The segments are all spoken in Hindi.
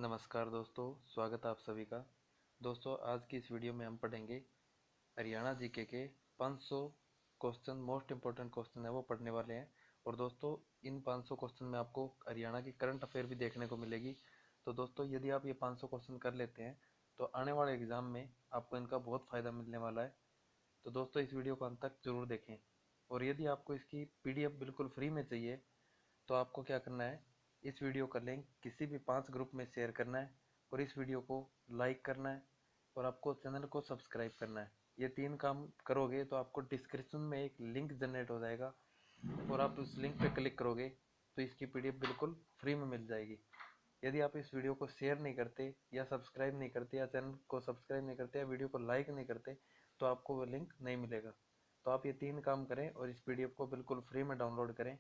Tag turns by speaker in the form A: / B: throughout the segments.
A: नमस्कार दोस्तों, स्वागत है आप सभी का। दोस्तों, आज की इस वीडियो में हम पढ़ेंगे हरियाणा जीके के 500 क्वेश्चन, मोस्ट इम्पोर्टेंट क्वेश्चन है वो पढ़ने वाले हैं। और दोस्तों, इन 500 क्वेश्चन में आपको हरियाणा की करंट अफेयर भी देखने को मिलेगी। तो दोस्तों, यदि आप ये 500 क्वेश्चन कर लेते हैं तो आने वाले एग्जाम में आपको इनका बहुत फ़ायदा मिलने वाला है। तो दोस्तों, इस वीडियो को अंत तक जरूर देखें। और यदि आपको इसकी PDF बिल्कुल फ्री में चाहिए तो आपको क्या करना है, इस वीडियो का लिंक किसी भी 5 ग्रुप में शेयर करना है और इस वीडियो को लाइक करना है और आपको चैनल को सब्सक्राइब करना है। ये 3 काम करोगे तो आपको डिस्क्रिप्शन में एक लिंक जनरेट हो जाएगा और आप उस लिंक पे क्लिक करोगे तो इसकी PDF बिल्कुल फ्री में मिल जाएगी। यदि आप इस वीडियो को शेयर नहीं करते या सब्सक्राइब नहीं करते या चैनल को सब्सक्राइब नहीं करते या वीडियो को लाइक नहीं करते तो आपको वो लिंक नहीं मिलेगा। तो आप ये 3 काम करें और इस PDF को बिल्कुल फ्री में डाउनलोड करें।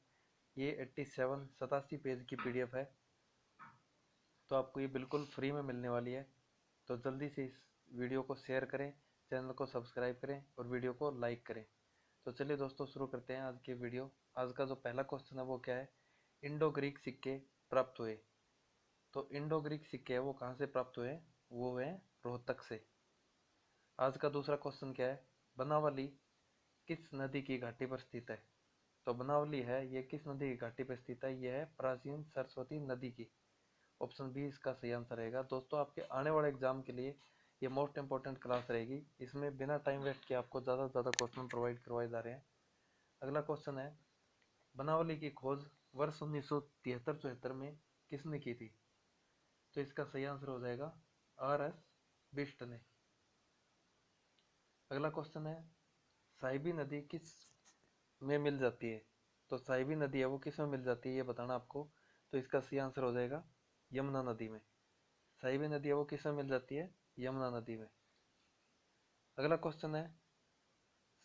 A: ये 87 पेज की PDF है, तो आपको ये बिल्कुल फ्री में मिलने वाली है। तो जल्दी से इस वीडियो को शेयर करें, चैनल को सब्सक्राइब करें और वीडियो को लाइक करें। तो चलिए दोस्तों, शुरू करते हैं आज की वीडियो। आज का जो पहला क्वेश्चन है वो क्या है, इंडो ग्रीक सिक्के प्राप्त हुए। तो इंडो ग्रीक सिक्के है वो कहाँ से प्राप्त हुए, वो है रोहतक से। आज का दूसरा क्वेश्चन क्या है, बनावली किस नदी की घाटी पर स्थित है। तो बनावली है ये किस नदी की घाटी पर स्थित है, ये है प्राचीन सरस्वती नदी की। ऑप्शन बी इसका सही आंसर रहेगा। दोस्तों, आपके आने वाले एग्जाम के लिए ये मोस्ट इंपॉर्टेंट क्लास रहेगी। इसमें बिना टाइम वेस्ट किए आपको ज़्यादा से ज़्यादा क्वेश्चन प्रोवाइड करवाए जा रहे हैं। अगला क्वेश्चन है, बनावली की खोज वर्ष 1973-74 में किसने की थी। तो इसका सही आंसर हो जाएगा RS बिष्ट ने। अगला क्वेश्चन है, साहिबी नदी किस में मिल जाती है। तो साहिबी नदी है वो किस में मिल जाती है ये बताना आपको। तो इसका सही आंसर हो जाएगा यमुना नदी में। साहिबी नदी है वो किस में मिल जाती है, यमुना नदी में। अगला क्वेश्चन है,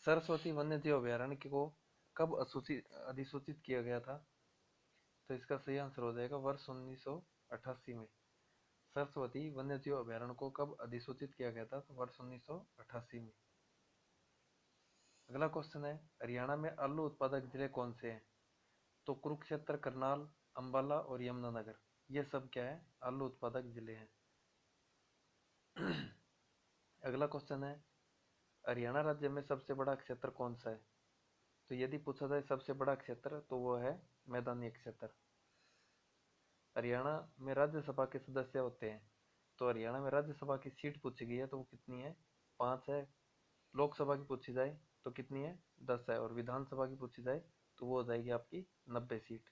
A: सरस्वती वन्यजीव अभयारण्य को कब अधिसूचित किया गया था। तो इसका सही आंसर हो जाएगा वर्ष 1988 में। सरस्वती वन्यजीव अभयारण्य को कब अधिसूचित किया गया था, तो वर्ष 1988 में। अगला क्वेश्चन है, हरियाणा में आलू उत्पादक जिले कौन से हैं। तो कुरुक्षेत्र, करनाल, अंबाला और यमुनानगर, ये सब क्या है, आलू उत्पादक जिले हैं। अगला क्वेश्चन है, हरियाणा राज्य में सबसे बड़ा क्षेत्र कौन सा है। तो यदि पूछा जाए सबसे बड़ा क्षेत्र तो वो है मैदानी क्षेत्र। हरियाणा में राज्यसभा के सदस्य होते हैं। तो हरियाणा में राज्यसभा की सीट पूछी गई है तो वो कितनी है, 5 है। लोकसभा की पूछी जाए तो कितनी है, 10 है। और विधानसभा की पूछी जाए तो वो हो जाएगी आपकी 90 सीट।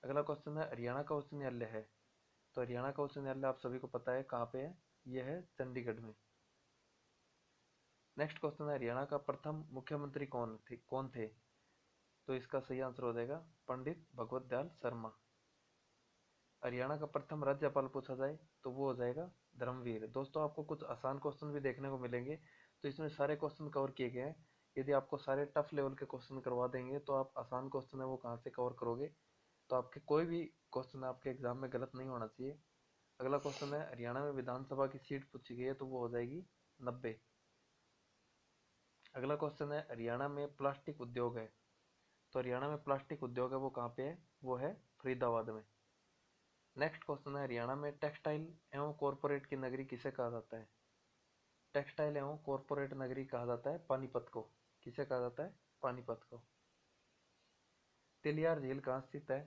A: अगला क्वेश्चन है, हरियाणा का उच्च न्यायालय है। तो हरियाणा का उच्च न्यायालय आप सभी को पता है कहाँ पे है, यह है चंडीगढ़ में। नेक्स्ट क्वेश्चन है, हरियाणा का प्रथम मुख्यमंत्री कौन थे। तो इसका सही आंसर हो जाएगा पंडित भगवत दयाल शर्मा। हरियाणा का प्रथम राज्यपाल पूछा जाए तो वो हो जाएगा धर्मवीर। दोस्तों, आपको कुछ आसान क्वेश्चन भी देखने को मिलेंगे, तो इसमें सारे क्वेश्चन कवर किए गए हैं। यदि आपको सारे टफ लेवल के क्वेश्चन करवा देंगे तो आप आसान क्वेश्चन है वो कहाँ से कवर करोगे। तो आपके कोई भी क्वेश्चन आपके एग्जाम में गलत नहीं होना चाहिए। अगला क्वेश्चन है, हरियाणा में विधानसभा की सीट पूछी गई है तो वो हो जाएगी 90। अगला क्वेश्चन है, हरियाणा में प्लास्टिक उद्योग है। तो हरियाणा में प्लास्टिक उद्योग है वो कहाँ पे है, वो है फरीदाबाद में। नेक्स्ट क्वेश्चन है, हरियाणा में टेक्सटाइल एवं कॉरपोरेट की नगरी किसे कहा जाता है। टेक्सटाइल एवं कॉरपोरेट नगरी कहा जाता है पानीपत को। किसे कहा जाता है, पानीपत को। तिलियार झील कहाँ स्थित है।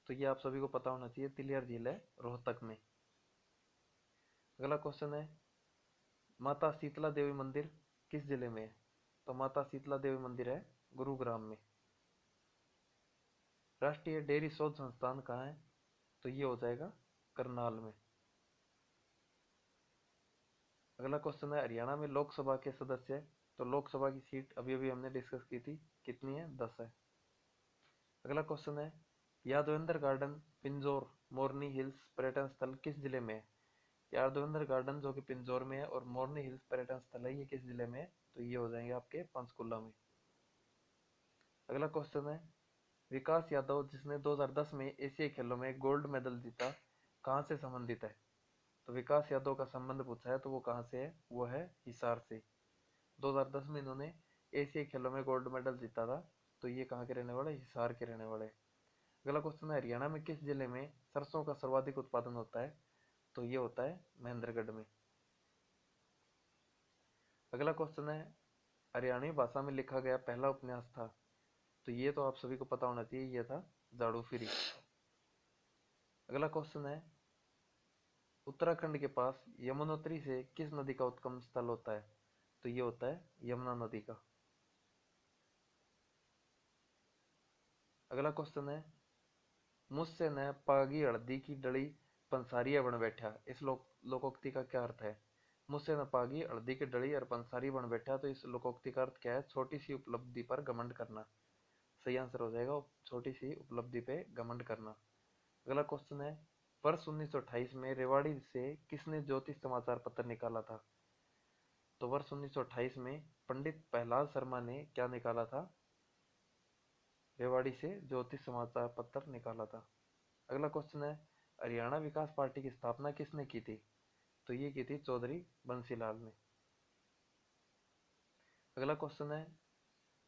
A: तो ये आप सभी को पता होना चाहिए, तिलियार झील है रोहतक में। अगला क्वेश्चन है, माता शीतला देवी मंदिर किस जिले में है। तो माता शीतला देवी मंदिर है गुरुग्राम में। राष्ट्रीय डेयरी शोध संस्थान कहाँ है। तो ये हो जाएगा करनाल में। अगला क्वेश्चन है, हरियाणा में लोकसभा के सदस्य। तो लोकसभा की सीट अभी अभी हमने डिस्कस की थी, कितनी है, 10 है। अगला क्वेश्चन है, यादवेंद्र गार्डन, पिंजौर, मोरनी हिल्स पर्यटन स्थल किस जिले में है। यादवेंद्र गार्डन जो कि पिंजौर में है और मोरनी हिल्स पर्यटन स्थल है ये किस जिले में है। तो ये हो जाएंगे आपके पंचकुला में। अगला क्वेश्चन है, विकास यादव जिसने 2010 में एशियाई खेलों में गोल्ड मेडल जीता कहाँ से संबंधित है। तो विकास यादव का संबंध पूछा है तो वो कहाँ से है, वो है हिसार से। 2010 में इन्होंने एशियाई खेलों में गोल्ड मेडल जीता था, तो ये कहाँ के रहने वाले, हिसार के रहने वाले। अगला क्वेश्चन है हरियाणा में किस जिले में सरसों का सर्वाधिक उत्पादन होता है? तो ये होता है महेंद्रगढ़ में। अगला क्वेश्चन है हरियाणवी भाषा में लिखा गया पहला उपन्यास था? तो ये तो आप सभी को पता होना चाहिए, ये था झाड़ू फिरी। अगला क्वेश्चन है उत्तराखंड के पास यमुनोत्री से किस नदी का उद्गम स्थल होता है? तो ये होता है यमुना नदी का। अगला क्वेश्चन है मुझसे न पागी हल्दी की डली पंसारिया बन बैठा, इस लोकोक्ति का क्या अर्थ है? मुझसे न पागी हल्दी की डली और पंसारी बन बैठा, तो इस लोकोक्ति का अर्थ क्या है? छोटी सी उपलब्धि पर घमंड करना। सही आंसर हो जाएगा छोटी सी उपलब्धि पे घमंड करना। अगला क्वेश्चन है वर्ष 1928 में रेवाड़ी से किसने ज्योतिष समाचार पत्र निकाला था? तो वर्ष 1928 में पंडित प्रहलाद शर्मा ने क्या निकाला था? रेवाड़ी से ज्योतिष समाचार पत्र निकाला था। अगला क्वेश्चन है हरियाणा विकास पार्टी की स्थापना किसने की थी? तो ये की थी चौधरी बंसीलाल ने। अगला क्वेश्चन है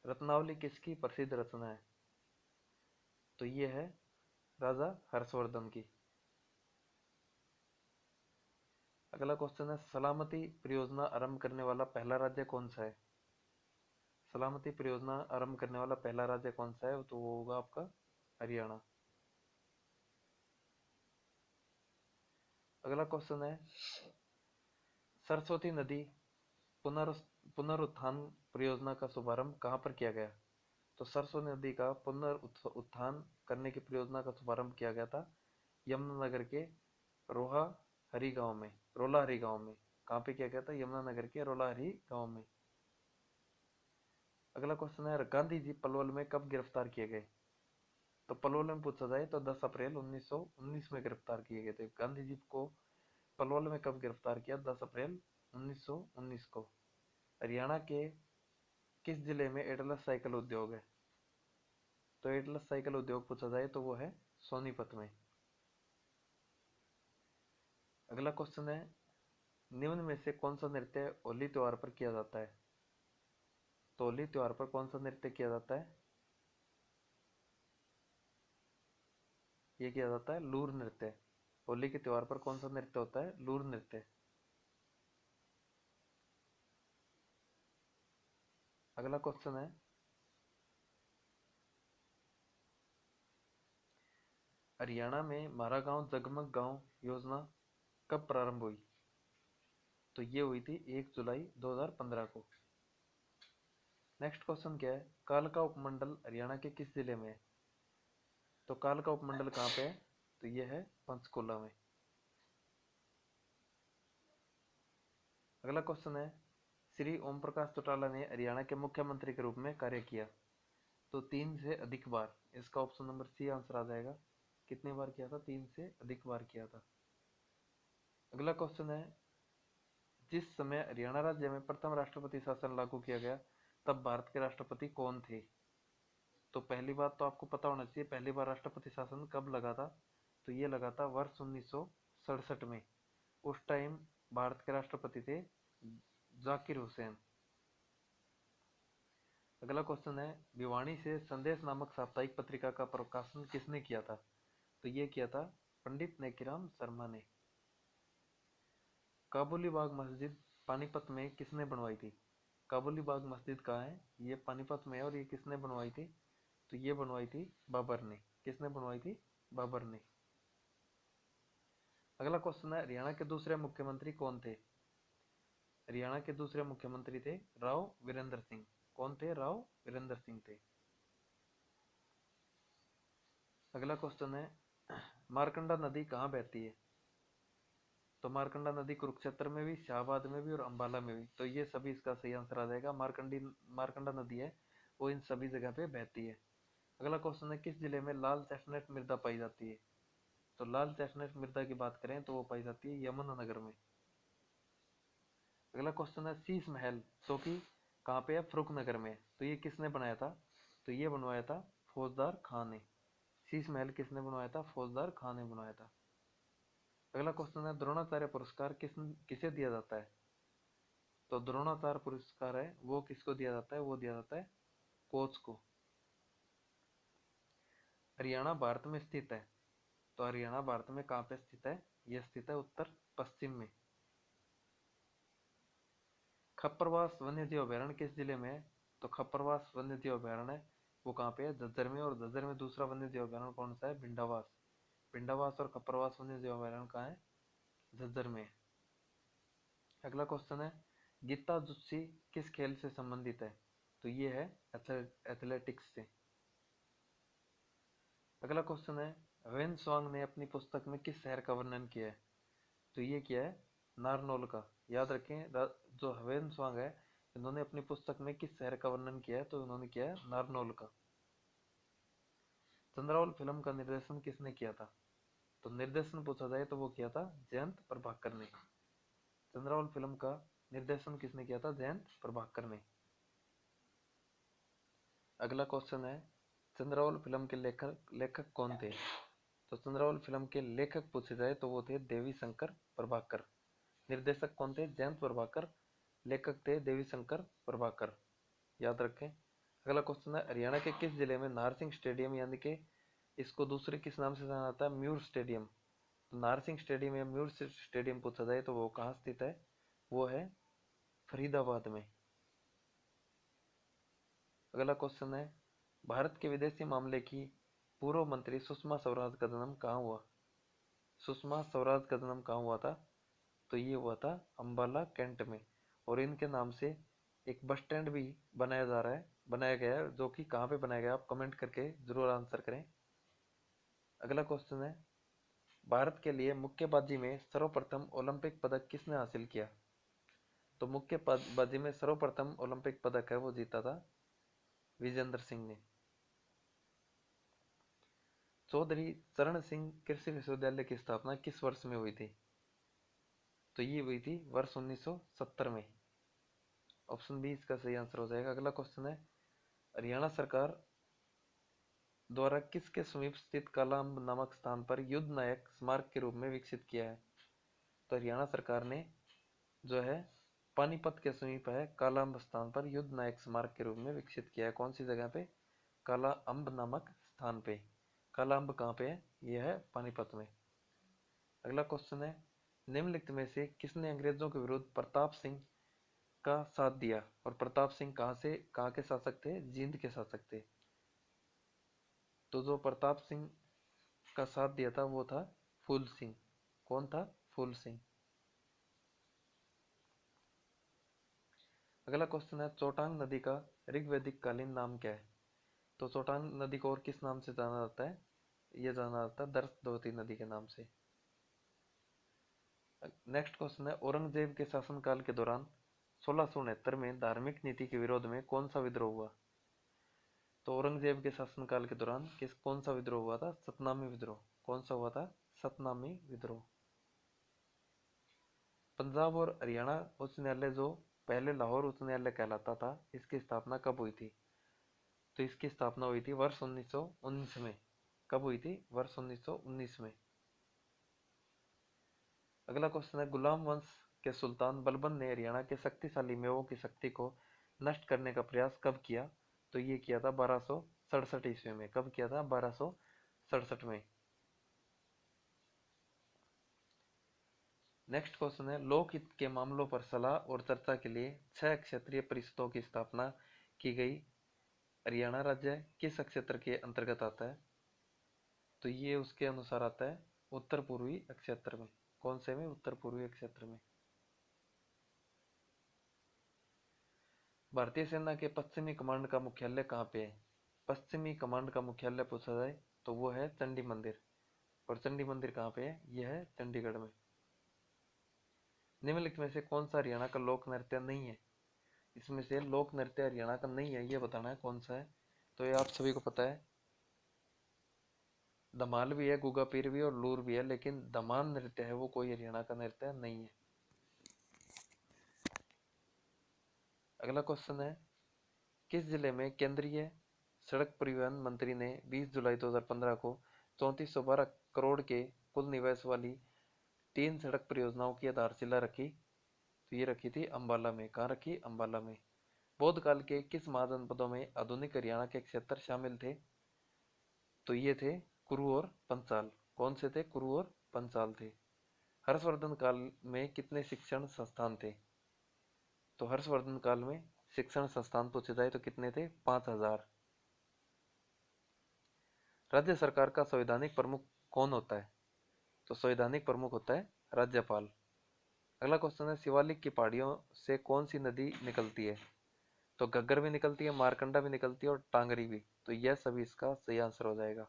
A: रत्नावली किसकी प्रसिद्ध रचना है? तो ये है राजा हर्षवर्धन की। अगला क्वेश्चन है सलामती परियोजना आरंभ करने वाला पहला राज्य कौन सा है? सलामती परियोजना आरंभ करने वाला पहला राज्य कौन सा है? तो वो होगा आपका हरियाणा। अगला क्वेश्चन है सरस्वती नदी पुनरुत्थान परियोजना का शुभारंभ कहाँ पर किया गया? तो सरस्वती नदी का पुनरुत्थान करने की परियोजना का शुभारंभ किया गया था यमुनानगर के रोलाहरी गांव में। कहाँ पे किया गया था? यमुनानगर के रोलाहरी गांव में। अगला क्वेश्चन है गांधी जी पलवल में कब गिरफ्तार किए गए? तो पलवल में पूछा जाए तो 10 अप्रैल 1919 में गिरफ्तार किए गए थे। गांधी जी को पलवल में कब गिरफ्तार किया? 10 अप्रैल 1919 को। हरियाणा के किस जिले में एटलस साइकिल उद्योग है? तो एटलस साइकिल उद्योग पूछा जाए तो वो है सोनीपत में। अगला क्वेश्चन है निम्न में से कौन सा नृत्य होली त्योहार पर किया जाता है? तो होली त्योहार पर कौन सा नृत्य किया जाता है? ये किया जाता है लूर नृत्य। होली के त्योहार पर कौन सा नृत्य होता है? लूर नृत्य। अगला क्वेश्चन है हरियाणा में मारा गांव जगमग गांव योजना कब प्रारंभ हुई? तो ये हुई थी 1 जुलाई 2015 को। नेक्स्ट क्वेश्चन क्या है कालका उपमंडल हरियाणा के किस जिले में है? तो कालका उपमंडल कहाँ पे है? तो ये है पंचकुला में। अगला क्वेश्चन है श्री ओम प्रकाश चौटाला ने हरियाणा के मुख्यमंत्री के रूप में कार्य किया? तो 3 से अधिक बार। इसका ऑप्शन नंबर सी आंसर आ जाएगा। कितनी बार किया था? 3 से अधिक बार किया था। अगला क्वेश्चन है जिस समय हरियाणा राज्य में प्रथम राष्ट्रपति शासन लागू किया गया तब भारत के राष्ट्रपति कौन थे? तो पहली बात तो आपको पता होना चाहिए पहली बार राष्ट्रपति शासन कब लगा था? तो ये लगा था वर्ष 1967 में। उस टाइम भारत के राष्ट्रपति थे जाकिर हुसैन। अगला क्वेश्चन है भिवानी से संदेश नामक साप्ताहिक पत्रिका का प्रकाशन किसने किया था? तो ये किया था पंडित नेकीराम शर्मा ने। काबुली बाग मस्जिद पानीपत में किसने बनवाई थी? काबुली बाग मस्जिद कहाँ है? ये पानीपत में है। और ये किसने बनवाई थी? तो ये बनवाई थी बाबर ने। किसने बनवाई थी? बाबर ने। अगला क्वेश्चन है हरियाणा के दूसरे मुख्यमंत्री कौन थे? हरियाणा के दूसरे मुख्यमंत्री थे राव वीरेंद्र सिंह। कौन थे? राव वीरेंद्र सिंह थे। अगला क्वेश्चन है मारकंडा नदी कहाँ बहती है? तो मारकंडा नदी कुरुक्षेत्र में भी, शाहबाद में भी और अंबाला में भी। तो ये सभी इसका सही आंसर आ जाएगा। मारकंडा नदी है वो इन सभी जगह पे बहती है। अगला क्वेश्चन है किस जिले में लाल चेस्टनट मृदा पाई जाती है? तो लाल चेस्टनट मृदा की बात करें तो वो पाई जाती है यमुनानगर में। अगला क्वेश्चन है शीश महल जो कि कहाँ पे है? फरुखनगर में। तो ये किसने बनाया था? तो ये बनवाया था फौजदार खान ने। शीश महल किसने बनवाया था? फौजदार खान ने बनवाया था। अगला क्वेश्चन है द्रोणाचार्य पुरस्कार किसे दिया जाता है? तो द्रोणाचार्य पुरस्कार है वो किसको दिया जाता है? वो दिया जाता है कोच को। हरियाणा भारत में स्थित है, तो हरियाणा भारत में कहाँ पे स्थित है? यह स्थित है उत्तर पश्चिम में। खप्परवास वन्यजीव अभयारण्य किस जिले में है? तो खप्परवास वन्यजीव अभयारण्य है वो कहाँ पे है? झज्जर में। और झज्जर में दूसरा वन्यजीव अभयारण्य कौन सा है? भिंडावास। भिंडावास और खप्परवास वन्यजीव अभयारण्य कहाँ है? झज्जर में। अगला क्वेश्चन है, गीता जुत्सी किस खेल से संबंधित है? तो ये है एथलेटिक्स से। अगला क्वेश्चन है, वेन स्वांग ने अपनी पुस्तक में किस शहर का वर्णन किया है? तो ये क्या है? नारनौल का। याद रखें, जो वेन स्वांग है इन्होंने अपनी पुस्तक में किस शहर का वर्णन किया है? तो इन्होंने किया है नारनौल का। चंद्रावल फिल्म का निर्देशन किसने किया था? तो निर्देशन पूछा जाए तो वो किया था जयंत प्रभाकर ने। चंद्रावल फिल्म का निर्देशन किसने किया था? जयंत प्रभाकर ने। अगला क्वेश्चन है, चंद्रावल फिल्म के लेखक कौन थे? तो चंद्रावल फिल्म के लेखक पूछे जाए तो वो थे देवी शंकर प्रभाकर। निर्देशक कौन थे? जयंत प्रभाकर। लेखक थे देवी शंकर प्रभाकर। याद रखें। अगला क्वेश्चन है, हरियाणा के किस जिले में नारसिंह स्टेडियम यानी कि इसको दूसरे किस नाम से जाना जाता है? Muir stadium. तो नारसिंह स्टेडियम या म्यूर स्टेडियम पूछा जाए तो वो कहाँ स्थित है? वो है फरीदाबाद में। अगला क्वेश्चन है, भारत के विदेशी मामले की पूर्व मंत्री सुषमा स्वराज का जन्म कहाँ हुआ? सुषमा स्वराज का जन्म कहाँ हुआ था? तो ये हुआ था अंबाला कैंट में। और इनके नाम से एक बस स्टैंड भी बनाया गया है, जो कि कहाँ पे बनाया गया आप कमेंट करके जरूर आंसर करें। अगला क्वेश्चन है, भारत के लिए मुक्केबाजी में सर्वप्रथम ओलंपिक पदक किसने हासिल किया? तो मुक्केबाजी में सर्वप्रथम ओलंपिक पदक है वो जीता था विजेंद्र सिंह ने। चौधरी चरण सिंह कृषि विश्वविद्यालय की स्थापना किस वर्ष में हुई थी? तो ये हुई थी वर्ष 1970 में। ऑप्शन बी इसका सही आंसर हो जाएगा। अगला क्वेश्चन है, हरियाणा सरकार द्वारा किसके समीप स्थित कालाअंब नामक स्थान पर युद्ध नायक स्मारक के रूप में विकसित किया है? तो हरियाणा सरकार ने जो है पानीपत के समीप है कालाअंब स्थान पर युद्ध नायक स्मारक के रूप में विकसित किया है। कौन सी जगह पे? कालाअंब नामक स्थान पे। कालाअंब कहाँ पे है? यह है पानीपत में। अगला क्वेश्चन है, निम्नलिखित में से किसने अंग्रेजों के विरुद्ध प्रताप सिंह का साथ दिया? और प्रताप सिंह कहाँ के शासक थे? जींद के शासक थे। तो जो प्रताप सिंह का साथ दिया था वो था फूल सिंह। कौन था? फूल सिंह। अगला क्वेश्चन है, चौटांग नदी का ऋग्वैदिक कालीन नाम क्या है? तो चौटांग नदी को और किस नाम से जाना जाता है? यह जाना जाता है दर्शवती नदी के नाम से। नेक्स्ट क्वेश्चन है, औरंगजेब के शासनकाल के दौरान 1669 में धार्मिक नीति के विरोध में कौन सा विद्रोह हुआ? तो औरंगजेब के शासनकाल के दौरान कौन सा विद्रोह हुआ था? सतनामी विद्रोह। कौन सा हुआ था? सतनामी विद्रोह। पंजाब और हरियाणा उच्च न्यायालय जो पहले लाहौर उच्च न्यायालय कहलाता था, इसकी स्थापना कब हुई थी? तो इसकी स्थापना हुई थी वर्ष 1919 में। कब हुई थी? वर्ष 1919 में। अगला क्वेश्चन है, गुलाम वंश के सुल्तान बलबन ने हरियाणा के शक्तिशाली मेवों की शक्ति को नष्ट करने का प्रयास कब किया? तो ये किया था 1267 ईस्वी में। कब किया था? 1267 में। नेक्स्ट क्वेश्चन है, लोकहित के मामलों पर सलाह और चर्चा के लिए 6 क्षेत्रीय परिषदों की स्थापना की गई। हरियाणा राज्य किस क्षेत्र के अंतर्गत आता है? तो ये उसके अनुसार आता है उत्तर पूर्वी क्षेत्र में। कौन से में? उत्तर पूर्वी क्षेत्र में। भारतीय सेना के पश्चिमी कमांड का मुख्यालय कहाँ पे है? पश्चिमी कमांड का मुख्यालय पूछा जाए तो वो है चंडी मंदिर। और चंडी मंदिर कहाँ पे है? यह है चंडीगढ़ में। निम्नलिखित में से कौन सा हरियाणा का लोक नृत्य नहीं है? इसमें से लोक नृत्य हरियाणा का नहीं है, ये बताना है कौन सा है। तो ये आप सभी को पता है, धमाल भी है, गुगा पीर भी और लूर भी है, लेकिन दमान नृत्य है वो कोई हरियाणा का नृत्य नहीं है। अगला क्वेश्चन है, किस जिले में केंद्रीय सड़क परिवहन मंत्री ने 20 जुलाई 2015 को 3412 करोड़ के कुल निवेश वाली 3 सड़क परियोजनाओं की आधारशिला रखी? तो ये रखी थी अंबाला में। कहाँ रखी? अंबाला में। बौद्ध काल के किस महाजनपदों में आधुनिक हरियाणा के क्षेत्र शामिल थे? तो ये थे तो ये थे कुरु और पंचाल। कौन से थे? कुरु और पंचाल थे। हर्षवर्धन काल में कितने शिक्षण संस्थान थे? तो हर्षवर्धन काल में शिक्षण संस्थान पूछे जाए तो कितने थे? 5000। राज्य सरकार का संवैधानिक प्रमुख कौन होता है? तो संवैधानिक प्रमुख होता है राज्यपाल। अगला क्वेश्चन है, शिवालिक की पहाड़ियों से कौन सी नदी निकलती है? तो घग्गर भी निकलती है, मारकंडा भी निकलती है और टांगरी भी। तो यह सभी इसका सही आंसर हो जाएगा।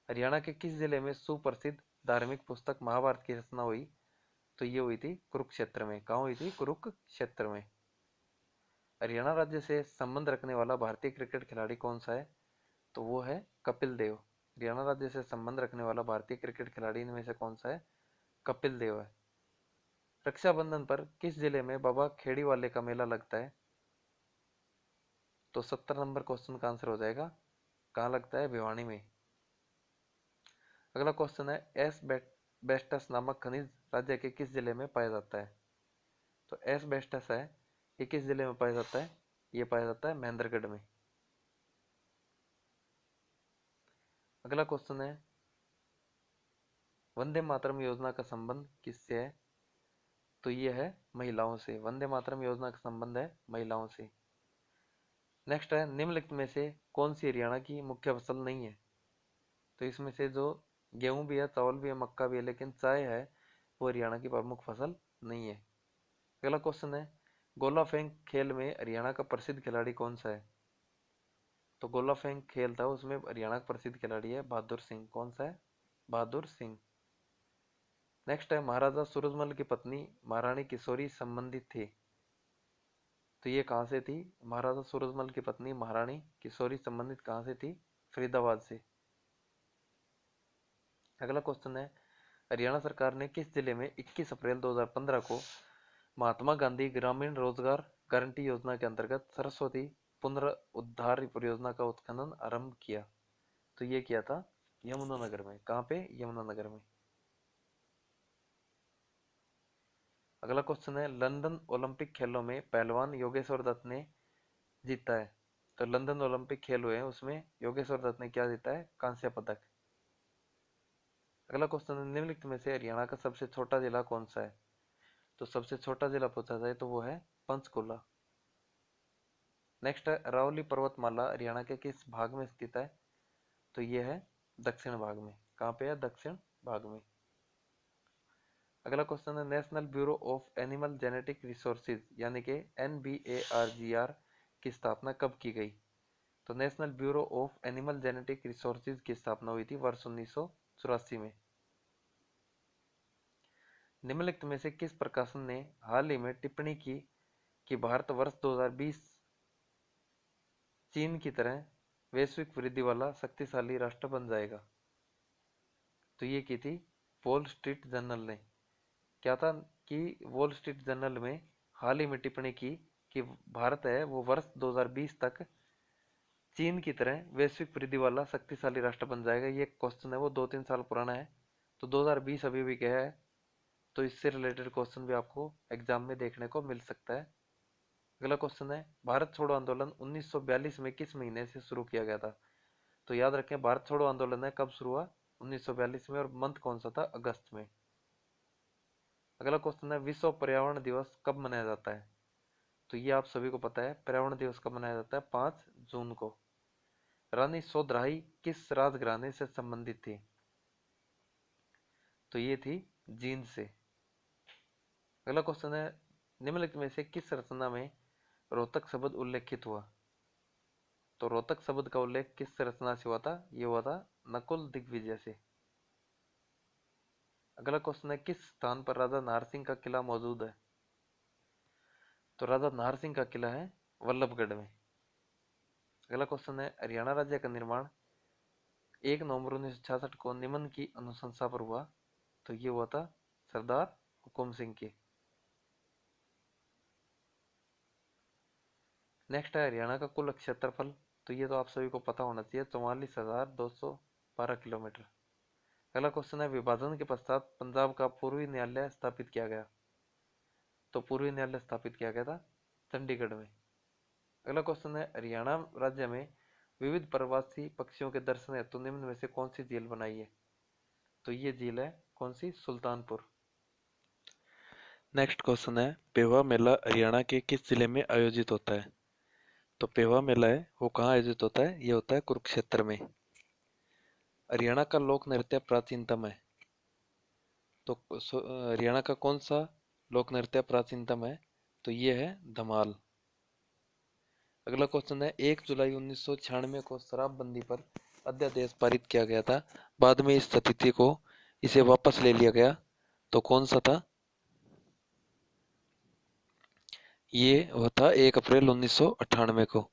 A: हरियाणा के किस जिले में सुप्रसिद्ध धार्मिक पुस्तक महाभारत की रचना हुई? तो ये हुई थी कुरुक्षेत्र में। कहाँ हुई थी? कुरुक्षेत्र में। हरियाणा राज्य से संबंध रखने वाला भारतीय क्रिकेट खिलाड़ी कौन सा है? तो वो है कपिल देव। हरियाणा राज्य से संबंध रखने वाला भारतीय क्रिकेट खिलाड़ी इनमें से कौन सा है? कपिल देव है। रक्षाबंधन पर किस जिले में बाबा खेड़ी वाले का मेला लगता है? तो 70 नंबर क्वेश्चन का आंसर हो जाएगा, कहाँ लगता है? भिवानी में। अगला क्वेश्चन है, एस्बेस्टस नामक खनिज राज्य के किस जिले में पाया जाता है? तो एस्बेस्टस है, ये किस जिले में पाया जाता है? ये पाया जाता है महेंद्रगढ़ में। अगला क्वेश्चन है, वंदे मातरम योजना का संबंध किससे है? तो ये है महिलाओं से। वंदे मातरम योजना का संबंध है महिलाओं से। नेक्स्ट है, निम्नलिखित में से कौन सी हरियाणा की मुख्य फसल नहीं है? तो इसमें से जो गेहूं भी है, चावल भी है, मक्का भी है, लेकिन चाय है वो हरियाणा की प्रमुख फसल नहीं है। अगला क्वेश्चन है, गोला फेंक खेल में हरियाणा का प्रसिद्ध खिलाड़ी कौन सा है? तो गोला फेंक खेल था, उसमें हरियाणा का प्रसिद्ध खिलाड़ी है बहादुर सिंह। कौन सा है? बहादुर सिंह। नेक्स्ट है, महाराजा सूरजमल की पत्नी महारानी किशोरी संबंधित थी। तो ये कहाँ से थी? महाराजा सूरजमल की पत्नी महारानी किशोरी संबंधित कहाँ से थी? फरीदाबाद से। अगला क्वेश्चन है, हरियाणा सरकार ने किस जिले में 21 अप्रैल 2015 को महात्मा गांधी ग्रामीण रोजगार गारंटी योजना के अंतर्गत सरस्वती पुनरुद्धार परियोजना का उत्खनन आरंभ किया? तो ये किया था यमुनानगर में। कहाँ पे? यमुनानगर में। अगला क्वेश्चन है, लंदन ओलंपिक खेलों में पहलवान योगेश्वर दत्त ने जीता है। तो लंदन ओलंपिक खेल हुए हैं, उसमें योगेश्वर दत्त ने क्या जीता है? कांस्य पदक। अगला क्वेश्चन है, निम्नलिखित में से हरियाणा का सबसे छोटा जिला कौन सा है? तो सबसे छोटा जिला पूछा जाए तो वो है पंचकुला। नेक्स्ट है, अरावली पर्वतमाला हरियाणा के किस भाग में स्थित है? तो ये है दक्षिण भाग में। कहाँ पे है? दक्षिण भाग में। अगला क्वेश्चन है, national bureau of animal genetic resources यानी कि NBARGR की स्थापना कब की गई? तो national bureau of animal genetic resources की स्थापना हुई थी वर्ष 1984 में। निम्नलिखित में से किस प्रकाशन ने हाल ही में टिप्पणी की कि भारत वर्ष 2020 चीन की तरह वैश्विक वृद्धि वाला शक्तिशाली राष्ट्र बन जाएगा? तो ये की थी वॉल स्ट्रीट जर्नल ने। क्या था कि वॉल स्ट्रीट जर्नल में हाल ही में टिप्पणी की कि भारत है वो वर्ष 2020 तक चीन की तरह वैश्विक वृद्धि वाला शक्तिशाली राष्ट्र बन जाएगा। ये क्वेश्चन है वो 2-3 साल पुराना है, तो 2020 अभी भी गया है, तो इससे रिलेटेड क्वेश्चन भी आपको एग्जाम में देखने को मिल सकता है। अगला क्वेश्चन है, भारत छोड़ो आंदोलन 1942 में किस महीने से शुरू किया गया था? तो याद रखें, भारत छोड़ो आंदोलन है कब शुरू हुआ? 1942 में। और मंथ कौन सा था? अगस्त में। अगला क्वेश्चन है, विश्व पर्यावरण दिवस कब मनाया जाता है? तो ये आप सभी को पता है, पर्यावरण दिवस कब मनाया जाता है? 5 जून को। रानी सोधराई किस राजघराने से संबंधित थी? तो ये थी जींद से। अगला क्वेश्चन है, निम्नलिखित में से किस रचना में रोहतक शब्द उल्लेखित हुआ? तो रोहतक शब्द का उल्लेख किस रचना से हुआ था? ये हुआ था नकुल दिग्विजय से। अगला क्वेश्चन है, किस स्थान पर राजा नाहरसिंह का किला मौजूद है? तो राजा नाहरसिंह का किला है वल्लभगढ़ में। अगला क्वेश्चन है, हरियाणा राज्य का निर्माण 1 नवंबर 1966 को निम्न की अनुशंसा पर हुआ? तो ये हुआ था सरदार हुकुम सिंह की। नेक्स्ट है, हरियाणा का कुल क्षेत्रफल। तो ये तो आप सभी को पता होना चाहिए, 44,212 किलोमीटर। अगला क्वेश्चन है, विभाजन के पश्चात पंजाब का पूर्वी न्यायालय स्थापित किया गया? तो पूर्वी न्यायालय स्थापित किया गया था चंडीगढ़ में। अगला क्वेश्चन है, हरियाणा राज्य में विविध प्रवासी पक्षियों के दर्शन हेतु निम्न में से कौन सी झील बनाई है? तो ये झील है कौन सी? सुल्तानपुर। नेक्स्ट क्वेश्चन है, पेवा मेला हरियाणा के किस जिले में आयोजित होता है? तो पेवा मेला है वो कहाँ आयोजित होता है? ये होता है कुरुक्षेत्र में। हरियाणा का लोक नृत्य प्राचीनतम है, तो हरियाणा का कौन सा लोक नृत्य प्राचीनतम है? तो ये है धमाल। अगला क्वेश्चन है, 1 जुलाई 1996 को शराबबंदी पर अध्यादेश पारित किया गया था, बाद में इस स्थिति को इसे वापस ले लिया गया, तो कौन सा था? ये हुआ था 1 अप्रैल 1998 को।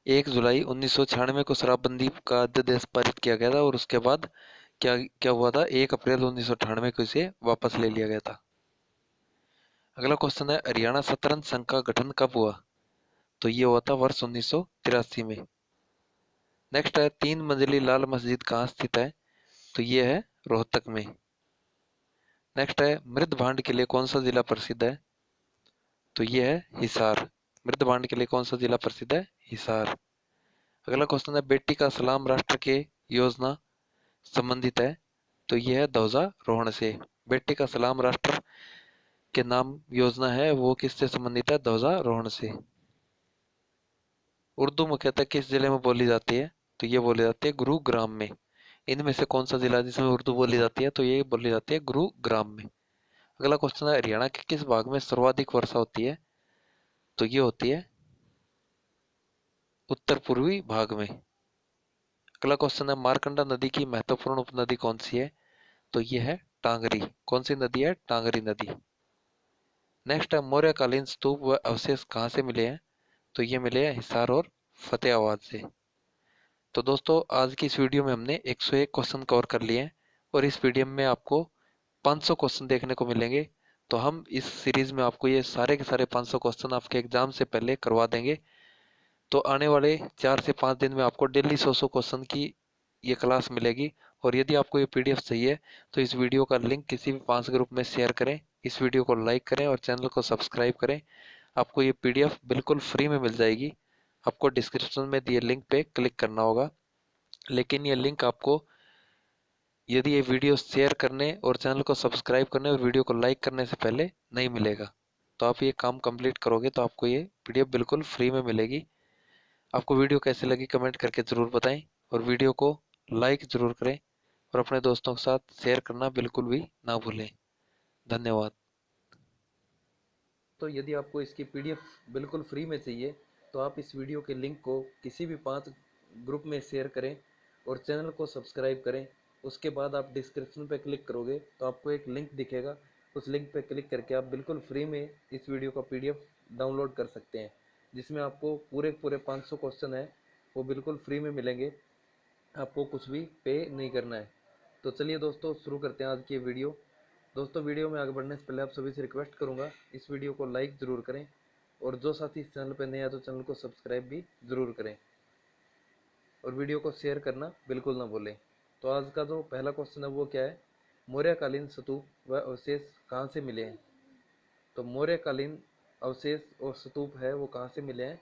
A: 1 जुलाई 1996 को शराबबंदी का अध्यादेश पारित किया गया था और उसके बाद क्या क्या हुआ था? 1 अप्रैल 1998 को इसे वापस ले लिया गया था। अगला क्वेश्चन है, हरियाणा शतरंज संघ का गठन कब हुआ? तो ये हुआ था वर्ष 1983 में। नेक्स्ट है, 3 मंजिली लाल मस्जिद कहाँ स्थित है? तो ये है रोहतक में। नेक्स्ट है, मृदभांड के लिए कौन सा जिला प्रसिद्ध है? तो ये है हिसार। मृदभांड के लिए कौन सा जिला प्रसिद्ध है? हिसार। अगला क्वेश्चन है, बेटी का सलाम राष्ट्र के योजना संबंधित है, तो यह है ध्वजारोहण से। बेटी का सलाम राष्ट्र के नाम योजना है वो किससे संबंधित है? ध्वजारोहण से। उर्दू मुख्यतः किस जिले में बोली जाती है? तो ये बोली जाती है गुरुग्राम में। इनमें से कौन सा जिला है जिसमें उर्दू बोली जाती है? तो ये बोली जाती है गुरुग्राम में। अगला क्वेश्चन है, हरियाणा के किस भाग में सर्वाधिक वर्षा होती है? तो ये होती है उत्तर पूर्वी भाग में। अगला क्वेश्चन है, मारकंडा नदी की महत्वपूर्ण उपनदी कौन सी है? तो ये है टांगरी। कौन सी नदी है? टांगरी नदी। नेक्स्ट है, मौर्यकालीन स्तूप व अवशेष कहाँ से मिले हैं? तो ये मिले हैं हिसार और फतेहाबाद से। तो दोस्तों आज की इस वीडियो में हमने 101 क्वेश्चन कवर कर लिए हैं और इस वीडियो में आपको 500 क्वेश्चन देखने को मिलेंगे। तो हम इस सीरीज में आपको ये सारे के सारे 500 क्वेश्चन आपके एग्जाम से पहले करवा देंगे। तो आने वाले 4 से 5 दिन में आपको डेली 100 क्वेश्चन की ये क्लास मिलेगी। और यदि आपको ये पीडीएफ चाहिए तो इस वीडियो का लिंक किसी भी 5 ग्रुप में शेयर करें, इस वीडियो को लाइक करें और चैनल को सब्सक्राइब करें। आपको ये पीडीएफ बिल्कुल फ्री में मिल जाएगी। आपको डिस्क्रिप्शन में दिए लिंक पे क्लिक करना होगा, लेकिन ये लिंक आपको यदि ये वीडियो शेयर करने और चैनल को सब्सक्राइब करने और वीडियो को लाइक करने से पहले नहीं मिलेगा। तो आप ये काम कंप्लीट करोगे तो आपको ये पीडीएफ बिल्कुल फ्री में मिलेगी। आपको वीडियो कैसे लगी कमेंट करके ज़रूर बताएं और वीडियो को लाइक ज़रूर करें और अपने दोस्तों के साथ शेयर करना बिल्कुल भी ना भूलें। धन्यवाद। तो यदि आपको इसकी पीडीएफ बिल्कुल फ्री में चाहिए तो आप इस वीडियो के लिंक को किसी भी 5 ग्रुप में शेयर करें और चैनल को सब्सक्राइब करें। उसके बाद आप डिस्क्रिप्शन पे क्लिक करोगे तो आपको एक लिंक दिखेगा, उस लिंक पे क्लिक करके आप बिल्कुल फ्री में इस वीडियो का पीडीएफ डाउनलोड कर सकते हैं, जिसमें आपको पूरे पूरे 500 क्वेश्चन है वो बिल्कुल फ्री में मिलेंगे। आपको कुछ भी पे नहीं करना है। तो चलिए दोस्तों शुरू करते हैं आज की वीडियो। दोस्तों वीडियो में आगे बढ़ने से पहले आप सभी से रिक्वेस्ट करूंगा इस वीडियो को लाइक ज़रूर करें और जो साथी इस चैनल पर नए हैं तो चैनल को सब्सक्राइब भी ज़रूर करें और वीडियो को शेयर करना बिल्कुल ना भूलें। तो आज का जो पहला क्वेश्चन है वो क्या है? मौर्यकालीन स्तूप व अवशेष कहाँ से मिले हैं? तो मौर्यकालीन अवशेष और स्तूप है वो कहाँ से मिले हैं?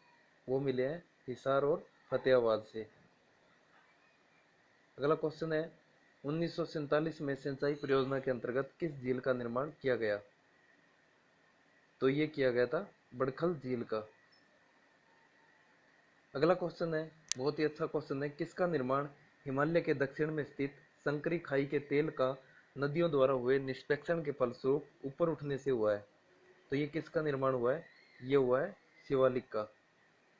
A: वो मिले हैं हिसार और फतेहाबाद से। अगला क्वेश्चन है, 1947 में सिंचाई परियोजना के अंतर्गत किस झील का निर्माण किया गया? तो ये किया गया था बड़खल झील का। अगला क्वेश्चन है, बहुत ही अच्छा क्वेश्चन है, किसका निर्माण हिमालय के दक्षिण में स्थित संकरी खाई के तेल का नदियों द्वारा हुए निष्पेक्षण के फलस्वरूप ऊपर उठने से हुआ है? तो ये किसका निर्माण हुआ है? ये हुआ है शिवालिक का।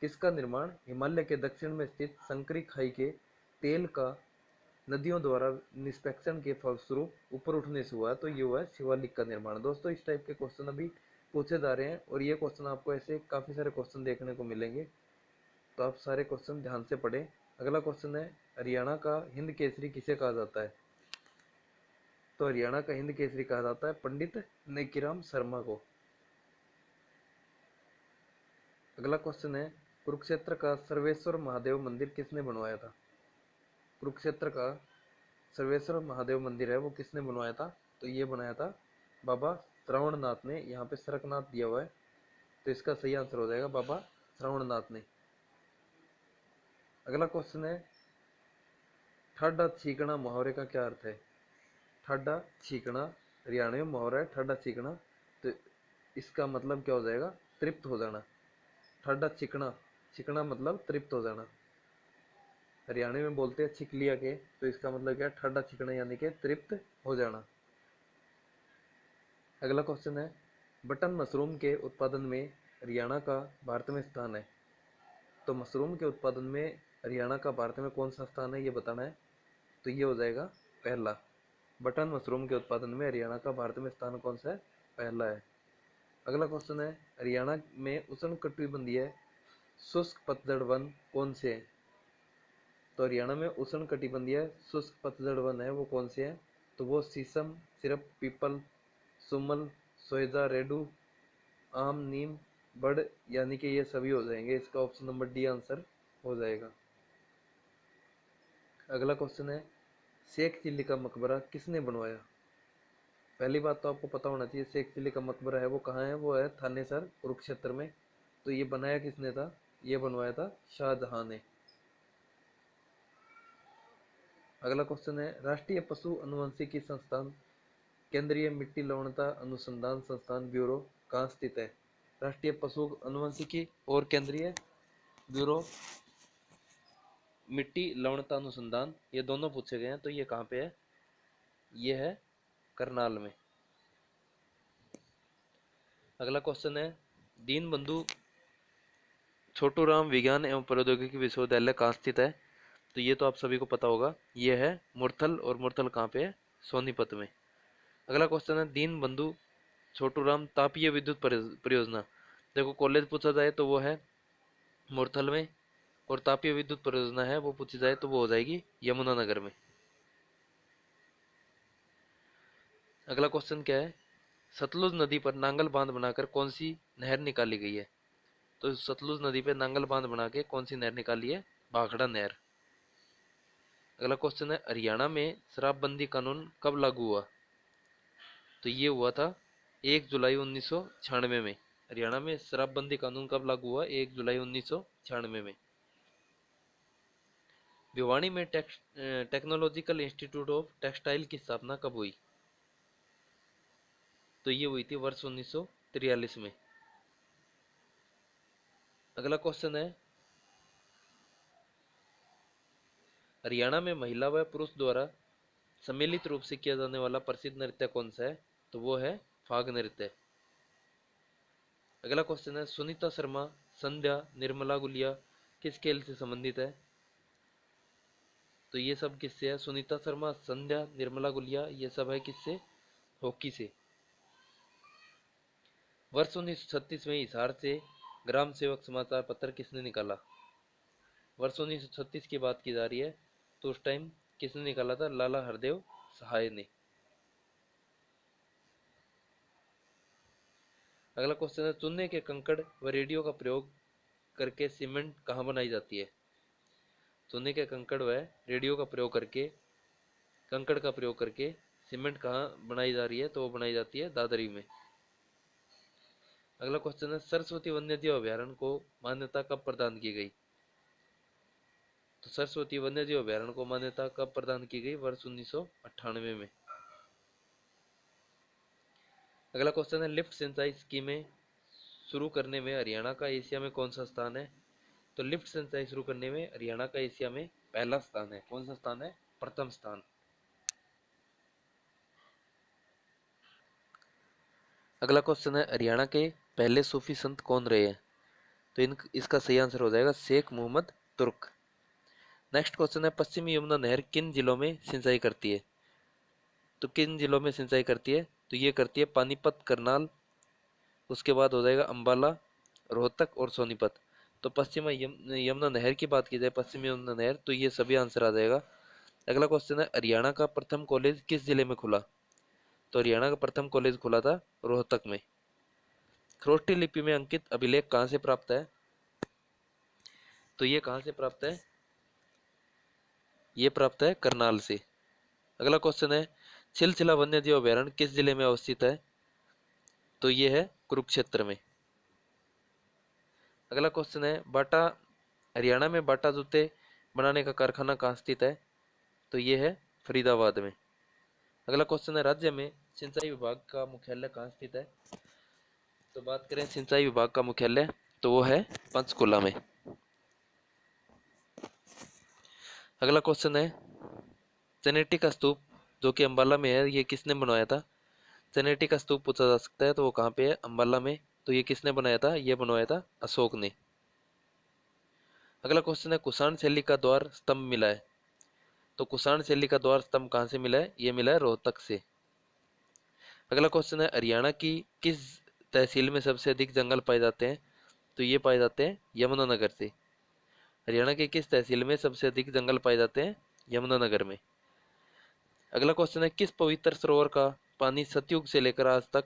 A: किसका निर्माण हिमालय के दक्षिण में स्थित संकरी खाई के तेल का नदियों द्वारा निष्पेक्षण के फलस्वरूप ऊपर उठने से हुआ? तो ये हुआ है शिवालिक का निर्माण। दोस्तों इस टाइप के क्वेश्चन अभी पूछे जा रहे हैं और ये क्वेश्चन आपको ऐसे काफी सारे क्वेश्चन देखने को मिलेंगे, तो आप सारे क्वेश्चन ध्यान से पढ़ें। अगला क्वेश्चन है, हरियाणा का हिंद केसरी किसे कहा जाता है? तो हरियाणा का हिंद केसरी कहा जाता है पंडित नेकीराम शर्मा को। अगला क्वेश्चन है, कुरुक्षेत्र का सर्वेश्वर महादेव मंदिर किसने बनवाया था? कुरुक्षेत्र का सर्वेश्वर महादेव मंदिर है वो किसने बनवाया था? तो ये बनाया था बाबा श्रवणनाथ ने। यहाँ पे सरकनाथ दिया हुआ है तो इसका सही आंसर हो जाएगा बाबा श्रवणनाथ ने। अगला क्वेश्चन है, ठाडा छीकना मुहावरे का क्या अर्थ है? ठाडा छीकना हरियाणवी में मुहावरा है, ठाडा छीकना। तो इसका मतलब क्या हो जाएगा? तृप्त हो जाना। ठाडा छिकना, छिकना मतलब तृप्त हो जाना। हरियाणवी में बोलते हैं छिक लिया के, तो इसका मतलब क्या है? ठाडा छिकना यानी कि तृप्त हो जाना। अगला क्वेश्चन है, बटन मशरूम के उत्पादन में हरियाणा का भारत में स्थान है। तो मशरूम के उत्पादन में हरियाणा का भारत में कौन सा स्थान है, ये बताना है। तो ये हो जाएगा पहला। बटन मशरूम के उत्पादन में हरियाणा का भारत में स्थान कौन सा है? पहला है। अगला क्वेश्चन है, हरियाणा में उष्णकटिबंधीय शुष्क पतझड़ वन कौन से हैं? तो हरियाणा में उष्णकटिबंधीय शुष्क पतझड़ वन है, वो कौन से हैं? तो वो शीशम, सिरप, पीपल, सुमल, सोएजा, रेडू, आम, नीम, बड़, यानी कि ये सभी हो जाएंगे। इसका ऑप्शन नंबर डी आंसर हो जाएगा। अगला क्वेश्चन है, शेख चिल्ली का मकबरा किसने बनवाया? पहली बात तो आपको पता होना चाहिए, शेख चिल्ली का मकबरा है वो कहाँ है? वो है थानेसर, कुरुक्षेत्र में। तो ये बनाया किसने था? ये बनवाया था शाहजहां ने। अगला क्वेश्चन है, राष्ट्रीय पशु अनुवंशिकी संस्थान केंद्रीय मिट्टी लवणता अनुसंधान संस्थान ब्यूरो कहाँ स्थित है? राष्ट्रीय पशु अनुवंशिकी और केंद्रीय ब्यूरो मिट्टी लवणता अनुसंधान, ये दोनों पूछे गए हैं। तो ये कहाँ पे है? ये है करनाल में। अगला क्वेश्चन है, दीनबंधु छोटूराम विज्ञान एवं प्रौद्योगिकी विश्वविद्यालय कहाँ स्थित है? तो ये तो आप सभी को पता होगा, ये है मुरथल। और मुरथल कहाँ पे है? सोनीपत में। अगला क्वेश्चन है, दीनबंधु छोटूराम तापीय विद्युत परियोजना, देखो कॉलेज पूछा जाए तो वो है मुरथल में, और तापीय विद्युत परियोजना है वो पूछी जाए तो वो हो जाएगी यमुनानगर में। अगला क्वेश्चन क्या है, सतलुज नदी पर नांगल बांध बनाकर कौन सी नहर निकाली गई है? तो सतलुज नदी पे नांगल बांध बना के कौन सी नहर निकाली है? भाखड़ा नहर। अगला क्वेश्चन है, हरियाणा में शराबबंदी कानून कब लागू हुआ? तो ये हुआ था 1 जुलाई 1996 में। हरियाणा में शराबबंदी कानून कब लागू हुआ? 1 जुलाई 1996 में। भिवानी में टेक्नोलॉजिकल इंस्टीट्यूट ऑफ टेक्सटाइल की स्थापना कब हुई? तो ये हुई थी वर्ष 1943 में। अगला क्वेश्चन है, हरियाणा में महिला व पुरुष द्वारा सम्मिलित रूप से किया जाने वाला प्रसिद्ध नृत्य कौन सा है? तो वो है फाग नृत्य। अगला क्वेश्चन है, सुनीता शर्मा, संध्या, निर्मला गुलिया किस खेल से संबंधित है? तो ये सब किससे है? सुनीता शर्मा, संध्या, निर्मला गुलिया, ये सब है किससे? हॉकी से। वर्ष 1936 में हिसार से ग्राम सेवक समाचार पत्र किसने निकाला? वर्ष 1936 की बात की जा रही है, तो उस टाइम किसने निकाला था? लाला हरदेव सहाय ने। अगला क्वेश्चन है, चूने के कंकड़ व रेडियो का प्रयोग करके सीमेंट कहाँ बनाई जाती है? चूने के कंकड़ व रेडियो का प्रयोग करके, कंकड़ का प्रयोग करके सीमेंट कहाँ बनाई जा रही है? तो वो बनाई जाती है दादरी में। अगला क्वेश्चन है, सरस्वती वन्यजीव अभ्यारण्य को मान्यता कब प्रदान की गई? तो सरस्वती वन्यजीव अभ्यारण्य को मान्यता कब प्रदान की गई? वर्ष 1998 में। अगला क्वेश्चन है, लिफ्ट सिंचाई स्कीमें शुरू करने में हरियाणा का एशिया में कौन सा स्थान है? तो लिफ्ट सिंचाई शुरू करने में हरियाणा का एशिया में पहला स्थान है। कौन सा स्थान है? प्रथम स्थान। अगला क्वेश्चन है, हरियाणा के पहले सूफी संत कौन रहे हैं? तो इसका सही आंसर हो जाएगा शेख मोहम्मद तुर्क। नेक्स्ट क्वेश्चन है, पश्चिमी यमुना नहर किन जिलों में सिंचाई करती है? तो किन जिलों में सिंचाई करती है? तो ये करती है पानीपत, करनाल, उसके बाद हो जाएगा अंबाला, रोहतक और सोनीपत। तो पश्चिम यमुना नहर की बात की जाए, पश्चिमी यमुना नहर, तो ये सभी आंसर आ जाएगा। अगला क्वेश्चन है, हरियाणा का प्रथम कॉलेज किस जिले में खुला? तो हरियाणा का प्रथम कॉलेज खुला था रोहतक में। खरोष्टी लिपि में अंकित अभिलेख कहाँ से प्राप्त है? तो ये कहाँ से प्राप्त है? ये प्राप्त है करनाल से। अगला क्वेश्चन है, छिलछिला वन्यजीव अभयारण्य किस जिले में अवस्थित है? तो ये है कुरुक्षेत्र में। अगला क्वेश्चन है, बाटा, हरियाणा में बाटा जूते बनाने का कारखाना कहाँ स्थित है? तो ये है फरीदाबाद में। अगला क्वेश्चन है, राज्य में सिंचाई विभाग का मुख्यालय कहाँ स्थित है? तो बात करें सिंचाई विभाग का मुख्यालय, तो वो है पंचकुला में। अगला क्वेश्चन है, चनेटी का स्तूप जो कि अंबाला में है, ये किसने बनवाया था? चनेटी का स्तूप पूछा जा सकता है, तो वो कहाँ पे है? अंबाला में। तो ये किसने बनाया था? ये बनवाया था अशोक ने। अगला क्वेश्चन है, कुषाण शैली का द्वार स्तंभ मिला है। तो कुषाण शैली का द्वार स्तंभ कहाँ से मिला है? ये मिला है रोहतक से। अगला क्वेश्चन है, हरियाणा की किस तहसील में सबसे अधिक जंगल पाए जाते हैं? तो ये पाए जाते हैं यमुनानगर से। हरियाणा के किस तहसील में सबसे अधिक जंगल पाए जाते हैं? यमुनानगर में। अगला क्वेश्चन है, किस पवित्र सरोवर का पानी सतयुग से लेकर आज तक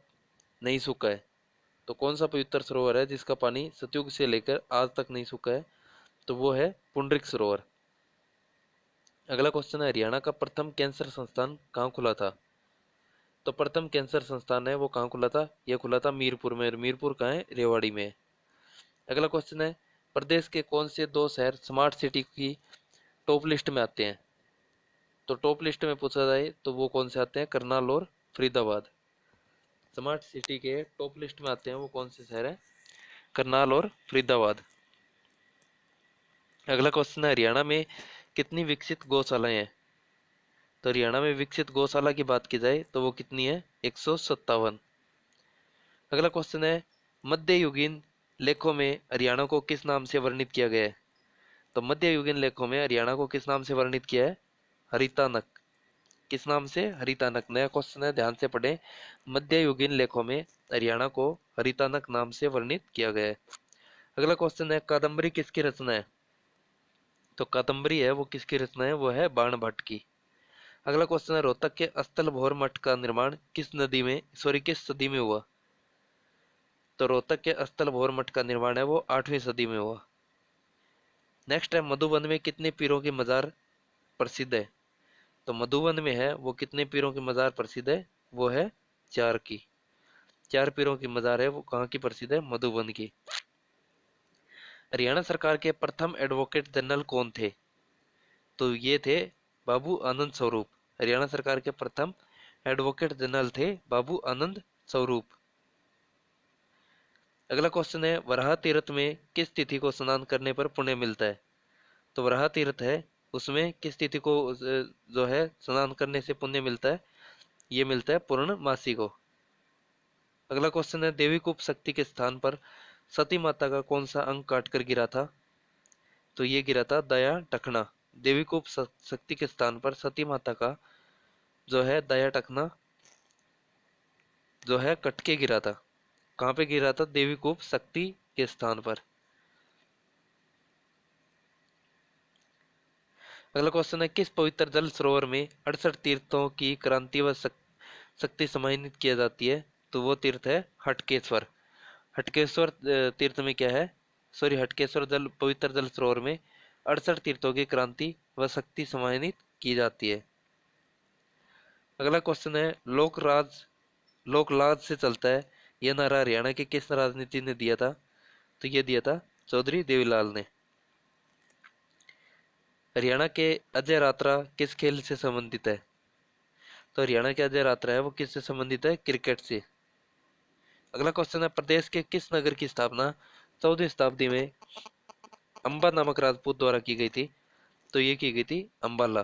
A: नहीं सूखा है? तो कौन सा पवित्र सरोवर है जिसका पानी सतयुग से लेकर आज तक नहीं सूखा है? तो वो है पुंडरिक सरोवर। अगला क्वेश्चन है, हरियाणा का प्रथम कैंसर संस्थान कहाँ खुला था? तो प्रथम कैंसर संस्थान है वो कहाँ खुला था? ये खुला था मीरपुर में। मीरपुर कहाँ है? रेवाड़ी में। अगला क्वेश्चन है, प्रदेश के कौन से दो शहर स्मार्ट सिटी की टॉप लिस्ट में आते हैं? तो टॉप लिस्ट में पूछा जाए तो वो कौन से आते हैं? करनाल और फरीदाबाद। स्मार्ट सिटी के टॉप लिस्ट में आते हैं वो कौन से शहर हैं? करनाल और फरीदाबाद। अगला क्वेश्चन है, हरियाणा में कितनी विकसित गौशालाएं हैं? तो हरियाणा में विकसित गौशाला की बात की जाए तो वो कितनी है? 157। अगला क्वेश्चन है, मध्ययुगीन लेखों में हरियाणा को किस नाम से वर्णित किया गया है? तो मध्ययुगीन लेखों में हरियाणा को किस नाम से वर्णित किया है? हरितानक। किस नाम से? हरितानक। नया क्वेश्चन है, ध्यान से पढ़ें। मध्ययुगीन लेखों में हरियाणा को हरितानक नाम से वर्णित किया गया है। अगला क्वेश्चन है, कादम्बरी किसकी रचना है? तो कादम्बरी है वो किसकी रचना है? वो है बाण भट्ट की। अगला क्वेश्चन है, रोहतक के अस्थल भोर मठ का निर्माण किस नदी में किस सदी में हुआ? तो रोहतक के अस्थल भोर मठ का निर्माण है वो 8वीं सदी में हुआ। नेक्स्ट है, मधुबन में कितने पीरों की मजार प्रसिद्ध है? तो मधुबन में है वो कितने पीरों की मजार प्रसिद्ध है? वो है 4 की। 4 पीरों की मजार है वो कहाँ की प्रसिद्ध है? मधुबन की। हरियाणा सरकार के प्रथम एडवोकेट जनरल कौन थे? तो ये थे बाबू आनंद स्वरूप। हरियाणा सरकार के प्रथम एडवोकेट जनरल थे बाबू आनंद स्वरूप। अगला क्वेश्चन है, वराह तीर्थ में किस तिथि को स्नान करने पर पुण्य मिलता है? तो वराह तीर्थ है उसमें किस तिथि को जो है स्नान करने से पुण्य मिलता है? ये मिलता है पूर्णमासी को। अगला क्वेश्चन है, देवी कूप शक्ति के स्थान पर सती माता का कौन सा अंग काटकर गिरा था? तो ये गिरा था दया टखना। देवी कूप शक्ति के स्थान पर सती माता का जो है दया टखना जो है कट के गिरा था। कहाँ पे गिरा था? देवी कूप शक्ति के स्थान पर। अगला क्वेश्चन है, किस पवित्र जल सरोवर में 68 तीर्थों की क्रांति व शक्ति समाहित की जाती है? तो वो तीर्थ है हटकेश्वर। हटकेश्वर तीर्थ में क्या है? सॉरी, हटकेश्वर जल पवित्र जल सरोवर में 68 तीर्थों की क्रांति व शक्ति समाहित की जाती है। अगला क्वेश्चन है, लोक लाज से चलता है, यह नारा हरियाणा के किस राजनीति ने दिया था? तो ये दिया था चौधरी देवीलाल ने। हरियाणा के अजय रात्रा किस खेल से संबंधित है? तो हरियाणा के अजय रात्रा है वो किससे संबंधित है? क्रिकेट से। अगला क्वेश्चन है, प्रदेश के किस नगर की स्थापना 14वीं शताब्दी में अंबा नामक राजपूत द्वारा की गई थी? तो ये की गई थी अंबाला।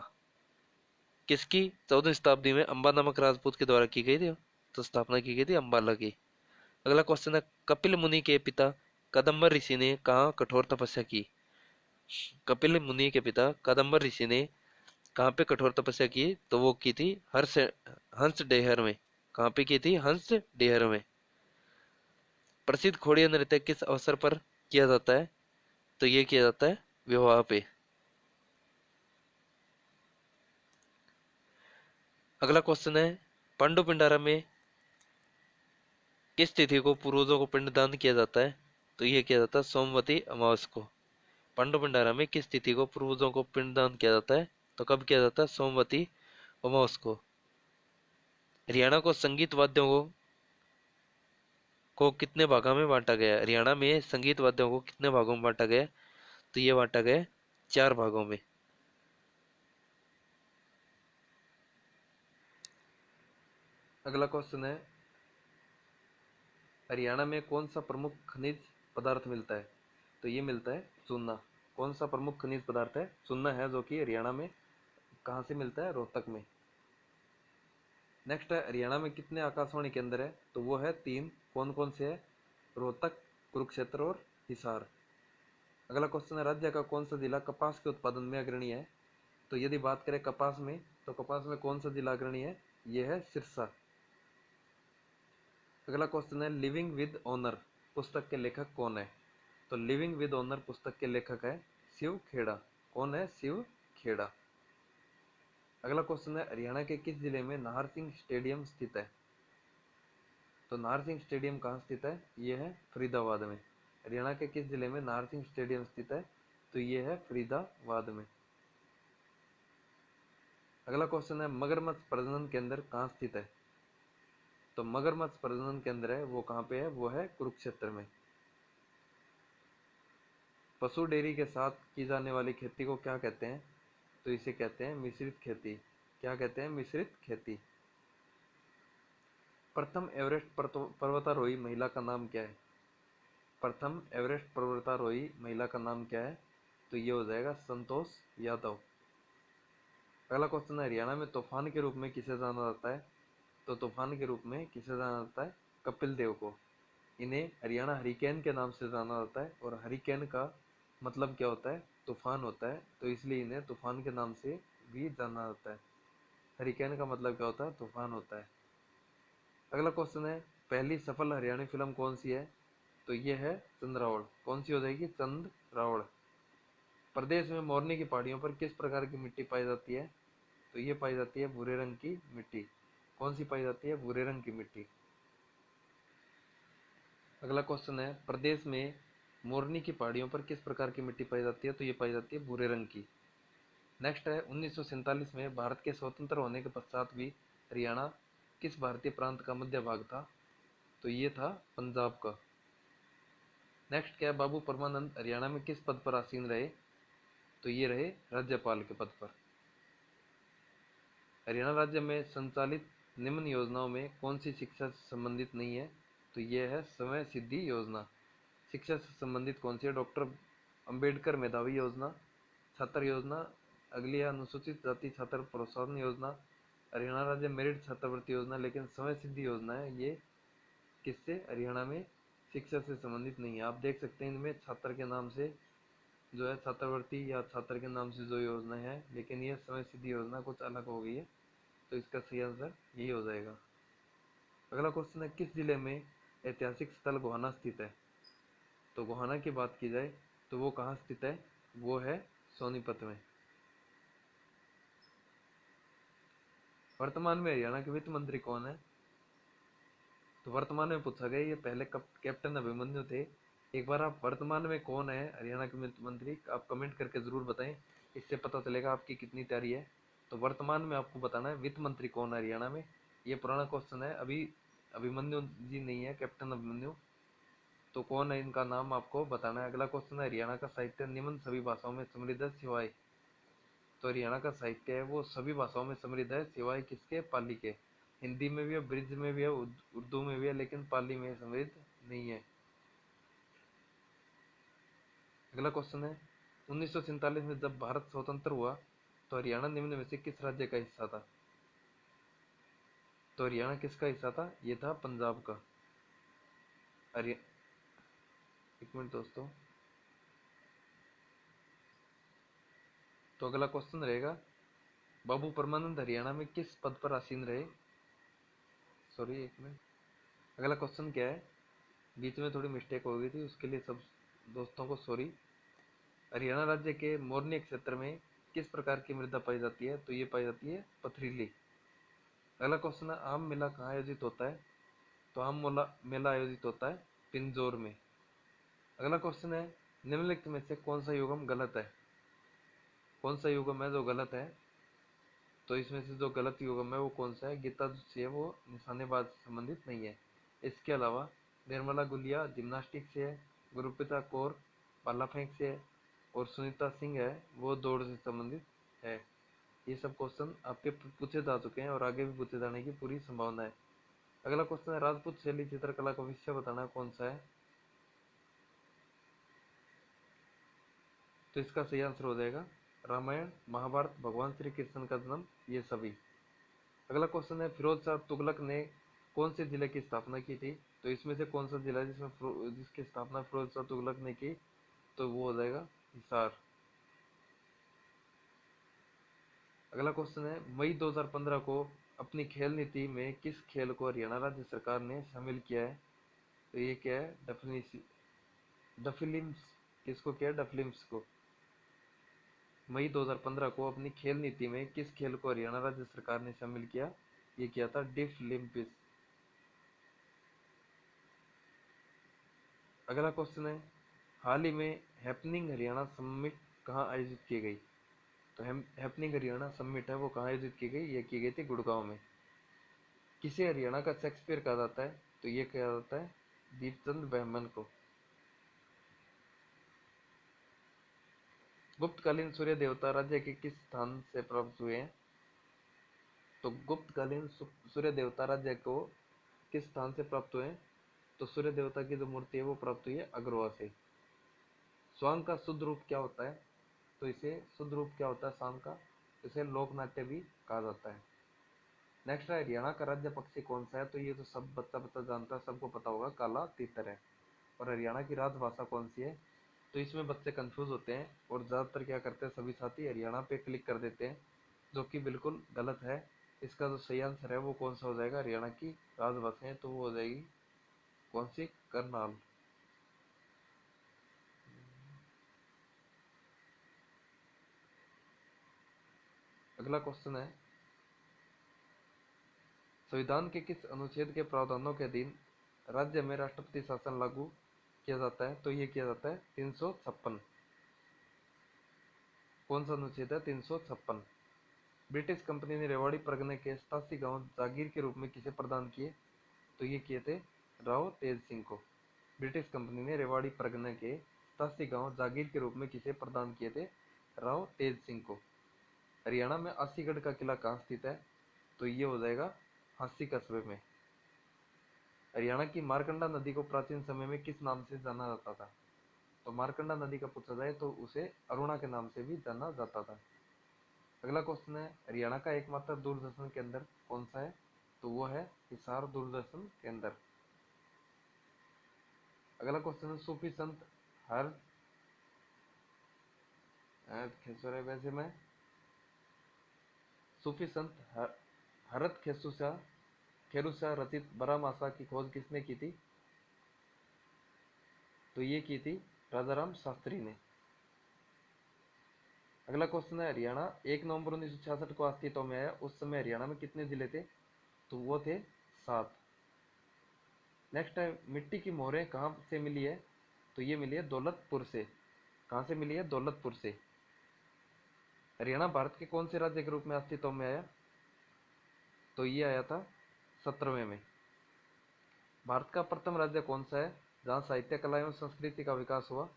A: किसकी? 14वीं शताब्दी में अंबा नामक राजपूत के द्वारा की गई थी, तो स्थापना की गई थी अंबाला की। अगला क्वेश्चन है, कपिल मुनि के पिता कदम्बर ऋषि ने कहाँ कठोर तपस्या की? कपिल मुनि के पिता कदम्बर ऋषि ने कहाँ पे कठोर तपस्या की? तो वो की थी हंस डेहर में। कहाँ पे की थी? हंस डेहर में। प्रसिद्ध खोड़िया नृत्य किस अवसर पर किया जाता है? तो ये किया जाता है विवाह पे। अगला क्वेश्चन है, पांडु पिंडारा में किस तिथि को पूर्वजों को पिंडदान किया जाता है? तो ये किया जाता है सोमवती अमावस को। पांडु पिंडारा में किस तिथि को पूर्वजों को पिंडदान किया जाता है? तो कब किया जाता है? सोमवती अमावस को। हरियाणा को संगीत वाद्यों को कितने भागों में बांटा गया? हरियाणा में संगीत वाद्यों को कितने भागों में बांटा गया? तो ये बांटा गया 4 भागों में। अगला क्वेश्चन है, हरियाणा में कौन सा प्रमुख खनिज पदार्थ मिलता है? तो ये मिलता है चूना। कौन सा प्रमुख खनिज पदार्थ है? चूना है, जो कि हरियाणा में कहाँ से मिलता है? रोहतक में। नेक्स्ट है, हरियाणा में कितने आकाशवाणी केंद्र है? तो वो है 3। कौन कौन से है? रोहतक, कुरुक्षेत्र और हिसार। अगला क्वेश्चन है, राज्य का कौन सा जिला कपास के उत्पादन में अग्रणी है? तो यदि बात करें कपास में, तो कपास में कौन सा जिला अग्रणी है? ये है सिरसा। अगला क्वेश्चन है, लिविंग विद ऑनर पुस्तक के लेखक कौन है? तो लिविंग विद ऑनर पुस्तक के लेखक है शिव खेड़ा। कौन है? शिव खेड़ा। अगला क्वेश्चन है, हरियाणा के किस जिले में नाहर सिंह स्टेडियम स्थित है? तो नाहर सिंह स्टेडियम कहाँ स्थित है? ये है फरीदाबाद में। हरियाणा के किस जिले में नाहर सिंह स्टेडियम स्थित है? तो ये है फरीदाबाद में। अगला क्वेश्चन है, मगरमच्छ प्रजनन केंद्र कहाँ स्थित है? तो मगरमच्छ प्रजनन केंद्र है वो कहाँ पे है? वो है कुरुक्षेत्र में। पशु डेयरी के साथ की जाने वाली खेती को क्या कहते हैं? तो इसे कहते हैं मिश्रित खेती। क्या कहते हैं? मिश्रित खेती। प्रथम एवरेस्ट पर्वतारोही महिला का नाम क्या है? प्रथम एवरेस्ट पर्वतारोही महिला का नाम क्या है? तो ये हो जाएगा संतोष यादव। अगला क्वेश्चन है, हरियाणा में तूफान के रूप में किसे जाना जाता है? तो तूफान के रूप में किसे जाना जाता है? कपिल देव को। इन्हें हरियाणा हरिकेन के नाम से जाना जाता है, और हरिकेन का मतलब क्या होता है? तूफान होता है, तो इसलिए इन्हें तूफान के नाम से भी जाना जाता है। हरिकेन का मतलब क्या होता है? तूफान होता है। अगला क्वेश्चन है, पहली सफल हरियाणवी फिल्म कौन सी है? तो ये है चंद्रावड़। कौन सी हो जाएगी? चंद्रावड़। प्रदेश में मोरनी की पहाड़ियों पर किस प्रकार की मिट्टी पाई जाती है? तो ये पाई जाती है भूरे रंग की मिट्टी। कौन सी पाई जाती है? भूरे रंग की मिट्टी। अगला क्वेश्चन है, प्रदेश में मोरनी की पहाड़ियों पर किस प्रकार की मिट्टी पाई जाती है? तो ये पाई जाती है भूरे रंग की। नेक्स्ट है, 1947 में भारत के स्वतंत्र होने के पश्चात भी हरियाणा किस भारतीय प्रांत का मध्य भाग था? तो ये था पंजाब का। नेक्स्ट क्या है, बाबू परमानंद हरियाणा में किस पद पर आसीन रहे? तो ये रहे राज्यपाल के पद पर। हरियाणा राज्य में संचालित निम्न योजनाओं में कौन सी शिक्षा से संबंधित नहीं है? तो ये है समय सिद्धि योजना। शिक्षा से संबंधित कौन सी है? डॉक्टर अंबेडकर मेधावी योजना, छात्र योजना, अगली है अनुसूचित जाति छात्र प्रोत्साहन योजना, हरियाणा राज्य मेरिट छात्रवृत्ति योजना। लेकिन समय सिद्धि योजना है ये किससे? हरियाणा में शिक्षा से संबंधित नहीं है। आप देख सकते हैं इनमें छात्र के नाम से जो है छात्रवृत्ति या छात्र के नाम से जो योजना है, लेकिन ये समय सिद्धि योजना कुछ अलग हो गई है, तो इसका सही आंसर यही हो जाएगा। अगला क्वेश्चन है, किस जिले में ऐतिहासिक स्थल गोहाना स्थित है? तो गोहाना की बात की जाए तो वो कहाँ स्थित है? वो है सोनीपत में। वर्तमान में हरियाणा के वित्त मंत्री कौन है? तो वर्तमान में पूछा गया, ये पहले कैप्टन अभिमन्यु थे। एक बार आप वर्तमान में कौन है हरियाणा के वित्त मंत्री आप कमेंट करके जरूर बताएं, इससे पता चलेगा आपकी कितनी तैयारी है। तो वर्तमान में आपको बताना है वित्त मंत्री कौन है हरियाणा में। ये पुराना क्वेश्चन है, अभी अभिमन्यु जी नहीं है, कैप्टन अभिमन्यु। तो कौन है इनका नाम आपको बताना है। अगला क्वेश्चन है, हरियाणा का साहित्य निम्न सभी भाषाओं में समृद्ध है सिवाय? तो हरियाणा का साहित्य है वो सभी भाषाओं में समृद्ध है सिवाय किसके? पाली के। हिंदी में भी है, ब्रिज में भी है, उर्दू में भी है, लेकिन पाली में समृद्ध नहीं है। अगला क्वेश्चन है, 1947 में जब भारत स्वतंत्र हुआ तो हरियाणा निम्न में से किस राज्य का हिस्सा था? तो हरियाणा किसका हिस्सा था? ये था पंजाब का। हरिया एक मिनट दोस्तों। तो अगला क्वेश्चन रहेगा, बाबू परमानंद हरियाणा में किस पद पर आसीन रहे? सॉरी एक मिनट। अगला क्वेश्चन क्या है, बीच में थोड़ी मिस्टेक हो गई थी, उसके लिए सब दोस्तों को सॉरी। हरियाणा राज्य के मोरनी क्षेत्र में किस प्रकार की मृदा पाई जाती है? तो ये पाई जाती है पथरीली। अगला क्वेश्चन है, आम मेला कहाँ आयोजित होता है? तो आम मेला मेला आयोजित होता है पिंजौर में। अगला क्वेश्चन है, निम्नलिखित में से कौन सा युगम गलत है? कौन सा युगम है जो गलत है? तो इसमें से जो गलत युगम है वो कौन सा है? गीता जो है वो निशानेबाज से संबंधित नहीं है। इसके अलावा निर्मला गुलिया जिम्नास्टिक से है, गुरुप्रीता कौर भाला फेंक से है, और सुनीता सिंह है वो दौड़ से संबंधित है। ये सब क्वेश्चन आपके पूछे जा चुके हैं और आगे भी पूछे जाने की पूरी संभावना है। अगला क्वेश्चन है राजपूत शैली चित्रकला का विषय बताना कौन सा है। तो इसका सही आंसर हो जाएगा रामायण, महाभारत, भगवान श्री कृष्ण का जन्म, ये सभी। अगला क्वेश्चन है फिरोज शाह तुगलक ने कौन से जिले की स्थापना की थी। तो इसमें से कौन सा जिला है जिसकी स्थापना फिरोज शाह तुगलक ने की। तो वो हो जाएगा हिसार। अगला क्वेश्चन है मई 2015 को अपनी खेल नीति में किस खेल को हरियाणा राज्य सरकार ने शामिल किया है। तो ये क्या है डफिलिम्स। किसको क्या है डफलिम्स को। मई 2015 को अपनी खेल नीति में किस खेल को हरियाणा राज्य सरकार ने शामिल किया। ये किया था डिफलिम्पिक्स। अगला क्वेश्चन है हाल ही में हैपनिंग हरियाणा समिट कहाँ आयोजित की गई। तो हैपनिंग हरियाणा समिट है वो कहाँ आयोजित की गई। ये की गई थी गुड़गांव में। किसे हरियाणा का शेक्सपियर कहा जाता है। तो ये कहा जाता है दीपचंद बर्मन को। गुप्तकालीन सूर्य देवता राज्य के किस स्थान से प्राप्त हुए हैं। तो गुप्तकालीन सूर्य देवता राज्य को किस स्थान से प्राप्त हुए हैं। तो सूर्य देवता की जो मूर्ति है वो प्राप्त हुई है अग्रवा से। स्वांग का शुद्ध रूप क्या होता है। तो इसे शुद्ध रूप क्या होता है स्वांग का। इसे लोकनाट्य भी कहा जाता है। नेक्स्ट है हरियाणा का राज्य पक्षी कौन सा है। तो ये तो सब बच्चा बच्चा जानता है, सबको पता होगा, काला तीतर है। और हरियाणा की राजभाषा कौन सी है। तो इसमें बच्चे कंफ्यूज होते हैं और ज़्यादातर क्या करते हैं सभी साथी हरियाणा पे क्लिक कर देते हैं, जो कि बिल्कुल गलत है। इसका जो सही आंसर है वो कौन सा हो जाएगा हरियाणा की राजभाषा है तो वो हो जाएगी कौन सी करनाल। अगला क्वेश्चन है संविधान के किस अनुच्छेद के प्रावधानों के अधीन राज्य में राष्ट्रपति शासन लागू किया जाता है। तो ये किया जाता है 356। कौन सा अनुच्छेद है 356। ब्रिटिश कंपनी ने रेवाड़ी परगने के 87 गांव जागीर के रूप में किसे प्रदान किए। तो ये किए थे राव तेज सिंह को। ब्रिटिश कंपनी ने रेवाड़ी परगने के 87 गांव जागीर के रूप में किसे प्रदान किए थे। राव तेज सिंह को। हरियाणा में आसीगढ़ का किला कहाँ स्थित है। तो ये हो जाएगा हांसी कस्बे में। हरियाणा की मारकंडा नदी को प्राचीन समय में किस नाम से जाना जाता था। तो मारकंडा नदी का पूछा जाए तो उसे अरुणा के नाम से भी जाना जाता था। अगला क्वेश्चन है हरियाणा का एकमात्र दूरदर्शन केंद्र कौन सा है। तो वो है हिसार दूरदर्शन केंद्र। अगला क्वेश्चन है सूफी संत हर खेसुर है वैसे में सूफी संत हरत खेरुसा रचित बरामासा की खोज किसने की थी। तो ये की थी राजाराम शास्त्री ने। अगला क्वेश्चन है हरियाणा 1 नवंबर 1966 को अस्तित्व में आया उस समय हरियाणा में कितने जिले थे। तो वो थे 7। नेक्स्ट है मिट्टी की मोहरें कहाँ से मिली है। तो ये मिली है दौलतपुर से। कहाँ से मिली है दौलतपुर से। हरियाणा भारत के कौन से राज्य के रूप में अस्तित्व में आया। तो ये आया था 17वें में। भारत का प्रथम राज्य कौन सा है जहाँ साहित्य कला एवं संस्कृति का विकास हुआ।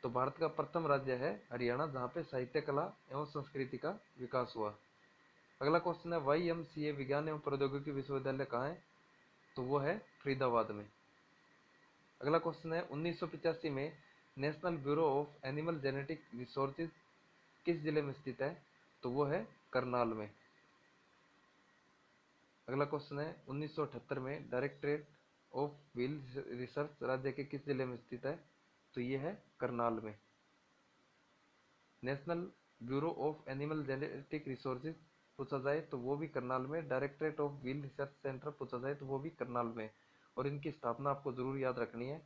A: तो भारत का प्रथम राज्य है हरियाणा जहाँ पे साहित्य कला एवं संस्कृति का विकास हुआ। अगला क्वेश्चन है YMCA विज्ञान एवं प्रौद्योगिकी विश्वविद्यालय कहाँ है। तो वो है फरीदाबाद में। अगला क्वेश्चन है 1985 में national bureau of animal genetic resources किस जिले में स्थित है। तो वो है करनाल में। अगला क्वेश्चन है 1978 में डायरेक्टरेट ऑफ व्हील रिसर्च राज्य के किस जिले में स्थित है। तो ये है करनाल में। National bureau of animal genetic resources पूछा जाए तो वो भी करनाल में। Directorate of wheel research centre पूछा जाए तो वो भी करनाल में। और इनकी स्थापना आपको जरूर याद रखनी है।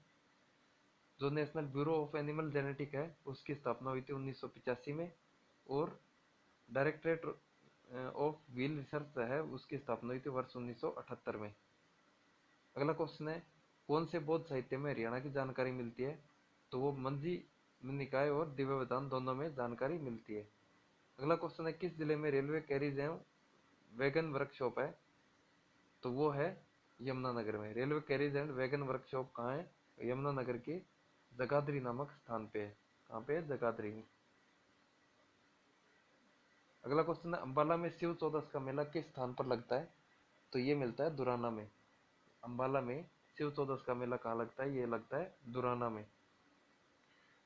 A: जो national bureau of animal genetic है उसकी स्थापना हुई थी 1985 में। और डायरेक्टरेट ऑफ व्हील रिसर्च है उसकी स्थापना हुई थी वर्ष 1978 में। अगला क्वेश्चन है कौन से बौद्ध साहित्य में हरियाणा की जानकारी मिलती है। तो वो मंजी निकाय और दिव्य विधान दोनों में जानकारी मिलती है। अगला क्वेश्चन है किस जिले में रेलवे कैरिज एवं वैगन वर्कशॉप है। तो वो है यमुनानगर में। Railway carriage and wagon workshop कहाँ है। यमुनानगर के जगाधरी नामक स्थान पे है। कहाँ पे है जगाधरी में। अगला क्वेश्चन है अंबाला में शिव चौदस का मेला किस स्थान पर लगता है। तो ये मिलता है दुराना में। अम्बाला में शिव चौदस का मेला कहाँ लगता है? ये लगता है दुराना में।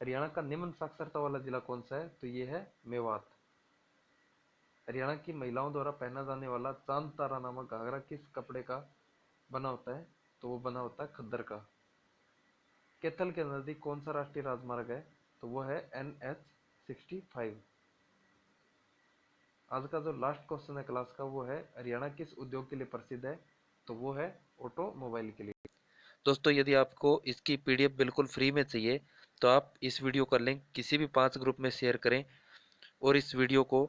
A: हरियाणा का निम्न साक्षरता वाला जिला कौन सा है? तो ये है मेवात। हरियाणा की महिलाओं द्वारा पहना जाने वाला चांद तारा नामक घाघरा किस कपड़े का बना होता है? तो वो बना होता है खद्दर का। कैथल के नजदीक कौन सा राष्ट्रीय राजमार्ग है? तो वो है NH-65। आज का जो लास्ट क्वेश्चन है क्लास का वो है हरियाणा किस उद्योग के लिए प्रसिद्ध है? तो वो है ऑटोमोबाइल के लिए। दोस्तों यदि आपको इसकी PDF बिल्कुल फ्री में चाहिए तो आप इस वीडियो का लिंक किसी भी 5 ग्रुप में शेयर करें और इस वीडियो को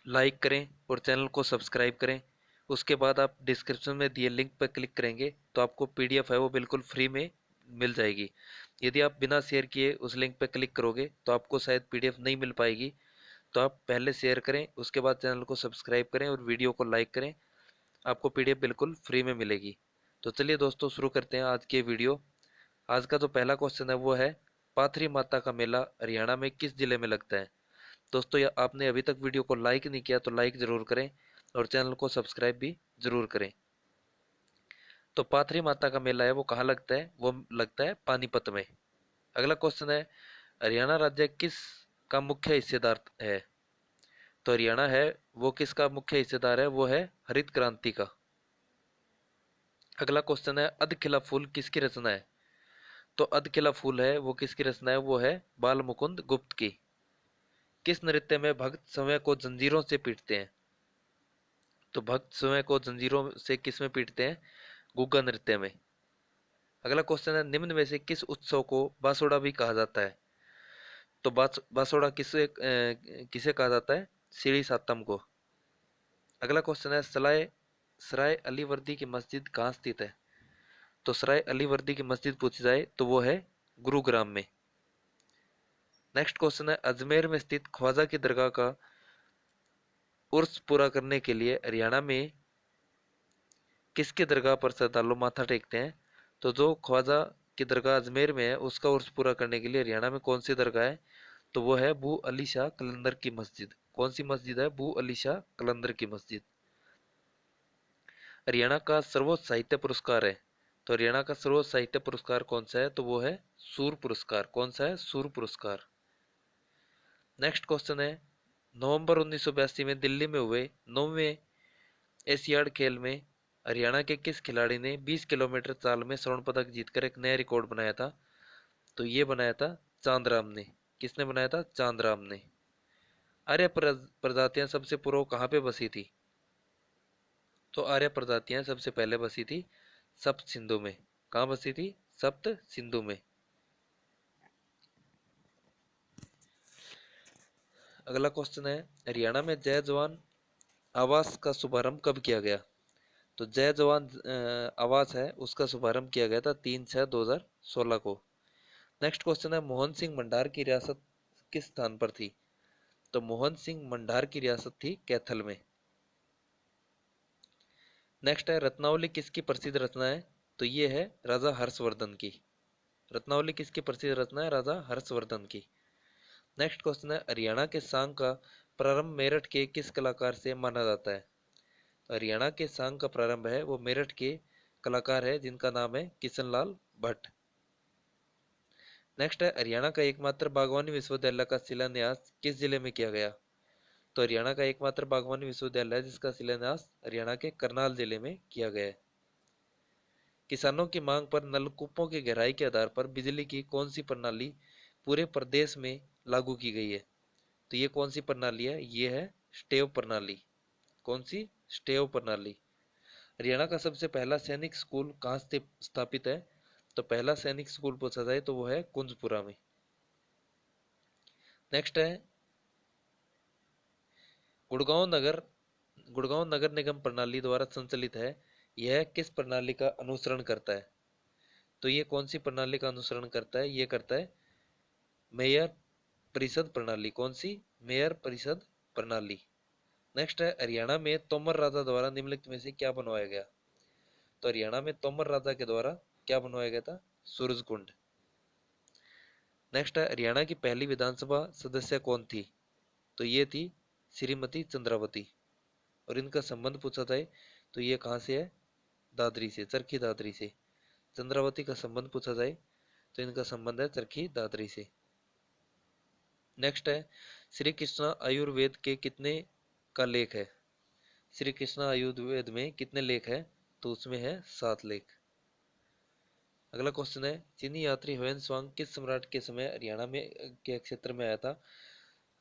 A: लाइक करें और चैनल को सब्सक्राइब करें। उसके बाद आप डिस्क्रिप्शन में दिए लिंक पर क्लिक करेंगे तो आपको PDF है वो बिल्कुल फ्री में मिल जाएगी। यदि आप बिना शेयर किए उस लिंक पर क्लिक करोगे तो आपको शायद PDF नहीं मिल पाएगी। तो आप पहले शेयर करें, उसके बाद चैनल को सब्सक्राइब करें और वीडियो को लाइक करें, आपको PDF बिल्कुल फ्री में मिलेगी। तो चलिए दोस्तों शुरू करते हैं आज की वीडियो। आज का जो पहला क्वेश्चन है वो है पाथरी माता का मेला हरियाणा में किस जिले में लगता है? दोस्तों या आपने अभी तक वीडियो को लाइक नहीं किया तो लाइक जरूर करें और चैनल को सब्सक्राइब भी जरूर करें। तो पाथरी माता का मेला है वो कहाँ लगता है? वो लगता है पानीपत में। अगला क्वेश्चन है हरियाणा राज्य किस का मुख्य हिस्सेदार है? तो हरियाणा है वो किसका मुख्य हिस्सेदार है? वो है हरित क्रांति का। अगला क्वेश्चन है अधखिला फूल किसकी रचना है? तो अधखिला फूल है वो किसकी रचना है? वो है बाल मुकुंद गुप्त की। किस नृत्य में भक्त स्वयं को जंजीरों से पीटते हैं? तो भक्त स्वयं को जंजीरों से किस में पीटते हैं? गुग्गा नृत्य में। अगला क्वेश्चन है निम्न में से किस उत्सव को बासोड़ा भी कहा जाता है? तो बासोड़ा किसे कहा जाता है? सीढ़ी सातम को। अगला क्वेश्चन है सलाय सराय अली वर्दी की मस्जिद कहाँ स्थित है? तो सराय अली वर्दी की मस्जिद पूछी जाए तो वो है गुरुग्राम में। नेक्स्ट क्वेश्चन है अजमेर में स्थित ख्वाजा की दरगाह का उर्स पूरा करने के लिए हरियाणा में किसकी दरगाह पर श्रद्धालु माथा टेकते हैं? तो जो ख्वाजा की दरगाह अजमेर में है उसका उर्स पूरा करने के लिए हरियाणा में कौन सी दरगाह है? तो वो है बू अली शाह कलंदर की मस्जिद। कौन सी मस्जिद है? बू अली शाह कलंदर की मस्जिद। हरियाणा का सर्वोच्च साहित्य पुरस्कार है तो हरियाणा का सर्वोच्च साहित्य पुरस्कार कौन सा है? तो वो है सूर पुरस्कार। कौन सा है? सूर पुरस्कार। नेक्स्ट क्वेश्चन है नवंबर 1982 में दिल्ली में हुए 9वें एशियाड खेल में हरियाणा के किस खिलाड़ी ने 20 किलोमीटर चाल में स्वर्ण पदक जीतकर एक नया रिकॉर्ड बनाया था? तो ये बनाया था चांदराम ने। किसने बनाया था? चांदराम ने। आर्य प्रजातियां सबसे पूर्व कहाँ पे बसी थी? तो आर्य प्रजातियां सबसे पहले बसी थी सप्त सिंधु में। कहाँ बसी थी? सप्त सिंधु में। अगला क्वेश्चन है हरियाणा में जय जवान आवास का शुभारंभ कब किया गया? तो जय जवान आवास है उसका शुभारंभ किया गया था 3/6/2016 को। नेक्स्ट क्वेश्चन है मोहन सिंह मंडार की रियासत किस स्थान पर थी? तो मोहन सिंह मंडार की रियासत थी कैथल में। नेक्स्ट है रत्नावली किसकी प्रसिद्ध रचना है? तो ये है राजा हर्षवर्धन की। रत्नावली किसकी प्रसिद्ध रचना है? राजा हर्षवर्धन की। नेक्स्ट क्वेश्चन है हरियाणा के सांग का प्रारंभ मेरठ के किस कलाकार से माना जाता है? तो हरियाणा के सांग का प्रारंभ है वो मेरठ के कलाकार है जिनका नाम है किशन लाल भट्ट। नेक्स्ट है हरियाणा का एकमात्र बागवानी विश्वविद्यालय का शिलान्यास किस जिले में किया गया? तो हरियाणा का एकमात्र बागवानी विश्वविद्यालय है जिसका शिलान्यास हरियाणा के करनाल जिले में किया गया है। किसानों की मांग पर नलकूपों की गहराई के आधार पर बिजली की कौन सी प्रणाली पूरे प्रदेश में लागू की गई है? तो ये कौन सी प्रणाली है? ये है स्टेव प्रणाली। कौन सी? स्टेव प्रणाली। हरियाणा का सबसे पहला सैनिक स्कूल कहाँ स्थापित है? तो पहला सैनिक स्कूल पूछा जाए तो वो है कुंजपुरा में। नेक्स्ट है गुड़गांव नगर गुड़गांव नगर निगम प्रणाली द्वारा संचालित है यह किस प्रणाली का अनुसरण करता है? तो ये कौन सी प्रणाली का अनुसरण करता है? ये करता है मेयर परिषद प्रणाली। कौन सी? मेयर परिषद प्रणाली। नेक्स्ट है हरियाणा में तोमर राजा द्वारा निम्नलिखित में से क्या बनवाया गया? तो हरियाणा में तोमर राजा के द्वारा क्या बनवाया गया था? सूरज कुंड। नेक्स्ट है हरियाणा की पहली विधानसभा सदस्य कौन थी? तो ये थी श्रीमती चंद्रावती। और इनका संबंध पूछा जाए तो ये कहाँ से है? दादरी से, चरखी दादरी से। चंद्रावती का संबंध पूछा जाए तो इनका संबंध है चरखी दादरी से। नेक्स्ट है, श्री कृष्ण आयुर्वेद के कितने का लेख है? श्री कृष्ण आयुर्वेद में कितने लेख है? तो उसमें है 7 लेख। अगला क्वेश्चन है, चीनी यात्री ह्वेन त्सांग किस सम्राट के समय हरियाणा में के क्षेत्र में आया था?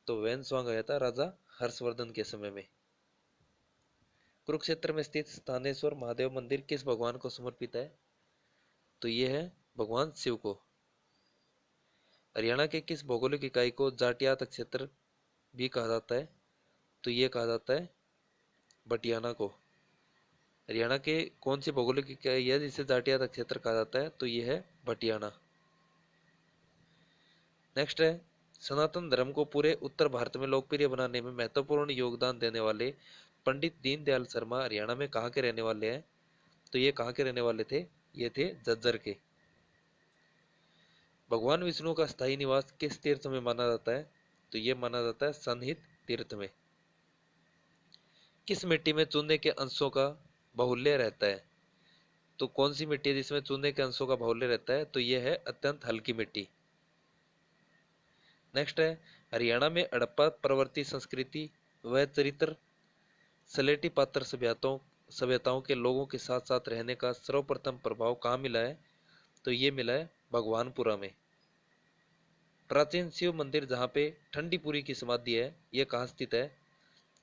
A: तो ह्वेन त्सांग आया था राजा हर्षवर्धन के समय में। कुरुक्षेत्र में स्थित स्थानेश्वर महादेव मंदिर किस भगवान को समर्पित है? तो ये है भगवान शिव को। हरियाणा के किस भौगोलिक इकाई को जाटियात क्षेत्र भी कहा जाता है? तो ये कहा जाता है बटियाना को। हरियाणा के कौन सी भौगोलिक इकाई है जिसे जाटियात क्षेत्र कहा जाता है? तो ये है बटियाना। नेक्स्ट है, सनातन धर्म को पूरे उत्तर भारत में लोकप्रिय बनाने में महत्वपूर्ण योगदान देने वाले पंडित दीनदयाल शर्मा हरियाणा में कहाँ के रहने वाले हैं? तो ये कहाँ के रहने वाले थे? ये थे झज्जर के। भगवान विष्णु का स्थायी निवास किस तीर्थ में माना जाता है? तो ये माना जाता है सनहित तीर्थ में। किस मिट्टी में चूने के अंशों का बाहुल्य रहता है? तो कौन सी मिट्टी है जिसमें चूने के अंशों का बाहुल्य रहता है? तो ये है अत्यंत हल्की मिट्टी। नेक्स्ट है, हरियाणा में हड़प्पा प्रवृत्ति संस्कृति व चरित्र सलेटी पात्र सभ्यताओं के लोगों के साथ साथ रहने का सर्वप्रथम प्रभाव कहाँ मिला है? तो ये मिला है भगवानपुरा में। प्राचीन शिव मंदिर जहाँ पे ठंडीपुरी की समाधि है, ये कहाँ स्थित है?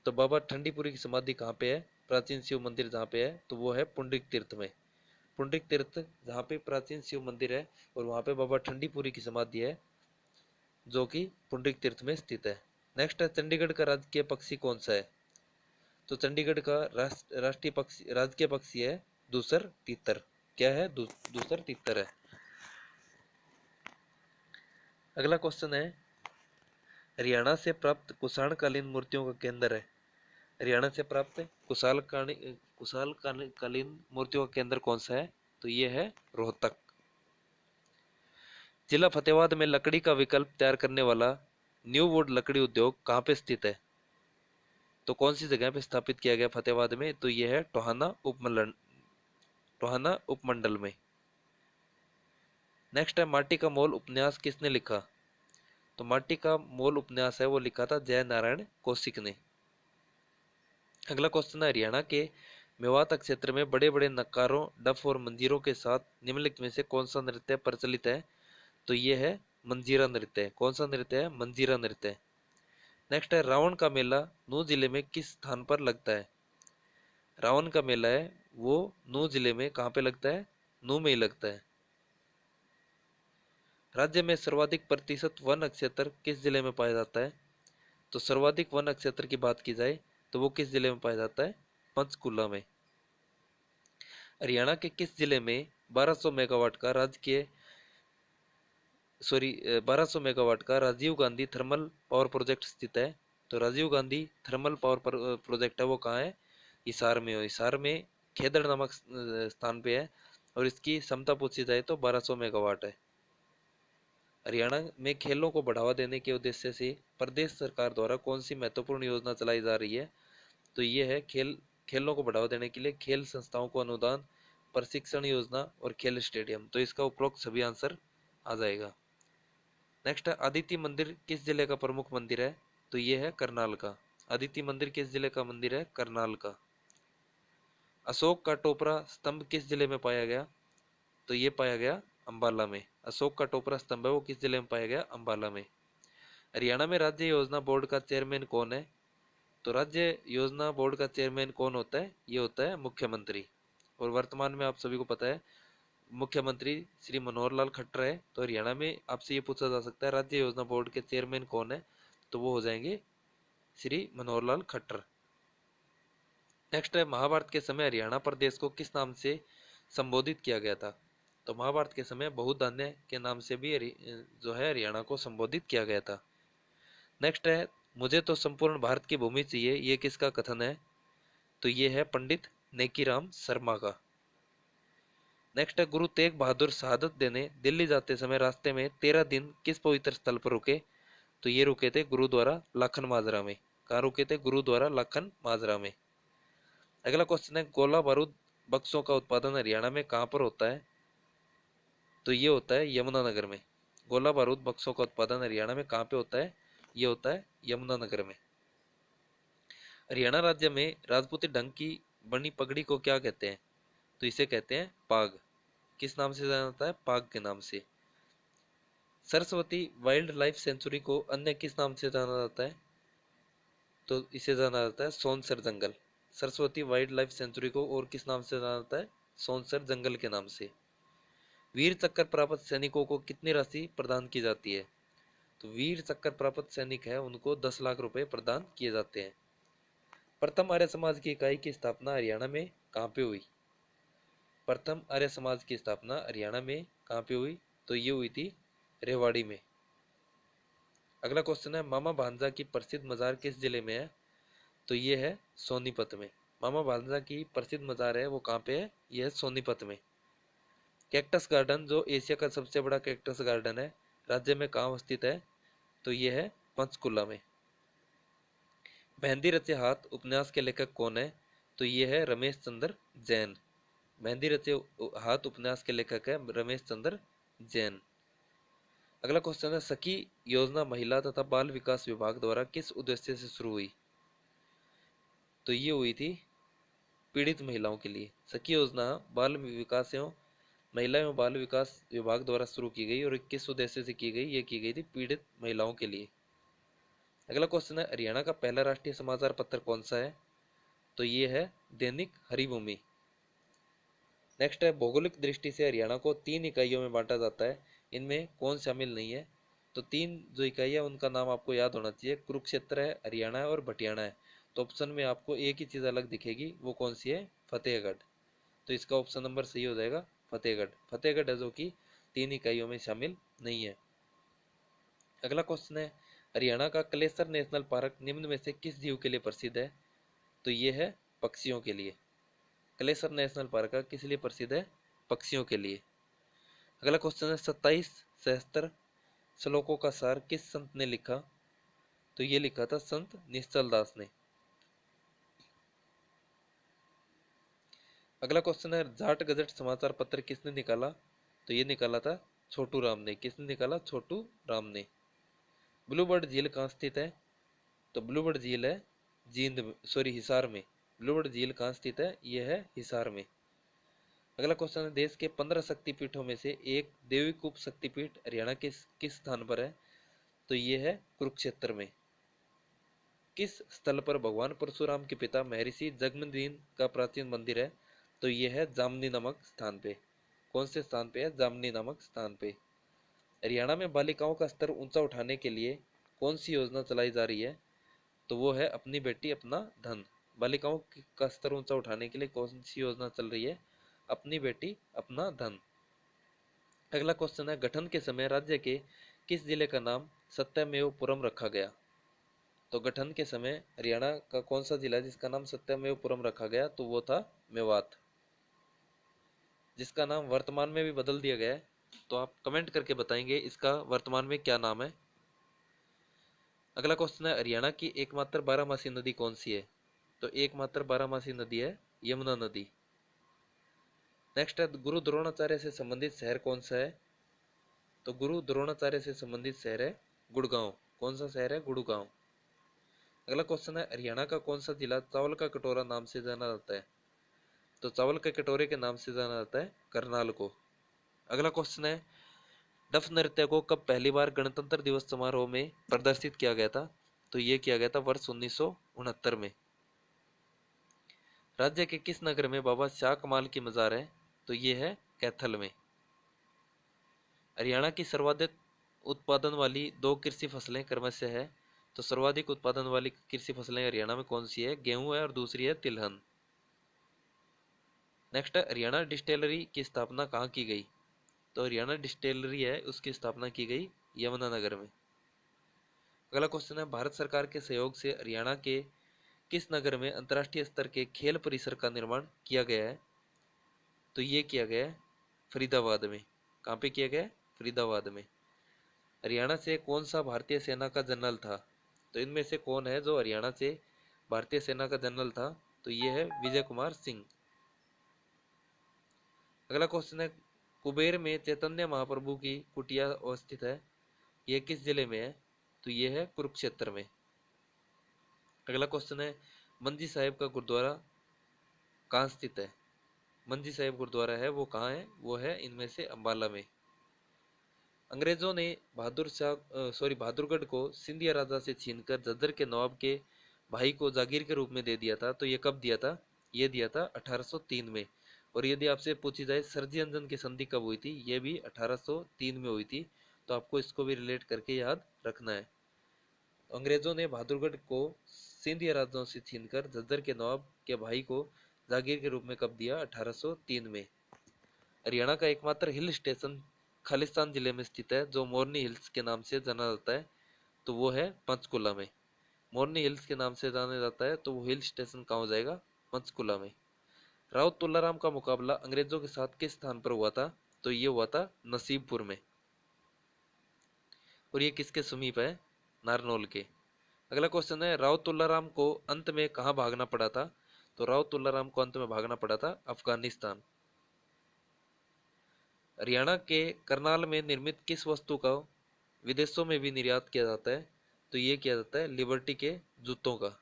A: तो बाबा ठंडीपुरी की समाधि कहाँ पे है? प्राचीन शिव मंदिर जहाँ पे है तो वो है पुंडरिक तीर्थ में। पुंडरिक तीर्थ जहाँ पे प्राचीन शिव मंदिर है और वहाँ पे बाबा ठंडीपुरी की समाधि है जो कि पुंडरिक तीर्थ में स्थित है। नेक्स्ट है, चंडीगढ़ का राजकीय पक्षी कौन सा है? तो चंडीगढ़ का राष्ट्रीय पक्षी राजकीय पक्षी है दूसर तीतर। क्या है? दूसर तीतर है। अगला क्वेश्चन है, हरियाणा से प्राप्त कुषाणकालीन मूर्तियों का केंद्र है। हरियाणा से प्राप्त कुशालकालीन मूर्तियों का केंद्र कौन सा है? तो ये है रोहतक। जिला फतेहाबाद में लकड़ी का विकल्प तैयार करने वाला न्यू वुड लकड़ी उद्योग कहाँ पे स्थित है? तो कौन सी जगह पे स्थापित किया गया फतेहाबाद में? तो ये है टोहाना उपमंडल में। नेक्स्ट है, माटी का मोल उपन्यास किसने लिखा? तो माटी का मोल उपन्यास है वो लिखा था जय नारायण कौशिक ने। अगला क्वेश्चन है, हरियाणा के मेवात क्षेत्र में बड़े बड़े नक्कारों डफ और मंजीरों के साथ निम्नलिखित में से कौन सा नृत्य प्रचलित है? तो ये है मंजीरा नृत्य। कौन सा नृत्य है? मंजीरा नृत्य। नेक्स्ट है, रावण का मेला नूह जिले में किस स्थान पर लगता है? रावण का मेला है वो नूह जिले में कहाँ पे लगता है? नूह में ही लगता है। राज्य में सर्वाधिक प्रतिशत वन क्षेत्र किस जिले में पाया जाता है? तो सर्वाधिक वन क्षेत्र की बात की जाए तो वो किस जिले में पाया जाता है? पंचकुला में। हरियाणा के किस जिले में 1200 मेगावाट का 1200 मेगावाट का Rajiv Gandhi thermal power project स्थित है? तो Rajiv Gandhi thermal power project है वो कहाँ है? हिसार में हो। हिसार में खेदड़ नामक स्थान पे है और इसकी क्षमता पूछी जाए तो 1200 मेगावाट है। हरियाणा में खेलों को बढ़ावा देने के उद्देश्य से प्रदेश सरकार द्वारा कौन सी महत्वपूर्ण योजना चलाई जा रही है? तो ये है खेलों को बढ़ावा देने के लिए खेल संस्थाओं को अनुदान, प्रशिक्षण योजना और खेल स्टेडियम। तो इसका उपरोक्त सभी आंसर आ जाएगा। नेक्स्ट है, अदिति मंदिर किस जिले का प्रमुख मंदिर है? तो ये है करनाल का। अदिति मंदिर किस जिले का मंदिर है? करनाल का। अशोक का टोपरा स्तंभ किस जिले में पाया गया? तो ये पाया गया अंबाला में। अशोक का टोपरा स्तंभ है वो किस जिले में पाया गया? अंबाला में। हरियाणा में राज्य योजना बोर्ड का चेयरमैन कौन है? तो राज्य योजना बोर्ड का चेयरमैन कौन होता है? ये होता है मुख्यमंत्री। और वर्तमान में आप सभी को पता है मुख्यमंत्री श्री मनोहर लाल खट्टर है। तो हरियाणा में आपसे ये पूछा जा सकता है राज्य योजना बोर्ड के चेयरमैन कौन है? तो वो हो जाएंगे श्री मनोहर लाल खट्टर। नेक्स्ट है, महाभारत के समय हरियाणा प्रदेश को किस नाम से संबोधित किया गया था? तो महाभारत के समय बहुधान्य के नाम से भी जो है हरियाणा को संबोधित किया गया था। नेक्स्ट है, मुझे तो संपूर्ण भारत की भूमि चाहिए, ये किसका कथन है? तो ये है पंडित नेकीराम शर्मा का। नेक्स्ट है, गुरु तेग बहादुर शहादत देने दिल्ली जाते समय रास्ते में 13 दिन किस पवित्र स्थल पर रुके? तो ये रुके थे गुरुद्वारा लाखन माजरा में। कहाँ रुके थे? गुरुद्वारा लाखन माजरा में।
B: अगला क्वेश्चन है, गोला बारूद बक्सों का उत्पादन हरियाणा में कहाँ पर होता है? तो ये होता है यमुनानगर में। गोला बारूद बक्सों का उत्पादन हरियाणा में कहाँ पे होता है? ये होता है यमुनानगर में। हरियाणा राज्य में राजपूती ढंग की बनी पगड़ी को क्या कहते हैं? तो इसे कहते हैं पाग। किस नाम से जाना जाता है? पाग के नाम से। सरस्वती वाइल्ड लाइफ सेंचुरी को अन्य किस नाम से जाना जाता है? तो इसे जाना जाता है सोनसर जंगल। सरस्वती वाइल्ड लाइफ सेंचुरी को और किस नाम से जाना जाता है? सोनसर जंगल के नाम से। वीर चक्र प्राप्त सैनिकों को कितनी राशि प्रदान की जाती है? तो वीर चक्र प्राप्त सैनिक है उनको 10 लाख रुपए प्रदान किए जाते हैं। प्रथम आर्य समाज की इकाई की स्थापना हरियाणा में कहाँ पे हुई? प्रथम आर्य समाज की स्थापना हरियाणा में कहाँ पे हुई? तो ये हुई थी रेवाड़ी में। अगला क्वेश्चन है, मामा भांजा की प्रसिद्ध मजार किस जिले में है? तो ये है सोनीपत में। मामा भांजा की प्रसिद्ध मजार है वो कहाँ पे है? ये है सोनीपत में। कैक्टस गार्डन जो एशिया का सबसे बड़ा कैक्टस गार्डन है, राज्य में कहाँ स्थित है? तो ये है पंचकुला में। मेहंदी रचे हाथ उपन्यास के लेखक कौन है? तो ये है रमेश चंद्र जैन। मेहंदी रचे हाथ उपन्यास के लेखक है रमेश चंद्र जैन। अगला क्वेश्चन है, सखी योजना महिला तथा बाल विकास विभाग द्वारा किस उद्देश्य से शुरू हुई? तो ये हुई थी पीड़ित महिलाओं के लिए। सखी योजना बाल विकास एवं महिला एवं बाल विकास विभाग द्वारा शुरू की गई और किस उद्देश्य से की गई? ये की गई थी पीड़ित महिलाओं के लिए। अगला क्वेश्चन है, हरियाणा का पहला राष्ट्रीय समाचार पत्र कौन सा है? तो ये है दैनिक हरिभूमि। नेक्स्ट है, भौगोलिक दृष्टि से हरियाणा को 3 इकाइयों में बांटा जाता है, इनमें कौन शामिल नहीं है? तो 3 जो इकाइयाँ उनका नाम आपको याद होना चाहिए, कुरुक्षेत्र है, हरियाणा है और भटियाणा है। तो ऑप्शन में आपको एक ही चीज़ अलग दिखेगी, वो कौन सी है? फतेहगढ़। तो इसका ऑप्शन नंबर सही हो जाएगा फतेहगढ़। फतेहगढ़ है जो कि 3 इकाइयों में शामिल नहीं है। अगला क्वेश्चन है, हरियाणा का कलेसर नेशनल पार्क निम्न में से किस जीव के लिए प्रसिद्ध है? तो ये है पक्षियों के लिए। कलेसर नेशनल पार्क किस लिए प्रसिद्ध है? पक्षियों के लिए। अगला क्वेश्चन है, 27 सहस्त्र श्लोकों का सार किस संत ने लिखा? तो ये लिखा था संत निश्चल दास ने। अगला क्वेश्चन है, जाट गजट समाचार पत्र किसने निकाला? तो ये निकाला था छोटू राम ने। किसने निकाला? छोटू राम ने। ब्लूबर्ड झील कहाँ स्थित है? तो ब्लूबर्ड झील है हिसार में। ब्लूबर्ड झील कहाँ स्थित है? ये है हिसार में। अगला क्वेश्चन है, देश के 15 शक्तिपीठों में से एक देवीकूप शक्तिपीठ हरियाणा के किस स्थान पर है? तो ये है कुरुक्षेत्र में। किस स्थल पर भगवान परशुराम के पिता महर्षि जगमदीन का प्राचीन मंदिर है? तो ये है जामनी नामक स्थान पे। कौन से स्थान पे है? जामनी नामक स्थान पे। हरियाणा में बालिकाओं का स्तर ऊंचा उठाने के लिए कौन सी योजना चलाई जा रही है? तो वो है अपनी बेटी अपना धन। बालिकाओं का स्तर ऊंचा उठाने के लिए कौन सी योजना चल रही है? अपनी बेटी अपना धन। अगला क्वेश्चन है, गठन के समय राज्य के किस जिले का नाम सत्यमेवपुरम रखा गया? तो गठन के समय हरियाणा का कौन सा जिला है जिसका नाम सत्यमेवपुरम रखा गया? तो वो था मेवात, जिसका नाम वर्तमान में भी बदल दिया गया है। तो आप कमेंट करके बताएंगे इसका वर्तमान में क्या नाम है। अगला क्वेश्चन है, हरियाणा की एकमात्र बारहमासी नदी कौन सी है? तो एकमात्र बारहमासी नदी है यमुना नदी। नेक्स्ट है, गुरु द्रोणाचार्य से संबंधित शहर कौन सा है? तो गुरु द्रोणाचार्य से संबंधित शहर है गुड़गांव। कौन सा शहर है? गुड़गांव। अगला क्वेश्चन है, हरियाणा का कौन सा जिला चावल का कटोरा नाम से जाना जाता है? तो चावल के कटोरे के नाम से जाना जाता है करनाल को। अगला क्वेश्चन है, डफ नृत्य को कब पहली बार गणतंत्र दिवस समारोह में प्रदर्शित किया गया था? तो ये किया गया था वर्ष 1969 में। राज्य के किस नगर में बाबा शाह कमाल की मजार है? तो ये है कैथल में। हरियाणा की सर्वाधिक उत्पादन वाली 2 कृषि फसलें क्रमशः है? तो सर्वाधिक उत्पादन वाली कृषि फसलें हरियाणा में कौन सी है? गेहूं है और दूसरी है तिलहन। नेक्स्ट है, हरियाणा डिस्टिलरी की स्थापना कहाँ की गई? तो हरियाणा डिस्टिलरी है उसकी स्थापना की गई यमुनानगर में। अगला क्वेश्चन है, भारत सरकार के सहयोग से हरियाणा के किस नगर में अंतर्राष्ट्रीय स्तर के खेल परिसर का निर्माण किया गया है? तो ये किया गया है फरीदाबाद में। कहाँ पे किया गया है? फरीदाबाद में। हरियाणा से कौन सा भारतीय सेना का जनरल था? तो इनमें से कौन है जो हरियाणा से भारतीय सेना का जनरल था? तो ये है विजय कुमार सिंह। अगला क्वेश्चन है, कुबेर में चैतन्य महाप्रभु की कुटिया अवस्थित है, यह किस जिले में है? तो ये है कुरुक्षेत्र में। अगला क्वेश्चन है, मंजी साहिब का गुरुद्वारा कहाँ स्थित है? मंजी साहिब गुरुद्वारा है वो कहाँ है? वो है इनमें से अंबाला में। अंग्रेजों ने बहादुरगढ़ को सिंधिया राजा से छीनकर झज्जर के नवाब के भाई को जागीर के रूप में दे दिया था। तो ये कब दिया था? ये दिया था 1803 में। और यदि आपसे पूछी जाए सरजी अंजन की संधि कब हुई थी, ये भी 1803 में हुई थी। तो आपको इसको भी रिलेट करके याद रखना है। अंग्रेजों ने बहादुरगढ़ को सिंधिया राजाओं से छीनकर झज्जर के नवाब के भाई को जागीर के रूप में कब दिया? 1803 में। हरियाणा का एकमात्र हिल स्टेशन खालिस्तान जिले में स्थित है, जो मोरनी हिल्स के नाम से जाना जाता है, तो वो है पंचकुला में। मोरनी हिल्स के नाम से जाना जाता है, तो वो हिल स्टेशन कहाँ हो जाएगा? पंचकुला में। राव तुलाराम का मुकाबला अंग्रेजों के साथ किस स्थान पर हुआ था? तो ये हुआ था नसीबपुर में। और ये किसके समीप है? नारनौल के। अगला क्वेश्चन है, राव तुलाराम को अंत में कहाँ भागना पड़ा था? तो राव तुलाराम को अंत में भागना पड़ा था अफगानिस्तान। हरियाणा के करनाल में निर्मित किस वस्तु का विदेशों में भी निर्यात किया जाता है? तो ये किया जाता है लिबर्टी के जूतों का।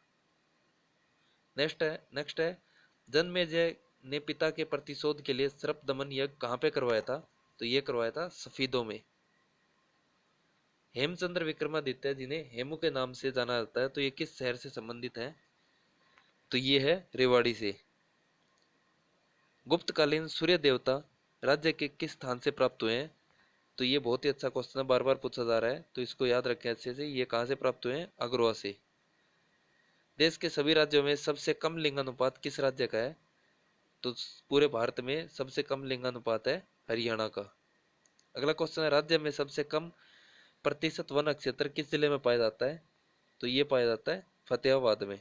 B: नेक्स्ट है जन्मेजय ने पिता के प्रतिशोध के लिए सर्प दमन यज्ञ कहाँ पे करवाया था? तो ये करवाया था सफीदों में। हेमचंद्र विक्रमादित्य जिन्हें हेमू के नाम से जाना जाता है, तो ये किस शहर से संबंधित है? तो ये है रेवाड़ी से। गुप्तकालीन सूर्य देवता राज्य के किस स्थान से प्राप्त हुए हैं? तो ये बहुत ही अच्छा क्वेश्चन है, बार बार पूछा जा रहा है, तो इसको याद रखें अच्छे से। ये कहाँ से प्राप्त हुए हैं? अग्रवा से। देश के सभी राज्यों में सबसे कम लिंगानुपात किस राज्य का है? तो पूरे भारत में सबसे कम लिंगानुपात है हरियाणा का। अगला क्वेश्चन है, राज्य में सबसे कम प्रतिशत वन क्षेत्र किस जिले में पाया जाता है? तो ये पाया जाता है फतेहाबाद में।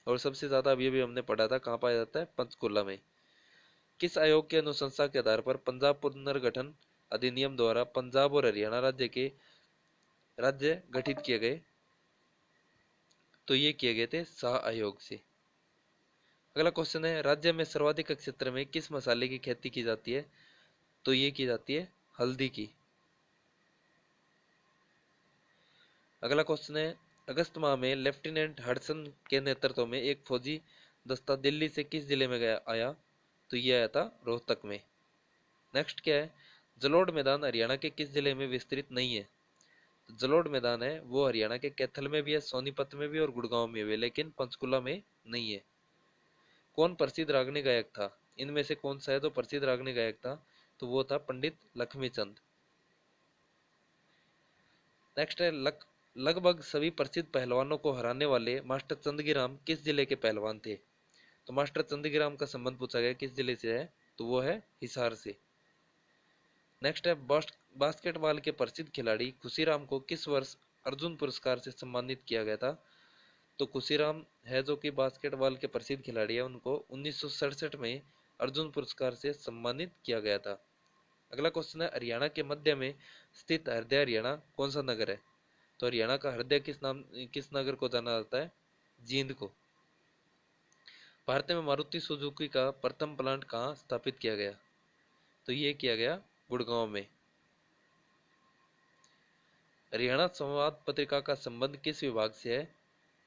B: और सबसे ज्यादा अभी भी हमने पढ़ा था कहाँ पाया जाता है? पंचकुला में। किस आयोग की अनुशंसा के आधार पर पंजाब पुनर्गठन अधिनियम द्वारा पंजाब और हरियाणा राज्य गठित किए गए? तो ये किए गए थे शाह आयोग से। अगला क्वेश्चन है, राज्य में सर्वाधिक क्षेत्र में किस मसाले की खेती की जाती है? तो ये की जाती है हल्दी की। अगला क्वेश्चन है, अगस्त माह में लेफ्टिनेंट हडसन के नेतृत्व में एक फौजी दस्ता दिल्ली से किस जिले में आया? तो ये आया था रोहतक में। नेक्स्ट क्या है, जलोढ़ मैदान हरियाणा के किस जिले में विस्तृत नहीं है? तो जलोढ़ मैदान है वो हरियाणा के कैथल में भी है, सोनीपत में भी और गुड़गांव में भी है, लेकिन पंचकुला में नहीं है। कौन प्रसिद्ध रागनी गायक था? इनमें से कौन सा है जो प्रसिद्ध रागनी गायक था? तो वो था पंडित लक्ष्मीचंद। नेक्स्ट है, लगभग सभी प्रसिद्ध पहलवानों को हराने वाले मास्टर चंदगीराम किस जिले के पहलवान थे? तो मास्टर चंदगीराम का संबंध पूछा गया किस जिले से है? तो वो है हिसार से। नेक्स्ट है, बास्केटबॉल के प्रसिद्ध खिलाड़ी खुशीराम को किस वर्ष अर्जुन पुरस्कार से सम्मानित किया गया था? तो खुशीराम है जो कि बास्केटबॉल के प्रसिद्ध खिलाड़ी है, उनको 1967 में अर्जुन पुरस्कार से सम्मानित किया गया था। अगला क्वेश्चन है, हरियाणा के मध्य में स्थित हृदय हरियाणा कौन सा नगर है? तो हरियाणा का हृदय किस नगर को जाना जाता है? जींद को। भारत में मारुति सुजुकी का प्रथम प्लांट कहाँ स्थापित किया गया? तो ये किया गया गुड़गांव में। हरियाणा संवाद पत्रिका का संबंध किस विभाग से है?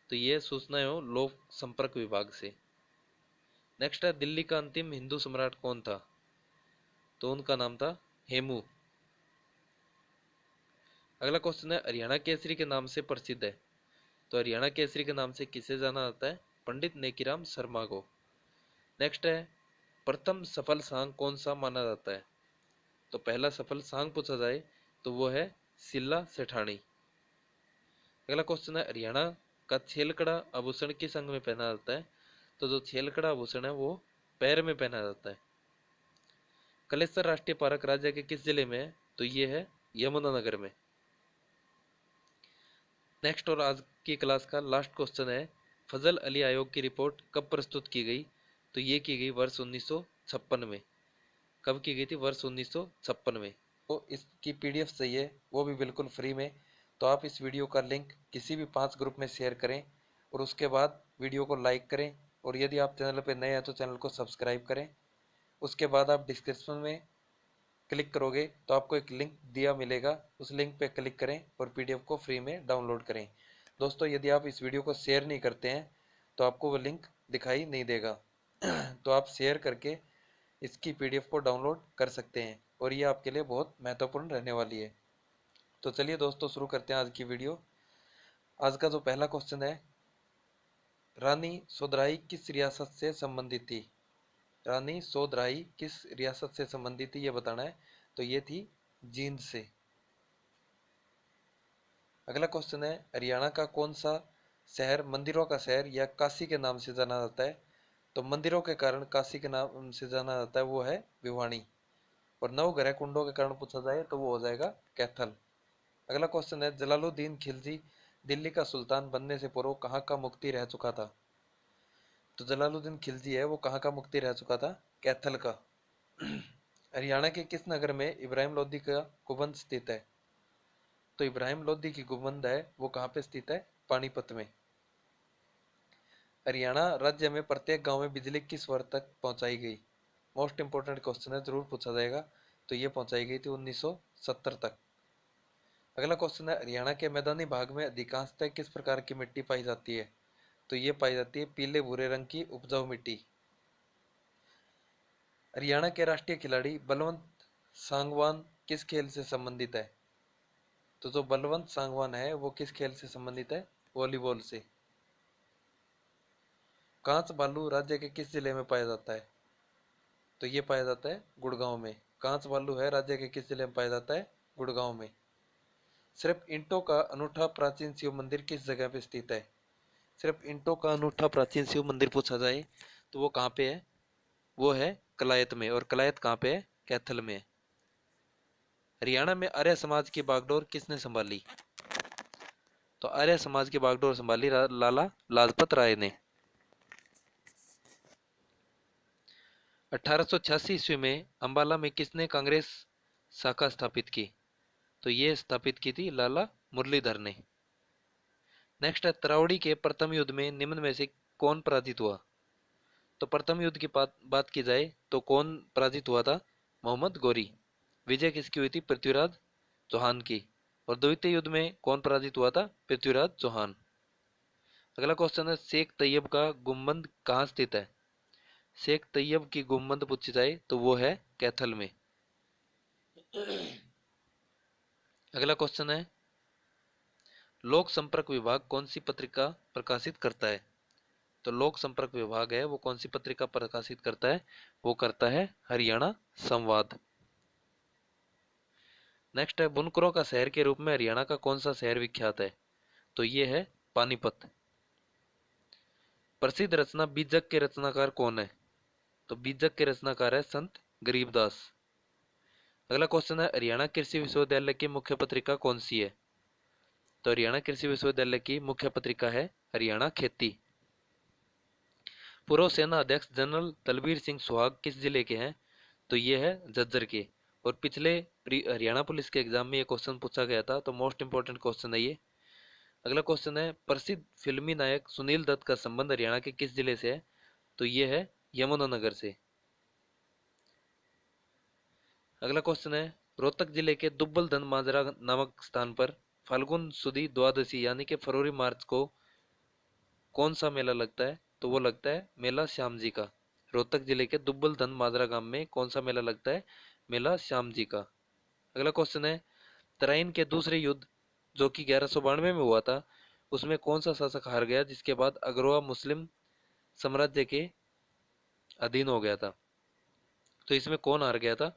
B: तो ये सूचना एवं लोक संपर्क विभाग से। नेक्स्ट है, दिल्ली का अंतिम हिंदू सम्राट कौन था? तो उनका नाम था हेमू। अगला क्वेश्चन है, हरियाणा केसरी के नाम से प्रसिद्ध है। तो हरियाणा केसरी के नाम से किसे जाना जाता है? पंडित नेकीराम शर्मा को। नेक्स्ट है, प्रथम सफल सांग कौन सा माना जाता है? तो पहला सफल सांग पूछा जाए तो वो है सिल्ला सेठानी। अगला क्वेश्चन है, हरियाणा का छेलकड़ा आभूषण किस अंग में पहना जाता है? तो जो छेलकड़ा आभूषण है वो पैर में पहना जाता है। कलेश्वर राष्ट्रीय पार्क राज्य के किस जिले में है? तो ये है यमुनानगर में। नेक्स्ट और आज की क्लास का लास्ट क्वेश्चन है, फजल अली आयोग की रिपोर्ट कब प्रस्तुत की गई? तो ये की गई वर्ष 1956 में। कब की गई थी? वर्ष 1956 में। तो इसकी पीडीएफ चाहिए वो भी बिल्कुल फ्री में, तो आप इस वीडियो का लिंक किसी भी 5 ग्रुप में शेयर करें और उसके बाद वीडियो को लाइक करें
A: और यदि आप चैनल पर नए हैं तो चैनल को सब्सक्राइब करें। उसके बाद आप डिस्क्रिप्शन में क्लिक करोगे तो आपको एक लिंक दिया मिलेगा, उस लिंक पे क्लिक करें और पीडीएफ को फ्री में डाउनलोड करें। दोस्तों यदि आप इस वीडियो को शेयर नहीं करते हैं तो आपको वो लिंक दिखाई नहीं देगा तो आप शेयर करके इसकी पीडीएफ को डाउनलोड कर सकते हैं और ये आपके लिए बहुत महत्वपूर्ण रहने वाली है। तो चलिए दोस्तों शुरू करते हैं आज की वीडियो। आज का जो पहला क्वेश्चन है, रानी सोधराई किस रियासत से संबंधित थी? रानी सोधराई किस रियासत से संबंधित थी ये बताना है। तो ये थी जींद से। अगला क्वेश्चन है, हरियाणा का कौन सा शहर मंदिरों का शहर या काशी के नाम से जाना जाता है? तो मंदिरों के कारण काशी के नाम से जाना जाता है, वो है भिवानी। और नवग्रह कुंडों के कारण पूछा जाए तो वो हो जाएगा कैथल। अगला क्वेश्चन है, जलालुद्दीन खिलजी दिल्ली का सुल्तान बनने से पूर्व कहाँ का मुक्ति रह चुका था? तो जलालुद्दीन खिलजी है वो कहाँ का मुक्ति रह चुका था? कैथल का। हरियाणा के किस नगर में इब्राहिम लोदी का गुंबद स्थित है? तो इब्राहिम लोदी की गुंबद है वो कहाँ पे स्थित है? पानीपत में। हरियाणा राज्य में प्रत्येक गांव में बिजली किस वर्ष तक पहुंचाई गई? मोस्ट इंपोर्टेंट क्वेश्चन है, जरूर पूछा जाएगा। तो ये पहुंचाई गई थी 1970 तक। अगला क्वेश्चन है, हरियाणा के मैदानी भाग में अधिकांशतः किस प्रकार की मिट्टी पाई जाती है? तो ये पाई जाती है पीले भूरे रंग की उपजाऊ मिट्टी। हरियाणा के राष्ट्रीय खिलाड़ी बलवंत सांगवान किस खेल से संबंधित है? तो जो बलवंत सांगवान है वो किस खेल से संबंधित है? वॉलीबॉल से। कांच भालू राज्य के किस जिले में पाया जाता है? तो ये पाया जाता है गुड़गांव में। कांच भालू है राज्य के किस जिले में पाया जाता है? गुड़गांव में। सिर्फ ईंटों का अनूठा प्राचीन शिव मंदिर किस जगह पे स्थित है? सिर्फ ईंटों का अनूठा प्राचीन शिव मंदिर पूछा जाए तो वो कहाँ पे है? वो है कलायत में। और कलायत कहाँ पे है? कैथल में। हरियाणा में आर्य समाज की बागडोर किसने संभाली? तो आर्य समाज की बागडोर संभाली लाला लाजपत राय ने। 1886 ईस्वी में अंबाला में किसने कांग्रेस शाखा स्थापित की? तो ये स्थापित की थी लाला मुरलीधर ने। नेक्स्ट है, तरावड़ी के प्रथम युद्ध में निम्न में से कौन पराजित हुआ? तो प्रथम युद्ध की बात की जाए तो कौन पराजित हुआ था? मोहम्मद गौरी। विजय किसकी हुई थी? पृथ्वीराज चौहान की। और द्वितीय युद्ध में कौन पराजित हुआ था? पृथ्वीराज चौहान। अगला क्वेश्चन है, शेख तैयब का गुंबद कहाँ स्थित है? शेख तैयब की गुंबद पूछी जाए तो वो है कैथल में। अगला क्वेश्चन है, लोक संपर्क विभाग कौन सी पत्रिका प्रकाशित करता है? तो लोक संपर्क विभाग है वो कौन सी पत्रिका प्रकाशित करता है? वो करता है हरियाणा संवाद। नेक्स्ट है, बुनकरों का शहर के रूप में हरियाणा का कौन सा शहर विख्यात है? तो ये है पानीपत। प्रसिद्ध रचना बीजक के रचनाकार कौन है? तो बीजक के रचनाकार है संत गरीबदास। अगला क्वेश्चन है, हरियाणा कृषि विश्वविद्यालय की मुख्य पत्रिका कौन सी है? तो हरियाणा कृषि विश्वविद्यालय की मुख्य पत्रिका है हरियाणा खेती। पूर्व सेना अध्यक्ष जनरल दलबीर सिंह सुहाग किस जिले के हैं? तो ये है झज्जर के। और पिछले हरियाणा पुलिस के एग्जाम में ये क्वेश्चन पूछा गया था, तो मोस्ट इंपोर्टेंट क्वेश्चन है ये। अगला क्वेश्चन है, प्रसिद्ध फिल्मी नायक सुनील दत्त का संबंध हरियाणा के किस जिले से है? तो ये है यमुनानगर से। अगला क्वेश्चन है, रोहतक जिले के दुब्बल धन माजरा नामक स्थान पर फाल्गुन सुदी द्वादशी यानी कि फरवरी मार्च को कौन सा मेला लगता है? तो वो लगता है मेला श्याम जी का। रोहतक जिले के दुब्बल धन माजरा गांव में कौन सा मेला लगता है? मेला श्याम जी का। अगला क्वेश्चन है, तराइन के दूसरे युद्ध जो कि 1192 में हुआ था उसमें कौन सा शासक हार गया जिसके बाद अग्रवा मुस्लिम साम्राज्य के अधीन हो गया था? तो इसमें कौन हार गया था?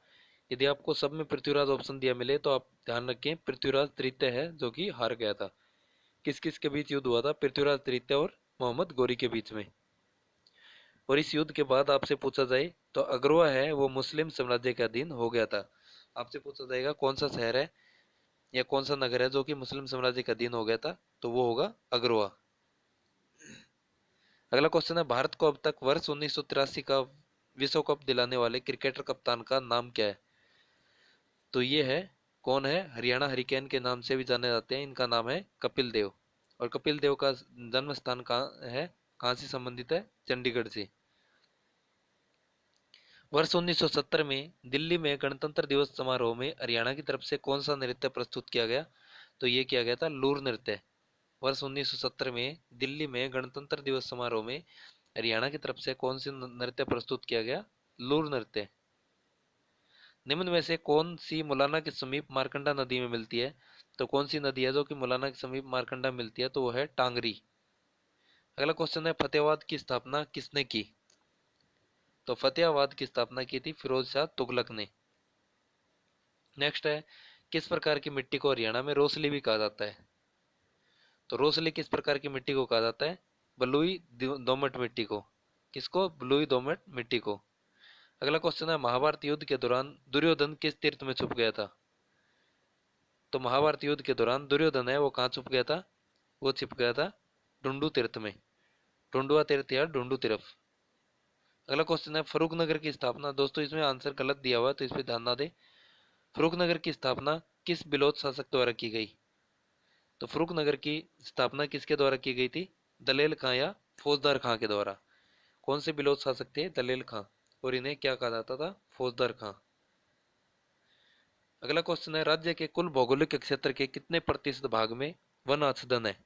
A: यदि आपको सब में पृथ्वीराज ऑप्शन दिया मिले तो आप ध्यान रखें पृथ्वीराज तृतीय है जो कि हार गया था। किस किस के बीच युद्ध हुआ था? पृथ्वीराज तृतीय और मोहम्मद गौरी के बीच में। और इस युद्ध के बाद आपसे पूछा जाए तो अग्रवा है वो मुस्लिम साम्राज्य के अधीन हो गया था। आपसे पूछा जाएगा कौन सा शहर है या कौन सा नगर है जो कि मुस्लिम साम्राज्य के अधीन हो गया था? तो वो होगा अग्रवा। अगला क्वेश्चन है, भारत को अब तक वर्ष 1983 का विश्व कप दिलाने वाले क्रिकेटर कप्तान का नाम क्या है? तो ये है कौन है? हरियाणा हरिकेन के नाम से भी जाने जाते हैं। इनका नाम है कपिल देव। और कपिल देव का जन्म स्थान कहाँ है?
B: कहाँ से संबंधित है? चंडीगढ़ से। वर्ष 1970 में दिल्ली में गणतंत्र दिवस समारोह में हरियाणा की तरफ से कौन सा नृत्य प्रस्तुत किया गया? तो ये किया गया था लूर नृत्य। वर्ष 1970 में दिल्ली में गणतंत्र दिवस समारोह में हरियाणा की तरफ से कौन सी नृत्य प्रस्तुत किया गया? लूर नृत्य। निम्न में से कौन सी मुलाना के समीप मारकंडा नदी में मिलती है? तो कौन सी नदी है जो कि मुलाना के समीप मारकंडा मिलती है? तो वो है टांगरी। अगला क्वेश्चन है, फतेहाबाद की स्थापना किसने की? तो फतेहाबाद की स्थापना की थी फिरोज शाह तुगलक ने। नेक्स्ट है, किस प्रकार की मिट्टी को हरियाणा में रोसली भी कहा जाता है? तो रोसली किस प्रकार की मिट्टी को कहा जाता है? बलुई दोमट मिट्टी को। किसको? बलुई दोमट मिट्टी को। अगला क्वेश्चन है, महाभारत युद्ध के दौरान दुर्योधन किस तीर्थ में छुप गया था? तो महाभारत युद्ध के दौरान दुर्योधन है वो कहाँ छुप गया था? वो छिप गया था ढूंढू तीर्थ में। ढूंढुआ तीर्थ या ढूंढू तीर्थ। अगला क्वेश्चन है, फरूखनगर की स्थापना, दोस्तों इसमें आंसर गलत दिया हुआ है तो इस पे ध्यान ना दे। फरूखनगर की स्थापना किस बिलोत शासक द्वारा की गई? तो फरूखनगर की स्थापना किसके द्वारा की गई थी? दलेल खां या फौजदार खां के द्वारा। कौन से बिलोत शासक थे? दलेल खां। और इन्हें क्या कहा जाता था? फौजदार खां। अगला क्वेश्चन है, राज्य के कुल भौगोलिक क्षेत्र के कितने प्रतिशत भाग में वन आच्छादन है?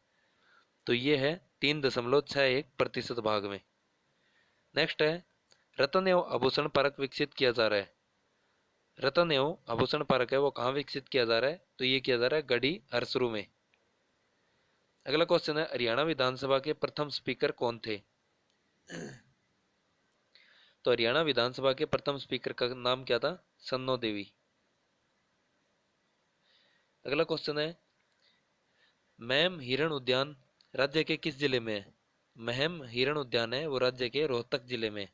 B: तो ये है 3.61% भाग में। नेक्स्ट है, रत्न एवं आभूषण पार्क विकसित किया जा रहा है। रत्न एवं आभूषण पार्क है वो कहाँ विकसित किया जा रहा है? तो ये किया जा रहा है गढ़ी हरसरू में। अगला क्वेश्चन है, हरियाणा विधानसभा के प्रथम स्पीकर कौन थे? तो हरियाणा विधानसभा के प्रथम स्पीकर का नाम क्या था? सन्नो देवी। अगला क्वेश्चन है, महम हिरण उद्यान राज्य के किस जिले में है? महम हिरण उद्यान है वो राज्य के रोहतक जिले में।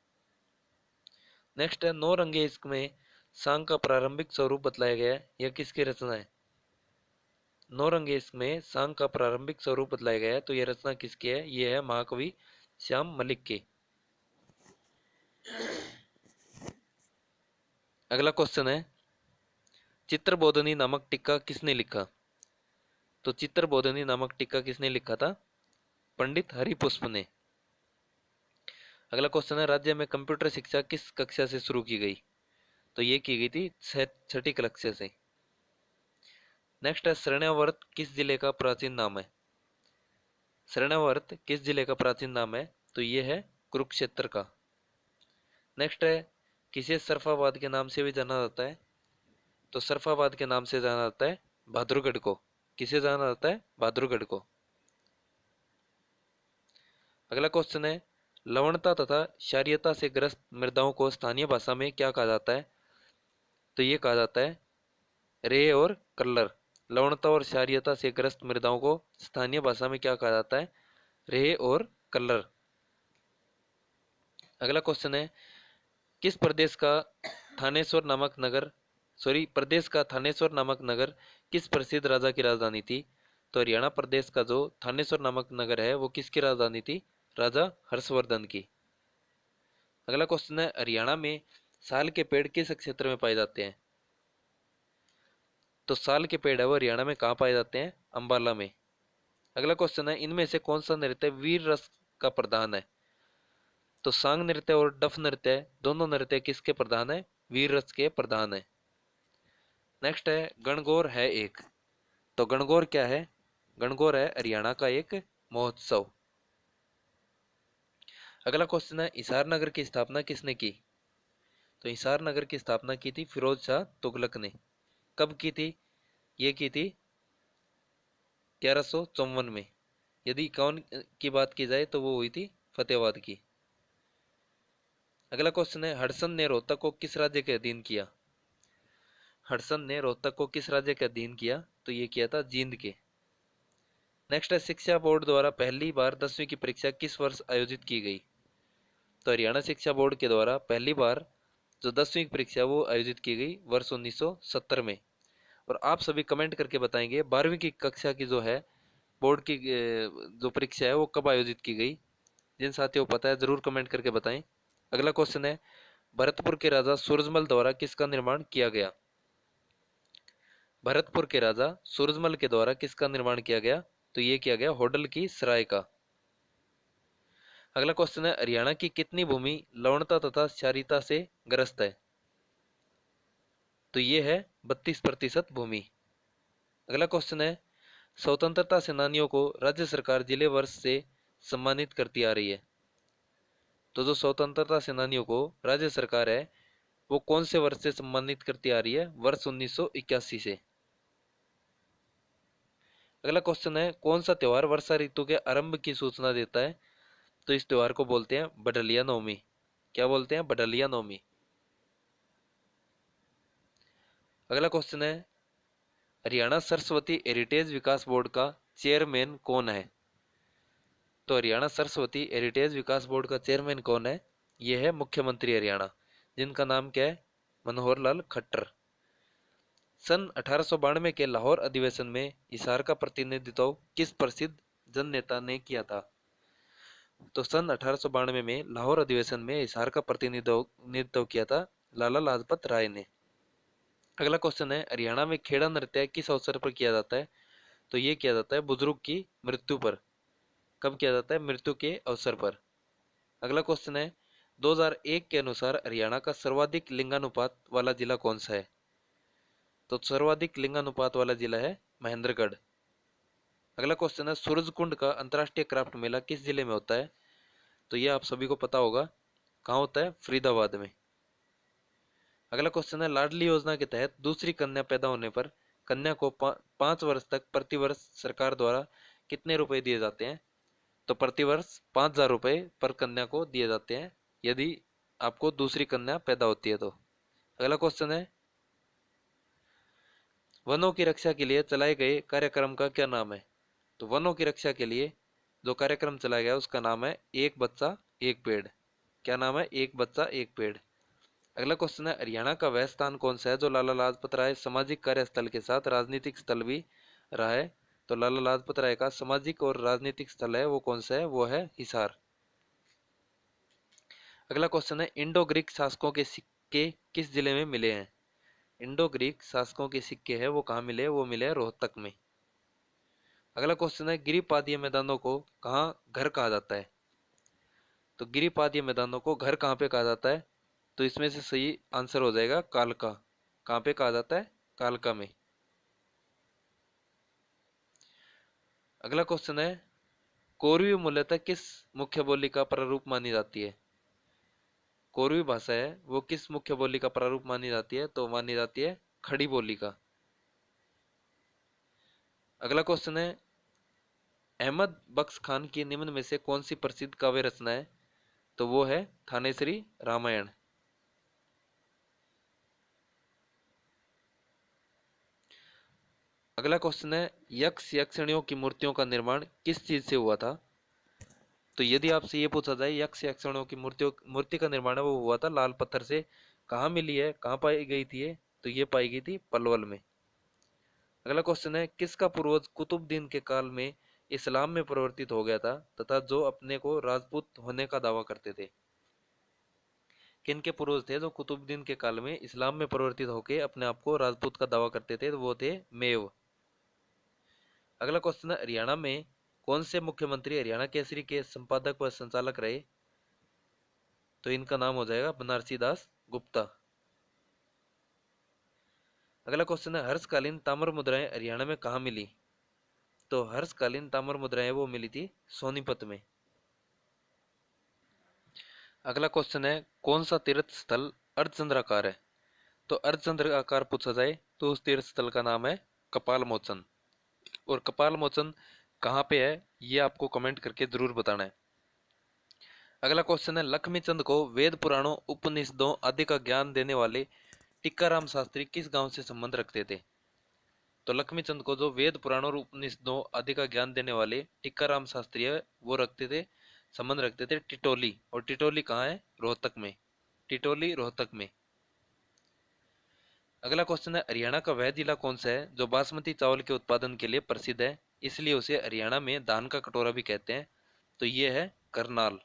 B: नेक्स्ट है, नौ रंगे इश्क में सांग का प्रारंभिक स्वरूप बतलाया गया है, यह किसकी रचना है? नौ रंगे इश्क में सांग का प्रारंभिक स्वरूप बतलाया गया है तो यह रचना किसकी है? यह है महाकवि श्याम मलिक की। अगला क्वेश्चन है, चित्रबोधनी नामक टीका किसने लिखा? तो चित्रबोधनी नामक टीका किसने लिखा था? पंडित हरिपुष्प ने। अगला क्वेश्चन है, राज्य में कंप्यूटर शिक्षा किस कक्षा से शुरू की गई? तो ये की गई थी छठी कक्षा से। नेक्स्ट है, शरणावर्त किस जिले का प्राचीन नाम है? शरणावर्त किस जिले का प्राचीन नाम है? तो ये है कुरुक्षेत्र का। नेक्स्ट है, किसे सरफाबाद के नाम से भी जाना जाता है? तो सरफाबाद के नाम से जाना जाता है बहादुरगढ़ को। किसे जाना जाता है? बहादुरगढ़ को। अगला क्वेश्चन है, लवणता तथा क्षारीयता से ग्रस्त मृदाओं को स्थानीय भाषा में क्या कहा जाता है? तो ये कहा जाता है रेय और कल्लर। लवणता और क्षारीयता से ग्रस्त मृदाओं को स्थानीय भाषा में क्या कहा जाता है? रेय और कल्लर। अगला क्वेश्चन है, किस प्रदेश का थानेश्वर नामक नगर किस प्रसिद्ध राजा की राजधानी थी? तो हरियाणा प्रदेश का जो थानेश्वर नामक नगर है वो किसकी राजधानी थी? राजा हर्षवर्धन की। अगला क्वेश्चन है, हरियाणा में साल के पेड़ किस क्षेत्र में पाए जाते हैं? तो साल के पेड़ है वो हरियाणा में कहाँ पाए जाते हैं? अंबाला में। अगला क्वेश्चन है, इनमें से कौन सा नृत्य वीर रस का प्रधान है? तो सांग नृत्य और डफ नृत्य दोनों नृत्य किसके प्रधान है? वीर रस के प्रधान है। नेक्स्ट है, गणगौर है एक। तो गणगौर क्या है? गणगौर है हरियाणा का एक महोत्सव। अगला क्वेश्चन है, हिसार नगर की स्थापना किसने की? तो हिसार नगर की स्थापना की थी फिरोज शाह तुगलक ने। कब की थी? ये की थी 1154 में। यदि कौन की बात की जाए तो वो हुई थी फतेहाबाद की। अगला क्वेश्चन है, हडसन ने रोहतक को किस राज्य के अधीन किया? हडसन ने रोहतक को किस राज्य के अधीन किया? तो ये किया था जींद के। नेक्स्ट है, शिक्षा बोर्ड द्वारा पहली बार 10वीं की परीक्षा किस वर्ष आयोजित की गई? तो हरियाणा शिक्षा बोर्ड के द्वारा पहली बार जो 10वीं की परीक्षा वो आयोजित की गई वर्ष 1970 में। और आप सभी कमेंट करके बताएंगे 12वीं की कक्षा की जो है बोर्ड की जो परीक्षा है वो कब आयोजित की गई। जिन साथियों को पता है जरूर कमेंट करके बताएं। अगला क्वेश्चन है, भरतपुर के राजा सूरजमल द्वारा किसका निर्माण किया गया? भरतपुर के राजा सूरजमल के द्वारा किसका निर्माण किया गया? तो ये किया गया होडल की सराय का। अगला क्वेश्चन है, हरियाणा की कितनी भूमि लवणता तथा क्षारीयता से ग्रस्त है? तो ये है 32% भूमि। अगला क्वेश्चन है, स्वतंत्रता सेनानियों को राज्य सरकार जिले वर्ष से सम्मानित करती आ रही है। तो जो स्वतंत्रता सेनानियों को राज्य सरकार है वो कौन से वर्ष से सम्मानित करती आ रही है? वर्ष 1981 से। अगला क्वेश्चन है, कौन सा त्योहार वर्षा ऋतु के आरंभ की सूचना देता है? तो इस त्योहार को बोलते हैं बडलिया नवमी। क्या बोलते हैं? बडलिया नवमी। अगला क्वेश्चन है, हरियाणा सरस्वती हेरिटेज विकास बोर्ड का चेयरमैन कौन है? तो हरियाणा सरस्वती हेरिटेज विकास बोर्ड का चेयरमैन कौन है? यह है मुख्यमंत्री हरियाणा, जिनका नाम क्या है? मनोहर लाल खट्टर। सन 1892 के लाहौर अधिवेशन में हिसार का प्रतिनिधित्व किस प्रसिद्ध जन नेता ने किया था? तो सन 1892 में लाहौर अधिवेशन में हिसार का प्रतिनिधित्व किया था लाला लाजपत राय ने। अगला क्वेश्चन है, हरियाणा में खेड़ा नृत्य किस अवसर पर किया जाता है? तो ये किया जाता है बुजुर्ग की मृत्यु पर। कब किया जाता है? मृत्यु के अवसर पर। अगला क्वेश्चन है, 2001 के अनुसार हरियाणा का सर्वाधिक लिंगानुपात वाला जिला कौन सा है? तो सर्वाधिक लिंगानुपात वाला जिला है महेंद्रगढ़। अगला क्वेश्चन है, सूरजकुंड का अंतर्राष्ट्रीय क्राफ्ट मेला किस जिले में होता है? तो ये आप सभी को पता होगा, कहाँ होता है? फरीदाबाद में। अगला क्वेश्चन है, लाडली योजना के तहत दूसरी कन्या पैदा होने पर कन्या को 5 वर्ष तक प्रति वर्ष सरकार द्वारा कितने रुपए दिए जाते हैं? तो प्रति वर्ष 5,000 रुपए पर कन्या को दिए जाते हैं यदि आपको दूसरी कन्या पैदा होती है तो। अगला क्वेश्चन है, वनों की रक्षा के लिए चलाए गए कार्यक्रम का क्या नाम है? तो वनों की रक्षा के लिए जो कार्यक्रम चलाया गया उसका नाम है एक बच्चा एक पेड़। क्या नाम है? एक बच्चा एक पेड़। अगला क्वेश्चन है, हरियाणा का वह स्थान कौन सा है जो लाला लाजपत राय सामाजिक कार्यस्थल के साथ राजनीतिक स्थल भी रहा है? तो लाला लाजपत राय का सामाजिक और राजनीतिक स्थल है वो कौन सा है? वो है हिसार। अगला क्वेश्चन है, इंडो ग्रीक शासकों के सिक्के किस जिले में मिले हैं? इंडो ग्रीक शासकों के सिक्के हैं वो कहाँ मिले? वो मिले हैं रोहतक में। अगला क्वेश्चन है, गिरिपादीय मैदानों को कहाँ घर कहा जाता है? तो गिरिपादीय मैदानों को घर कहाँ पे कहा जाता है? तो इसमें से सही आंसर हो जाएगा कालका। कहाँ पे कहा जाता है? कालका में। अगला क्वेश्चन है, कोरवी मूलतः किस मुख्य बोली का प्रारूप मानी जाती है? कोरवी भाषा है वो किस मुख्य बोली का प्रारूप मानी जाती है? तो मानी जाती है खड़ी बोली का। अगला क्वेश्चन है, अहमद बख्श खान की निम्न में से कौन सी प्रसिद्ध काव्य रचना है? तो वो है थानेश्वरी रामायण। अगला क्वेश्चन है, यक्ष यक्षिणियों की मूर्तियों का निर्माण किस चीज से हुआ था? तो यदि आपसे ये पूछा जाए यक्ष यक्षिणियों की मूर्ति का निर्माण है वो हुआ था लाल पत्थर से। कहाँ मिली है? कहाँ पाई गई थी ये? तो ये पाई गई थी पलवल में। अगला क्वेश्चन है, किसका पूर्वज कुतुबुद्दीन के काल में इस्लाम में परिवर्तित हो गया था तथा जो अपने को राजपूत होने का दावा करते थे? किनके पूर्वज थे जो कुतुबुद्दीन के काल में इस्लाम में परिवर्तित होकर अपने आप को राजपूत का दावा करते थे? तो वो थे मेव। अगला क्वेश्चन है, हरियाणा में कौन से मुख्यमंत्री हरियाणा केसरी के संपादक व संचालक रहे? तो इनका नाम हो जाएगा बनारसी दास गुप्ता। अगला क्वेश्चन है, हर्षकालीन ताम्र मुद्राएं हरियाणा में कहाँ मिली? तो हर्षकालीन ताम्र मुद्राएं वो मिली थी सोनीपत में। अगला क्वेश्चन है, कौन सा तीर्थ स्थल अर्धचंद्राकार है? तो अर्धचंद्राकार पूछा जाए तो उस तीर्थ स्थल का नाम है कपाल मोचन। और कपाल मोचन कहाँ पे है ये आपको कमेंट करके जरूर बताना है। अगला क्वेश्चन है, लक्ष्मी चंद को वेद पुराणों उपनिषदों आदि का ज्ञान देने वाले टीकाराम शास्त्री किस गांव से संबंध रखते थे? तो लक्ष्मी चंद को जो वेद पुराणों और उपनिषदों आदि का ज्ञान देने वाले टीकाराम शास्त्री है वो संबंध रखते थे टिटोली। और टिटोली कहाँ है? रोहतक में। टिटोली रोहतक में। अगला क्वेश्चन है, हरियाणा का वह जिला कौन सा है जो बासमती चावल के उत्पादन के लिए प्रसिद्ध है, इसलिए उसे हरियाणा में धान का कटोरा भी कहते हैं? तो ये है करनाल।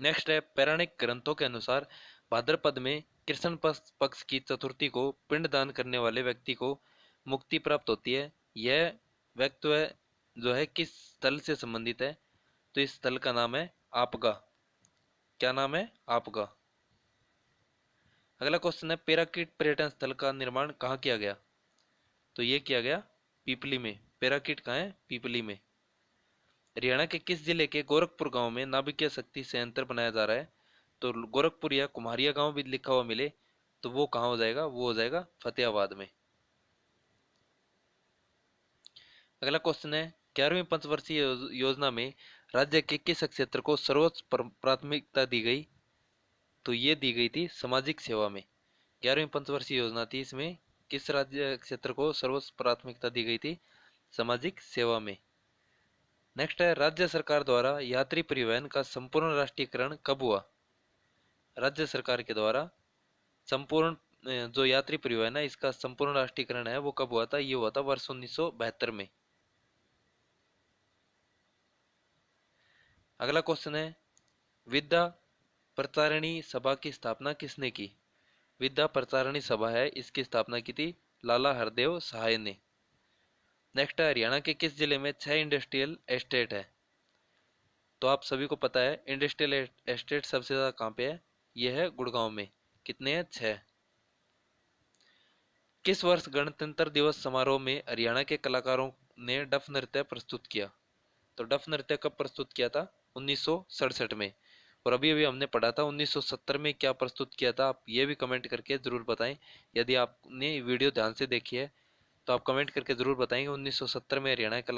B: नेक्स्ट है, पौराणिक ग्रंथों के अनुसार भाद्रपद में कृष्ण पक्ष की चतुर्थी को पिंडदान करने वाले व्यक्ति को मुक्ति प्राप्त होती है। यह व्यक्ति जो है किस स्थल से संबंधित है? तो इस स्थल का नाम है आपगा। क्या नाम है? आपगा। अगला क्वेश्चन है पेराकीट पर्यटन स्थल का निर्माण कहाँ किया गया? तो ये किया गया पीपली में। पेराकीट कहाँ है? पीपली में। हरियाणा के किस जिले के गोरखपुर गांव में नाभिकीय शक्ति संयंत्र बनाया जा रहा है? तो गोरखपुर या कुम्हारिया गांव भी लिखा हुआ मिले तो वो कहाँ हो जाएगा? वो हो जाएगा फतेहाबाद में। अगला क्वेश्चन है 11वीं पंचवर्षीय योजना में राज्य के किस क्षेत्र को सर्वोच्च प्राथमिकता दी गई? तो ये दी गई थी सामाजिक सेवा में। 11वीं पंचवर्षीय योजना थी, इसमें किस राज्य क्षेत्र को सर्वोच्च प्राथमिकता दी गई थी? सामाजिक सेवा में। नेक्स्ट है राज्य सरकार द्वारा यात्री परिवहन का संपूर्ण राष्ट्रीयकरण कब हुआ? राज्य सरकार के द्वारा संपूर्ण जो यात्री परिवहन है इसका संपूर्ण राष्ट्रीयकरण है वो कब हुआ था? ये हुआ था वर्ष 1972 में। अगला क्वेश्चन है विद्या प्रचारिणी सभा की स्थापना किसने की? विद्या प्रचारिणी सभा है, इसकी स्थापना की थी लाला हरदेव सहाय ने। नेक्स्ट है हरियाणा के किस जिले में 6 इंडस्ट्रियल एस्टेट है? तो आप सभी को पता है इंडस्ट्रियल एस्टेट सबसे ज्यादा कहाँ पे है? यह है गुड़गांव में। कितने हैं? 6। किस वर्ष गणतंत्र दिवस समारोह में हरियाणा के कलाकारों ने डफ नृत्य प्रस्तुत किया? तो डफ नृत्य कब प्रस्तुत किया था? 1967 में। और अभी अभी हमने पढ़ा था 1970 में क्या प्रस्तुत किया था। आप ये भी कमेंट करके जरूर बताएं। यदि आपने वीडियो ध्यान से देखी है तो आप कमेंट करके जरूर बताएंगे 1970 में हरियाणा के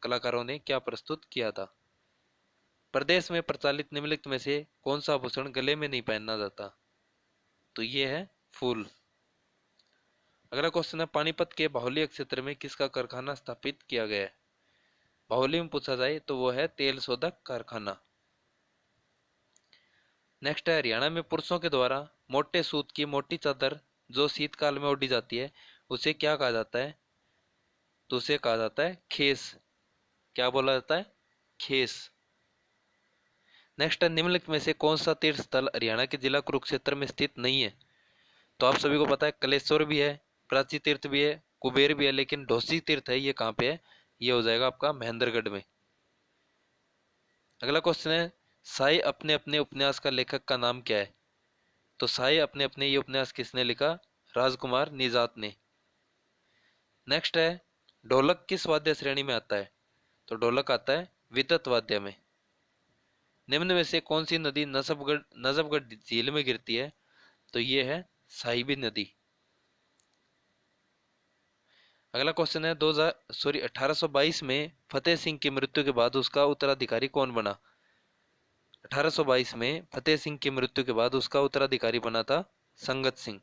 B: कलाकारों ने क्या प्रस्तुत किया था। प्रदेश में प्रचलित निम्नलिखित में से कौन सा आभूषण गले में नहीं पहनना जाता? तो ये है फूल। अगला क्वेश्चन है पानीपत के बाहुल्य क्षेत्र में किसका कारखाना स्थापित किया गया है? बाहुल्य में पूछा जाए तो वो है तेल शोधक कारखाना। नेक्स्ट है हरियाणा में पुरुषों के द्वारा मोटे सूत की मोटी चादर जो शीतकाल में ओढ़ी जाती है उसे क्या कहा जाता है? तो उसे कहा जाता है खेस। क्या बोला जाता है? खेस। नेक्स्ट है निम्नलिखित में से कौन सा तीर्थ स्थल हरियाणा के जिला कुरुक्षेत्र में स्थित नहीं है? तो आप सभी को पता है कलेश्वर भी है, प्राची तीर्थ भी है, कुबेर भी है, लेकिन ढोसी तीर्थ है ये कहाँ पे है? ये हो जाएगा आपका महेंद्रगढ़ में। अगला क्वेश्चन है साई अपने अपने उपन्यास का लेखक का नाम क्या है? तो साई अपने अपने ये उपन्यास किसने लिखा? राजकुमार निजात ने। नेक्स्ट है ढोलक किस वाद्य श्रेणी में आता है? तो ढोलक आता है विद्युत वाद्य में। निम्न में से कौन सी नदी नजफगढ़ झील में गिरती है? तो ये है साहिबी नदी। अगला क्वेश्चन है 1822 में फतेह सिंह की मृत्यु के बाद उसका उत्तराधिकारी कौन बना? 1822 में फतेह सिंह की मृत्यु के बाद उसका उत्तराधिकारी बना था संगत सिंह।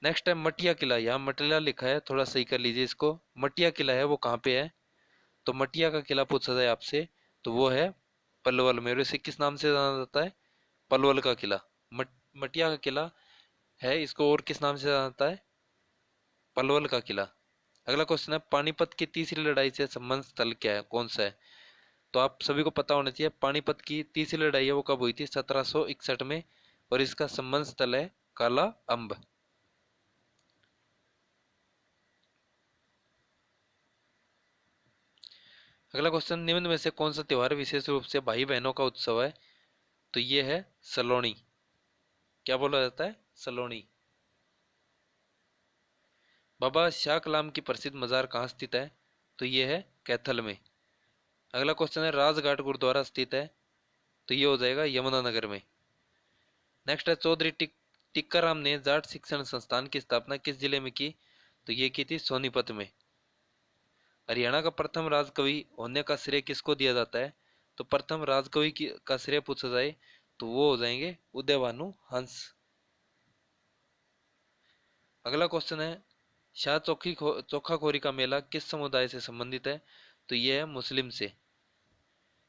B: नेक्स्ट है मटिया किला। यहाँ मटिया लिखा है, थोड़ा सही कर लीजिए इसको। मटिया किला है वो कहाँ पे है? तो मटिया का किला पूछा जाए आपसे तो वो है पलवल में। और इसे किस नाम से जाना जाता है? पलवल का किला। मटिया का किला है, इसको और किस नाम से जाना जाता है? पलवल का किला। अगला क्वेश्चन है पानीपत की तीसरी लड़ाई से संबंध स्थल क्या है, कौन सा है? तो आप सभी को पता होना चाहिए पानीपत की तीसरी लड़ाई है वो कब हुई थी? 1761 में। और इसका संबंध स्थल है काला अम्ब। अगला क्वेश्चन निम्न में से कौन सा त्योहार विशेष रूप से भाई बहनों का उत्सव है? तो ये है सलोनी। क्या बोला जाता है? सलोनी। बाबा शाह कलाम की प्रसिद्ध मजार कहाँ स्थित है? तो ये है कैथल में। अगला क्वेश्चन है राजघाट गुरुद्वारा स्थित है? तो ये हो जाएगा यमुनानगर में। नेक्स्ट है चौधरी टिक्काराम ने जाट शिक्षण संस्थान की स्थापना किस जिले में की? तो ये की थी सोनीपत में। हरियाणा का प्रथम राजकवि होने का श्रेय किसको दिया जाता है? तो प्रथम राजकवि का श्रेय पूछा जाए तो वो हो जाएंगे उदयभानु हंस। अगला क्वेश्चन है शाह चोखाखोरी का मेला किस समुदाय से संबंधित है? तो ये है मुस्लिम से।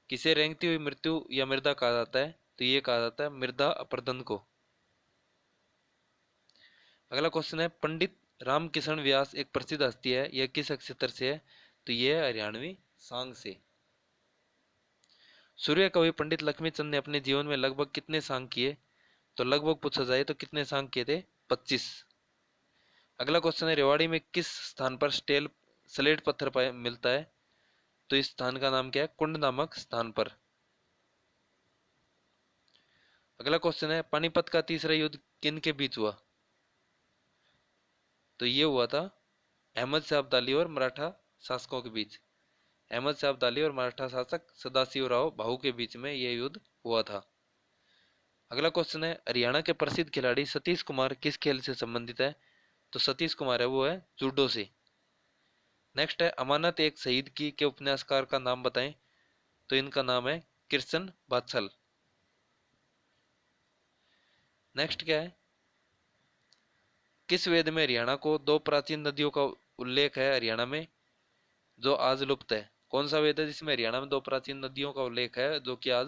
B: किसे रेंगती हुई मृत्यु या मृदा कहा जाता है? तो ये कहा जाता है मृदा अपरदन को। अगला क्वेश्चन है पंडित रामकिशन व्यास एक प्रसिद्ध हस्ती है, यह किस क्षेत्र से है? तो ये है हरियाणवी सांग से। सूर्य कवि पंडित लक्ष्मीचंद ने अपने जीवन में लगभग कितने सांग किए? तो लगभग पूछा जाए तो कितने सांग किए थे? 25। अगला क्वेश्चन है रेवाड़ी में किस स्थान पर स्लेट पत्थर मिलता है? तो इस स्थान का नाम क्या है? कुंड नामक स्थान पर। अगला क्वेश्चन है, पानीपत का तीसरा युद्ध किन के बीच हुआ? तो ये हुआ था अहमद शाह अब्दाली और मराठा शासकों के बीच। अहमद शाह अब्दाली और मराठा शासक सदाशिवराव भाऊ के बीच में यह युद्ध हुआ था। अगला क्वेश्चन है, हरियाणा के प्रसिद्ध खिलाड़ी सतीश कुमार किस खेल से संबंधित है? तो सतीश कुमार है वो है जूडो से। नेक्स्ट है, अमानत एक शहीद की के उपन्यासकार का नाम बताएं? तो इनका नाम है कृष्ण बात्सल। नेक्स्ट क्या है, किस वेद में हरियाणा को दो प्राचीन नदियों का उल्लेख है हरियाणा में जो आज लुप्त है? कौन सा वेद है जिसमें हरियाणा में दो प्राचीन नदियों का उल्लेख है जो कि आज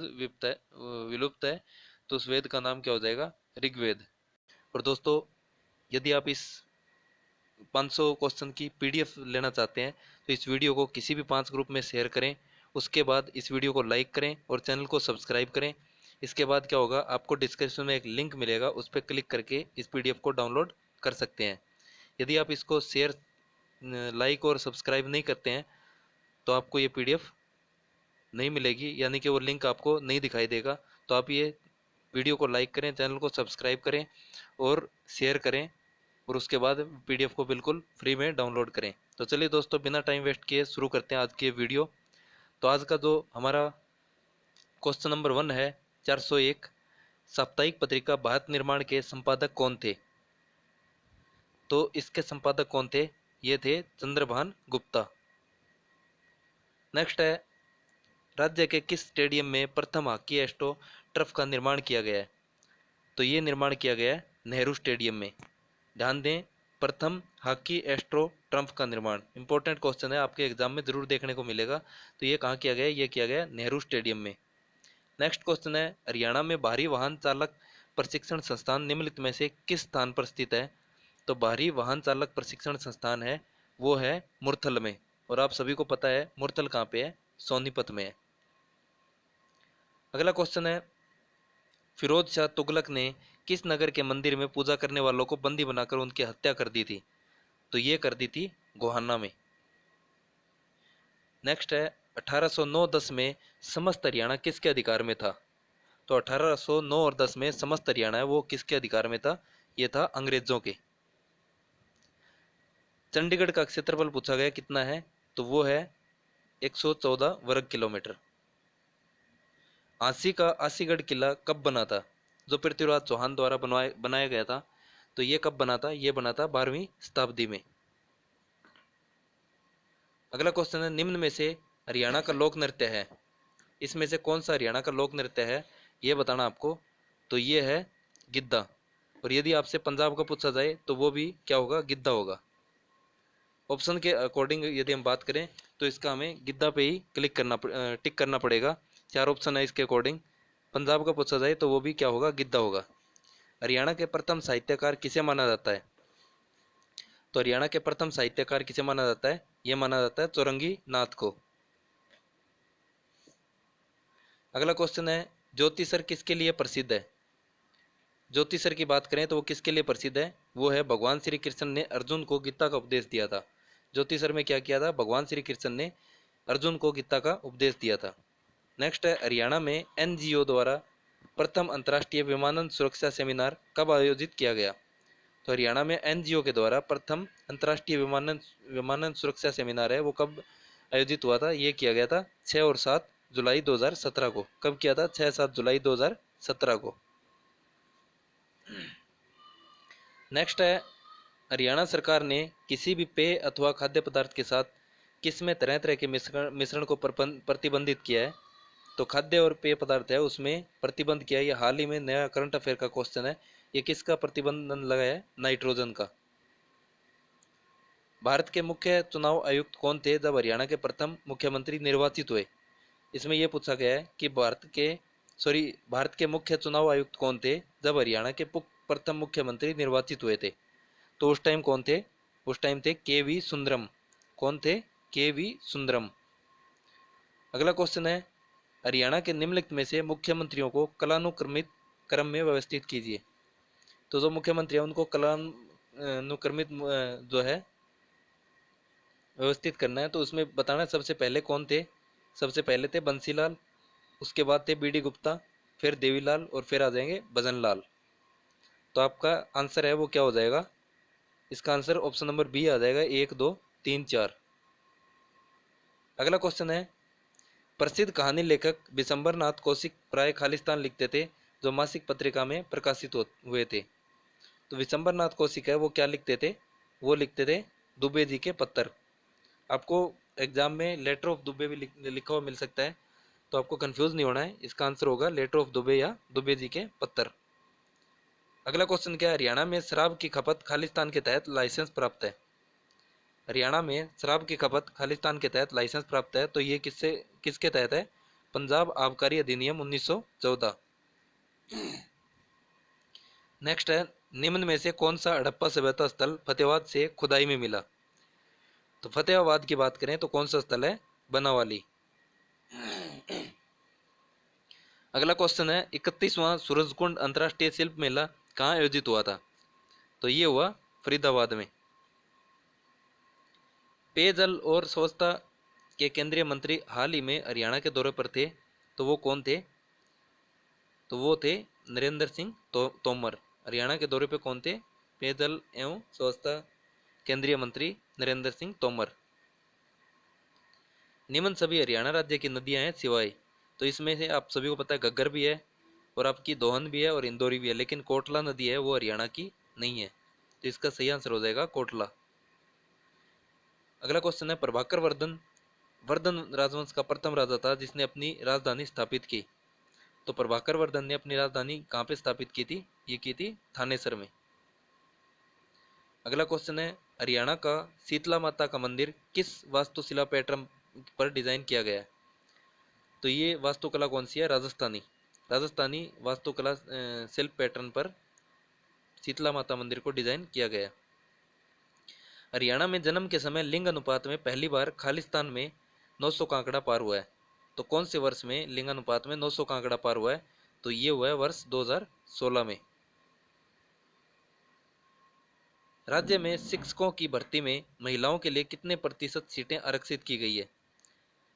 B: विलुप्त है? तो उस वेद का नाम क्या हो जाएगा? ऋग्वेद। और दोस्तों, यदि आप इस 500 क्वेश्चन की पीडीएफ लेना चाहते हैं तो इस वीडियो को किसी भी 5 ग्रुप में शेयर करें। उसके बाद इस वीडियो को लाइक करें और चैनल को सब्सक्राइब करें। इसके बाद क्या होगा, आपको डिस्क्रिप्शन में एक लिंक मिलेगा, उस पर क्लिक करके इस पीडीएफ को डाउनलोड कर सकते हैं। यदि आप इसको शेयर, लाइक और सब्सक्राइब नहीं करते हैं तो आपको ये पीडीएफ नहीं मिलेगी, यानी कि वो लिंक आपको नहीं दिखाई देगा। तो आप ये वीडियो को लाइक करें, चैनल को सब्सक्राइब करें और शेयर करें, और उसके बाद पीडीएफ को बिल्कुल फ्री में डाउनलोड करें। तो चलिए दोस्तों, बिना टाइम वेस्ट किए शुरू करते हैं आज की वीडियो। तो आज का जो हमारा क्वेश्चन नंबर 1 है, 401, साप्ताहिक पत्रिका भारत निर्माण के संपादक कौन थे? तो इसके संपादक कौन थे? ये थे चंद्रभान गुप्ता। नेक्स्ट है, राज्य के किस स्टेडियम में प्रथम हॉकी एस्ट्रो टर्फ का निर्माण किया गया है? तो ये निर्माण किया गया है नेहरू स्टेडियम में। ध्यान दें, प्रथम हॉकी एस्ट्रो टर्फ का निर्माण इंपॉर्टेंट क्वेश्चन है, आपके एग्जाम में जरूर देखने को मिलेगा। तो ये कहाँ किया गया है? ये किया गया नेहरू स्टेडियम में। नेक्स्ट क्वेश्चन है, हरियाणा में भारी वाहन चालक प्रशिक्षण संस्थान निम्नलिखित में से किस स्थान पर स्थित है? तो भारी वाहन चालक प्रशिक्षण संस्थान है वो है मुरथल में। और आप सभी को पता है मुरथल कहाँ पे है? सोनीपत में है। अगला क्वेश्चन है, फिरोज शाह तुगलक ने किस नगर के मंदिर में पूजा करने वालों को बंदी बनाकर उनकी हत्या कर दी थी? तो ये कर दी थी गोहाना में। नेक्स्ट है, 1809-10 में समस्त हरियाणा किसके अधिकार में था? तो 1809 और 10 में समस्त हरियाणा है वो किसके अधिकार में था? ये था अंग्रेजों के। चंडीगढ़ का क्षेत्रफल पूछा गया कितना है? तो वो है 114 वर्ग किलोमीटर। आसी का आसीगढ़ किला कब बना था? जो पृथ्वीराज चौहान द्वारा बनाया गया था। तो ये कब बना था? ये बना था 12वीं शताब्दी में। अगला क्वेश्चन है, निम्न में से हरियाणा का लोक नृत्य है, इसमें से कौन सा हरियाणा का लोक नृत्य है? ये बताना आपको। तो ये है गिद्धा। और यदि आपसे पंजाब का पूछा जाए तो वो भी क्या होगा? गिद्धा होगा। ऑप्शन के अकॉर्डिंग यदि हम बात करें तो इसका हमें गिद्धा पे ही टिक करना पड़ेगा। 4 ऑप्शन है इसके अकॉर्डिंग। पंजाब का पूछा जाए तो वो भी क्या होगा? गिद्धा होगा। हरियाणा के प्रथम साहित्यकार किसे माना जाता है? तो हरियाणा के प्रथम साहित्यकार किसे माना जाता है? ये माना जाता है चौरंगी नाथ को। अगला क्वेश्चन है, ज्योतिषर किसके लिए प्रसिद्ध है? ज्योतिषर की बात करें तो वो किसके लिए प्रसिद्ध है? वो है भगवान श्री कृष्ण ने अर्जुन को गीता का उपदेश दिया था। ज्योतिषर में क्या किया था? भगवान श्री कृष्ण ने अर्जुन को गीता का उपदेश दिया था। नेक्स्ट है, हरियाणा में एनजीओ द्वारा प्रथम अंतर्राष्ट्रीय विमानन सुरक्षा सेमिनार कब आयोजित किया गया? तो हरियाणा में एनजीओ के द्वारा प्रथम अंतर्राष्ट्रीय विमानन विमानन सुरक्षा सेमिनार है वो कब आयोजित हुआ था? ये किया गया था 6 और 7 जुलाई 2017 को। कब किया था? 6-7 जुलाई 2017 को। नेक्स्ट है, हरियाणा सरकार ने किसी भी पेय अथवा खाद्य पदार्थ के साथ किसमें तरह तरह के मिश्रण को प्रतिबंधित किया है? तो खाद्य और पेय पदार्थ है उसमें प्रतिबंध किया है। ये हाल ही में नया करंट अफेयर का क्वेश्चन है। ये किसका प्रतिबंधन लगाया है? नाइट्रोजन का। भारत के मुख्य चुनाव आयुक्त कौन थे जब हरियाणा के प्रथम मुख्यमंत्री निर्वाचित हुए? इसमें यह पूछा गया है कि भारत के मुख्य चुनाव आयुक्त कौन थे जब हरियाणा के प्रथम मुख्यमंत्री निर्वाचित हुए थे? तो उस टाइम कौन थे? उस टाइम थे के.वी. सुंदरम। कौन थे? के.वी. सुंदरम। अगला क्वेश्चन है, हरियाणा के निम्नलिखित में से मुख्यमंत्रियों को कालानुक्रमित क्रम में व्यवस्थित कीजिए। तो जो मुख्यमंत्री है उनको कालानुक्रमित जो है व्यवस्थित करना है तो उसमें बताना है सबसे पहले कौन थे। सबसे पहले थे बंसीलाल, उसके बाद थे बीडी गुप्ता, फिर देवीलाल और फिर आ जाएंगे भजनलाल। तो आपका आंसर है वो क्या हो जाएगा, इसका आंसर ऑप्शन नंबर बी आ जाएगा, 1 2 3 4। अगला क्वेश्चन है, प्रसिद्ध कहानी लेखक बिशंबर नाथ कौशिक प्राय खालिस्तान लिखते थे जो मासिक पत्रिका में प्रकाशित हुए थे। तो विशंबर नाथ कौशिक है वो क्या लिखते थे, वो लिखते थे दुबे जी के पत्थर। आपको एग्जाम में लेटर ऑफ दुबे भी लिखा हुआ मिल सकता है, तो आपको कंफ्यूज नहीं होना है, इसका आंसर होगा लेटर ऑफ दुबे या दुबे जी के पत्थर। अगला क्वेश्चन क्या है, हरियाणा में शराब की खपत खालिस्तान के तहत लाइसेंस प्राप्त है। हरियाणा में शराब की खपत खालिस्तान के तहत लाइसेंस प्राप्त है, तो ये किसके तहत है, पंजाब आबकारी अधिनियम 1914। नेक्स्ट है, निम्न में से कौन सा हड़प्पा सभ्यता स्थल फतेहाबाद से खुदाई में मिला। तो फतेहाबाद की बात करें तो कौन सा स्थल है, बनावाली। अगला क्वेश्चन है, 31वां सूरजकुंड अंतर्राष्ट्रीय शिल्प मेला कहाँ आयोजित हुआ था। तो ये हुआ फरीदाबाद में। पेयजल और स्वच्छता के केंद्रीय मंत्री हाल ही में हरियाणा के दौरे पर थे, तो वो कौन थे, तो वो थे नरेंद्र सिंह तोमर। हरियाणा के दौरे पर कौन थे, पेयजल एवं स्वच्छता केंद्रीय मंत्री नरेंद्र सिंह तोमर। निम्न सभी हरियाणा राज्य की नदियां हैं सिवाय, तो इसमें से आप सभी को पता है घग्गर भी है और आपकी दोहन भी है और इंदौरी भी है, लेकिन कोटला नदी है वो हरियाणा की नहीं है, तो इसका सही आंसर हो जाएगा कोटला। अगला क्वेश्चन है, प्रभाकर वर्धन वर्धन राजवंश का प्रथम राजा था जिसने अपनी राजधानी स्थापित की। तो प्रभाकर वर्धन ने अपनी राजधानी कहाँ पे स्थापित की थी, ये की थी थानेसर में। अगला क्वेश्चन है, हरियाणा का शीतला माता का मंदिर किस वास्तुशिला पैटर्न पर डिजाइन किया गया है। तो ये वास्तुकला कौन सी है, राजस्थानी राजस्थानी वास्तुकला शिल्प पैटर्न पर शीतला माता मंदिर को डिजाइन किया गया। हरियाणा में जन्म के समय लिंग अनुपात में पहली बार खालिस्तान में 900 का आंकड़ा पार हुआ है। तो कौन से वर्ष में लिंग अनुपात में 900 का आंकड़ा पार हुआ है, तो ये हुआ है वर्ष 2016 में। राज्य में शिक्षकों की भर्ती में महिलाओं के लिए कितने प्रतिशत सीटें आरक्षित की गई है।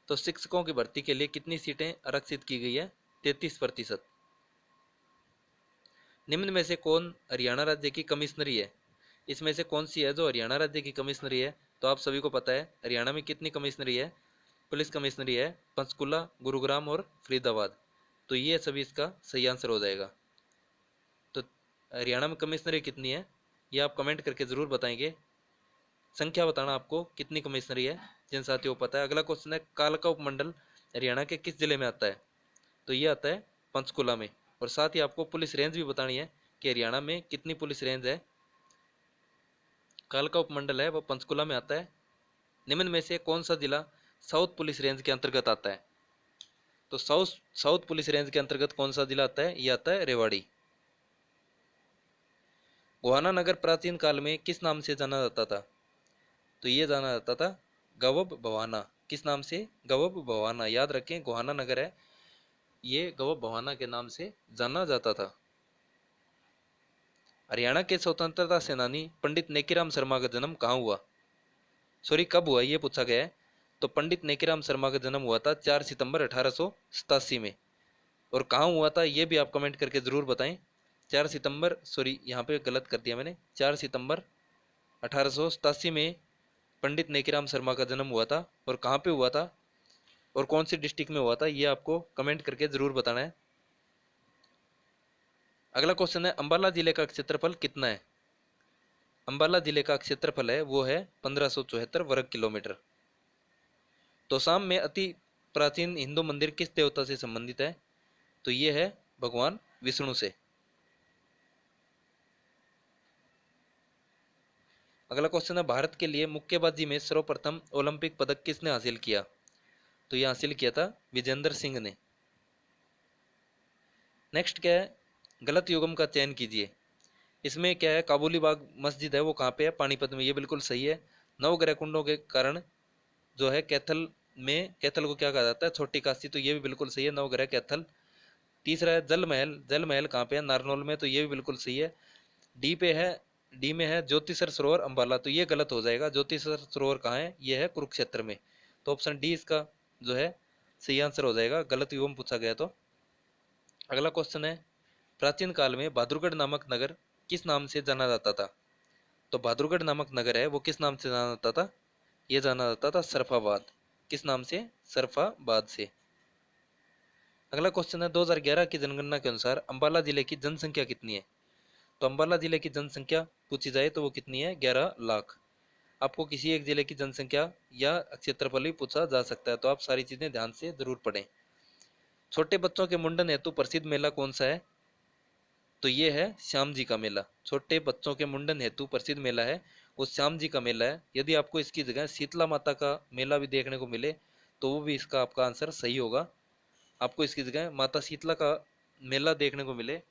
B: तो शिक्षकों की भर्ती के लिए कितनी सीटें आरक्षित की गई है, 33%। निम्न में से कौन हरियाणा राज्य की कमिश्नरी है, इसमें से कौन सी है जो हरियाणा राज्य की कमिश्नरी है। तो आप सभी को पता है हरियाणा में कितनी कमिश्नरी है, पुलिस कमिश्नरी है पंचकुला, गुरुग्राम और फरीदाबाद, तो ये सभी इसका सही आंसर हो जाएगा। तो हरियाणा में कमिश्नरी कितनी है, ये आप कमेंट करके ज़रूर बताएंगे, संख्या बताना आपको कितनी कमिश्नरी है जिन साथियों को पता है। अगला क्वेश्चन है, कालका उपमंडल हरियाणा के किस जिले में आता है। तो ये आता है पंचकुला में। और साथ ही आपको पुलिस रेंज भी बतानी है कि हरियाणा में कितनी पुलिस रेंज है। कालका उपमंडल है वो पंचकुला में आता है। निम्न में से कौन सा जिला साउथ पुलिस रेंज के अंतर्गत आता है। तो साउथ साउथ पुलिस रेंज के अंतर्गत कौन सा जिला आता है, ये आता है रेवाड़ी। गोहाना नगर प्राचीन काल में किस नाम से जाना जाता था। तो ये जाना जाता था गवब भवाना। किस नाम से, गवब भवाना। याद रखें गोहाना नगर है ये गवब भवाना के नाम से जाना जाता था। हरियाणा के स्वतंत्रता सेनानी पंडित नेकीराम शर्मा का जन्म कहाँ हुआ, सॉरी कब हुआ ये पूछा गया है। तो पंडित नेकीराम शर्मा का जन्म हुआ था 4 सितंबर 1887 में। और कहाँ हुआ था ये भी आप कमेंट करके जरूर बताएं। 4 सितंबर, सॉरी यहाँ पे गलत कर दिया मैंने, 4 सितंबर 1887 में पंडित नेकीराम शर्मा का जन्म हुआ था। और कहाँ पे हुआ था और कौन सी डिस्ट्रिक्ट में हुआ था ये आपको कमेंट करके जरूर बताना है। अगला क्वेश्चन है, अंबाला जिले का क्षेत्रफल कितना है। अंबाला जिले का क्षेत्रफल है वो है 1574 वर्ग किलोमीटर। तोसाम में अति प्राचीन हिंदू मंदिर किस देवता से संबंधित है। तो ये है भगवान विष्णु से। अगला क्वेश्चन है, भारत के लिए मुक्केबाजी में सर्वप्रथम ओलंपिक पदक किसने हासिल किया। तो ये हासिल किया था विजेंद्र सिंह ने। नेक्स्ट क्या है, गलत युगम का चयन कीजिए। इसमें क्या है, काबुली बाग मस्जिद है वो कहाँ पे है, पानीपत में, ये बिल्कुल सही है। नवग्रह कुंडों के कारण जो है कैथल में, कैथल को क्या कहा जाता है, छोटी काशी, तो ये भी बिल्कुल सही है, नवग्रह कैथल। तीसरा है जल महल, जल महल कहाँ पे है, नारनौल में, तो ये भी बिल्कुल सही है। डी पे है डी में है ज्योतिसर सरोवर अंबाला, तो ये गलत हो जाएगा। ज्योतिसर सरोवर कहाँ है? ये है कुरुक्षेत्र में। तो ऑप्शन डी इसका जो है सही आंसर हो जाएगा, गलत विवम पूछा गया तो। अगला क्वेश्चन है, प्राचीन काल में बहादुरगढ़ नामक नगर किस नाम से जाना जाता था? तो बहादुरगढ़ नामक नगर है वो किस नाम से जाना जाता था? ये जाना जाता था सरफाबाद। किस नाम से? सरफाबाद से। अगला क्वेश्चन है, 2011 की जनगणना के अनुसार अंबाला जिले की जनसंख्या कितनी है? तो अंबाला जिले की जनसंख्या पूछी जाए तो वो कितनी है? 11 लाख। आपको किसी एक जिले की जनसंख्या या क्षेत्रफल भी पूछा जा सकता है, तो आप सारी चीजें ध्यान से जरूर पढ़ें। छोटे बच्चों के मुंडन हेतु प्रसिद्ध मेला कौन सा है? तो ये है श्याम जी का मेला। छोटे बच्चों के मुंडन हेतु प्रसिद्ध मेला है वो श्याम जी का मेला है। यदि आपको इसकी जगह शीतला माता का मेला भी देखने को मिले तो वो भी इसका आपका आंसर सही होगा। आपको इसकी जगह माता शीतला का मेला देखने को मिले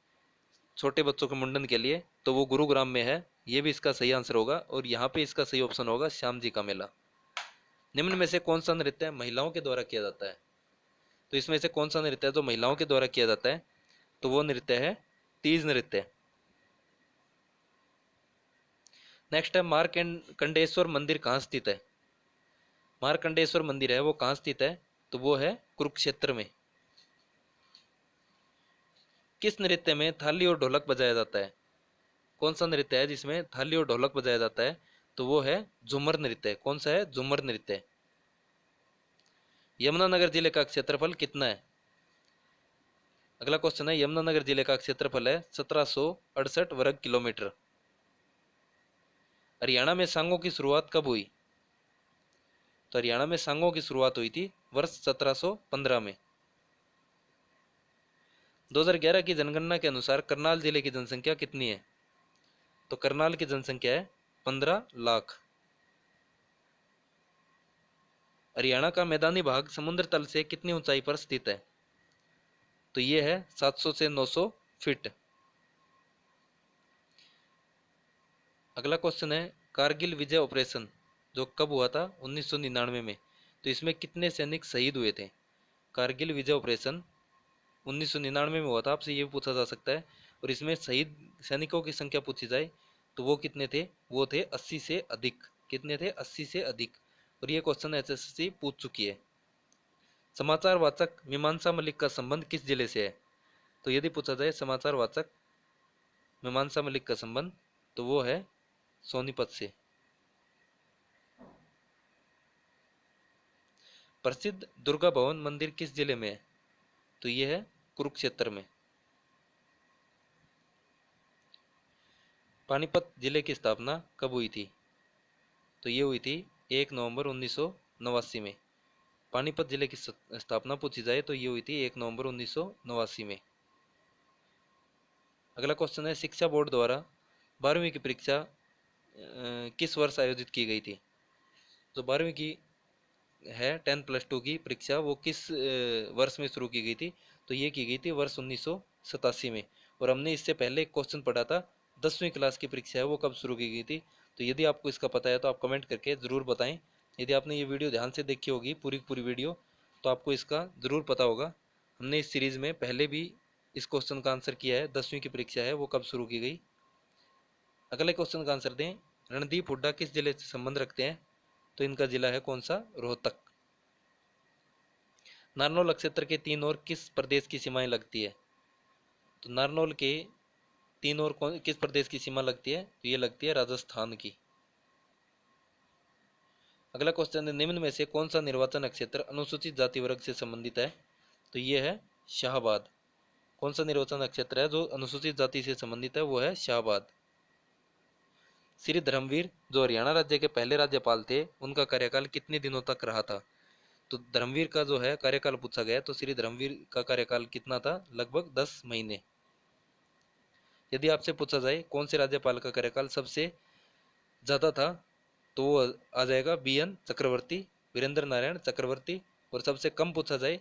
B: छोटे बच्चों के मुंडन के लिए तो वो गुरुग्राम में है, ये भी इसका सही आंसर होगा। और यहाँ पे इसका सही ऑप्शन होगा श्याम जी का मेला। निम्न में से कौन सा नृत्य महिलाओं के द्वारा किया जाता है? तो इसमें से कौन सा नृत्य है जो महिलाओं के द्वारा किया जाता है? तो वो नृत्य है तीज नृत्य। नेक्स्ट है, मार्कंडेश्वर मंदिर कहाँ स्थित है? मार्कंडेश्वर मंदिर है वो कहाँ स्थित है? तो वो है कुरुक्षेत्र में। किस नृत्य में थाली और ढोलक बजाया जाता है? कौन सा नृत्य है जिसमें थाली और ढोलक बजाया जाता है? तो वो है झूमर नृत्य। कौन सा है? झूमर नृत्य। यमुनानगर जिले का क्षेत्रफल कितना है? अगला क्वेश्चन है, यमुनानगर जिले का क्षेत्रफल है 1768 वर्ग किलोमीटर। हरियाणा में सांगों की शुरुआत कब हुई? तो हरियाणा में सांगों की शुरुआत हुई थी वर्ष 1715 में। 2011 की जनगणना के अनुसार करनाल जिले की जनसंख्या कितनी है? तो करनाल की जनसंख्या है 15 लाख। हरियाणा का मैदानी भाग समुद्र तल से कितनी ऊंचाई पर स्थित है? तो ये है 700 से 900 फीट। अगला क्वेश्चन है, कारगिल विजय ऑपरेशन जो कब हुआ था? 1999 में। तो इसमें कितने सैनिक शहीद हुए थे? कारगिल विजय ऑपरेशन 1999 में हुआ था, आपसे ये भी पूछा जा सकता है। और इसमें शहीद सैनिकों की संख्या पूछी जाए तो वो कितने थे? वो थे 80 से अधिक। कितने थे? 80 से अधिक। और ये क्वेश्चन एसएससी पूछ चुकी है। समाचार वाचक मीमांसा मलिक का संबंध किस जिले से है? तो यदि पूछा जाए समाचार वाचक मीमांसा मलिक का संबंध तो वो है सोनीपत से। प्रसिद्ध दुर्गा भवन मंदिर किस जिले में है? तो ये है कुरुक्षेत्र में। पानीपत जिले की स्थापना कब हुई थी? तो ये हुई थी 1 नवंबर 1989 में। पानीपत जिले की स्थापना पूछी जाए तो ये हुई थी 1 नवंबर 1989 में। अगला क्वेश्चन है, शिक्षा बोर्ड द्वारा 12वीं की परीक्षा किस वर्ष आयोजित की गई थी? जो 12वीं की है 10+2 की परीक्षा वो किस वर्ष में शुरू की गई थी? तो ये की गई थी वर्ष 1987 में। और हमने इससे पहले एक क्वेश्चन पढ़ा था 10वीं क्लास की परीक्षा है वो कब शुरू की गई थी? तो यदि आपको इसका पता है तो आप कमेंट करके ज़रूर बताएं। यदि आपने ये वीडियो ध्यान से देखी होगी पूरी पूरी वीडियो तो आपको इसका ज़रूर पता होगा। हमने इस सीरीज़ में पहले भी इस क्वेश्चन का आंसर किया है, 10वीं की परीक्षा है वो कब शुरू की गई। अगले क्वेश्चन का आंसर दें, रणदीप हुड्डा किस जिले से संबंध रखते हैं? तो इनका जिला है कौन सा? रोहतक। नारनौल क्षेत्र के तीन और किस प्रदेश की सीमाएं लगती है? तो नारनौल के तीन और किस प्रदेश की सीमा लगती है? तो ये लगती है राजस्थान की। अगला क्वेश्चन है, निम्न में से कौन सा निर्वाचन क्षेत्र अनुसूचित जाति वर्ग से संबंधित है? तो ये है शाहबाद। कौन सा निर्वाचन क्षेत्र है जो अनुसूचित जाति से संबंधित है? वो है शाहबाद। श्री धर्मवीर जो हरियाणा राज्य के पहले राज्यपाल थे उनका कार्यकाल कितने दिनों तक रहा था? तो धर्मवीर का जो है कार्यकाल पूछा गया तो श्री धर्मवीर का कार्यकाल कितना था? लगभग 10 महीने। यदि आपसे पूछा जाए कौन से राज्यपाल का कार्यकाल सबसे ज्यादा था तो वो आ जाएगा BN चक्रवर्ती, वीरेंद्र नारायण चक्रवर्ती। और सबसे कम पूछा जाए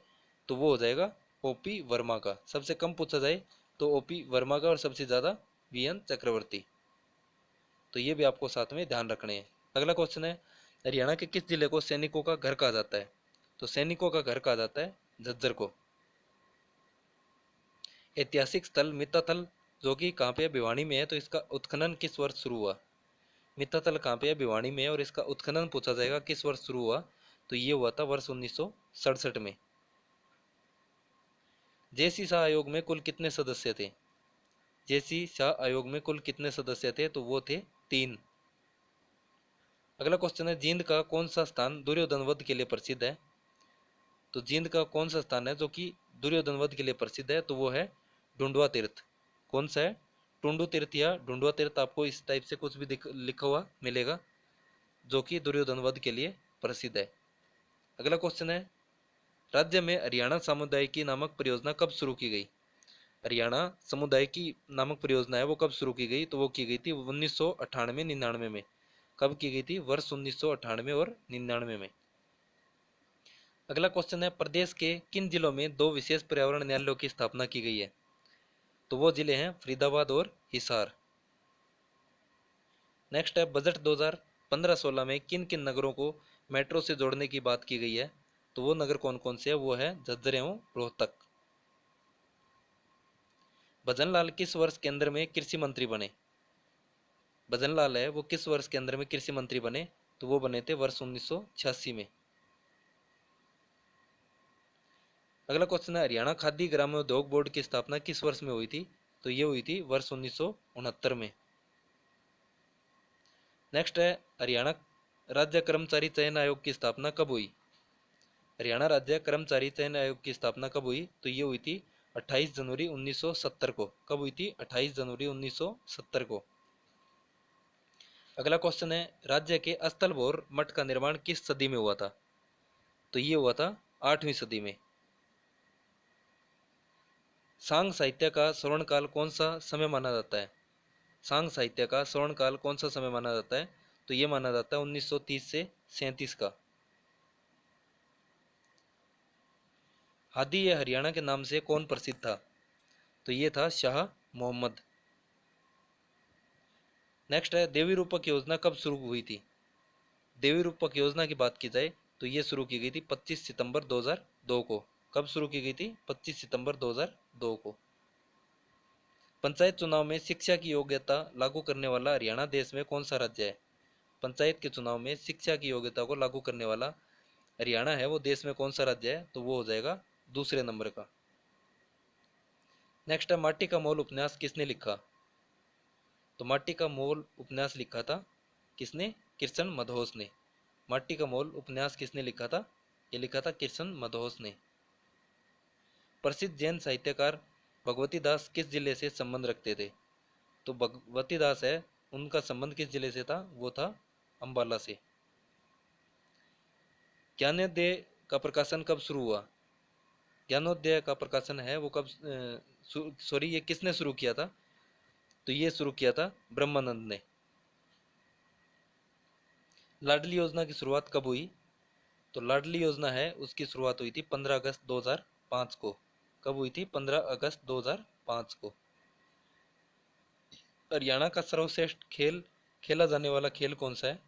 B: तो वो हो जाएगा OP वर्मा का। सबसे कम पूछा जाए तो OP वर्मा का और सबसे ज्यादा BN चक्रवर्ती। तो ये भी आपको साथ में ध्यान रखने हैं। अगला क्वेश्चन है, हरियाणा के किस जिले को सैनिकों का घर कहा जाता है? तो सैनिकों का घर कहा जाता है झज्जर को। ऐतिहासिक स्थल मित्ताथल जो कि कहाँ पे है, भिवानी में है, तो इसका उत्खनन किस वर्ष शुरू हुआ। मित्तातल कहाँ पे है, भिवानी में है, और इसका उत्खनन पूछा जाएगा किस वर्ष शुरू हुआ, तो ये हुआ था वर्ष 1967 में। जेसी शाह आयोग में कुल कितने सदस्य थे। जेसी शाह आयोग में कुल कितने सदस्य थे, तो वो थे 3। अगला क्वेश्चन है, जींद का कौन सा स्थान दुर्योधन वध के लिए प्रसिद्ध है। तो जींद का कौन सा स्थान है जो कि दुर्योधन वध के लिए प्रसिद्ध है, तो वो है ढूंढवा तीर्थ। कौन सा है, टुंडू तीर्थ या ढूंढवा तीर्थ, आपको इस टाइप से कुछ भी लिखा हुआ मिलेगा, जो कि दुर्योधन वध के लिए प्रसिद्ध है। अगला क्वेश्चन है, राज्य में हरियाणा समुदाय की नामक परियोजना कब शुरू की गई। हरियाणा समुदाय की नामक परियोजना है वो कब शुरू की गई, तो वो की गई थी 1998-99 में। कब की गई थी, वर्ष 1998 और 99 में। अगला क्वेश्चन है, प्रदेश के किन जिलों में 2 विशेष पर्यावरण न्यायालयों की स्थापना की गई है। तो वो जिले हैं फरीदाबाद और हिसार। नेक्स्ट है, बजट 2015-16 में किन किन नगरों को मेट्रो से जोड़ने की बात की गई है। तो वो नगर कौन कौन से है, वो है झज्जर एवं रोहतक। भजनलाल किस वर्ष केंद्र में कृषि मंत्री बने। भजनलाल है वो किस वर्ष के अंदर में कृषि मंत्री बने, तो वो बने थे वर्ष 1986 में। अगला क्वेश्चन है, हरियाणा खादी ग्रामोद्योग बोर्ड की स्थापना किस वर्ष में हुई थी। तो ये हुई थी वर्ष 1969 में। नेक्स्ट है, हरियाणा राज्य कर्मचारी चयन आयोग की स्थापना कब हुई। हरियाणा राज्य कर्मचारी चयन आयोग की स्थापना कब हुई, तो ये हुई थी 28 जनवरी 1970 को। कब हुई थी, 28 जनवरी 1970 को। अगला क्वेश्चन है, राज्य के अस्थलभोर मठ का निर्माण किस सदी में हुआ था। तो ये हुआ था 8वीं सदी में। सांग साहित्य का स्वर्णकाल कौन सा समय माना जाता है। सांग साहित्य का स्वर्णकाल कौन सा समय माना जाता है, तो ये माना जाता है 1930 से 37 का। हादी ये हरियाणा के नाम से कौन प्रसिद्ध था, तो ये था शाह मोहम्मद। नेक्स्ट है, देवी रूपक योजना कब शुरू हुई थी। देवी रूपक योजना की बात की जाए तो ये शुरू की गई थी 25 सितंबर 2002 को। कब शुरू की गई थी, 25 सितंबर 2002 को। पंचायत चुनाव में शिक्षा की योग्यता लागू करने वाला हरियाणा देश में कौन सा राज्य है। पंचायत के चुनाव में शिक्षा की योग्यता को लागू करने वाला हरियाणा है वो देश में कौन सा राज्य है, तो वो हो जाएगा दूसरे नंबर का। नेक्स्ट है, माटी का मोल उपन्यास किसने लिखा। तो माटी का मोल उपन्यास लिखा था किसने, कृष्ण मधोस ने। माटी का मोल उपन्यास किसने लिखा था, ये लिखा था कृष्ण मधोस ने। प्रसिद्ध जैन साहित्यकार भगवती दास किस जिले से संबंध रखते थे। तो भगवती दास है उनका संबंध किस जिले से था, वो था अंबाला से। ज्ञानोदय का प्रकाशन कब शुरू हुआ। ज्ञानोदय का प्रकाशन है वो कब सॉरी ये किसने शुरू किया था, तो ये शुरू किया था ब्रह्मानंद ने। लाडली योजना की शुरुआत कब हुई। तो लाडली योजना है उसकी शुरुआत हुई थी 15 अगस्त 2005 को। कब हुई थी, 15 अगस्त 2005 को। हरियाणा का सर्वश्रेष्ठ खेल खेला जाने वाला खेल कौन सा है,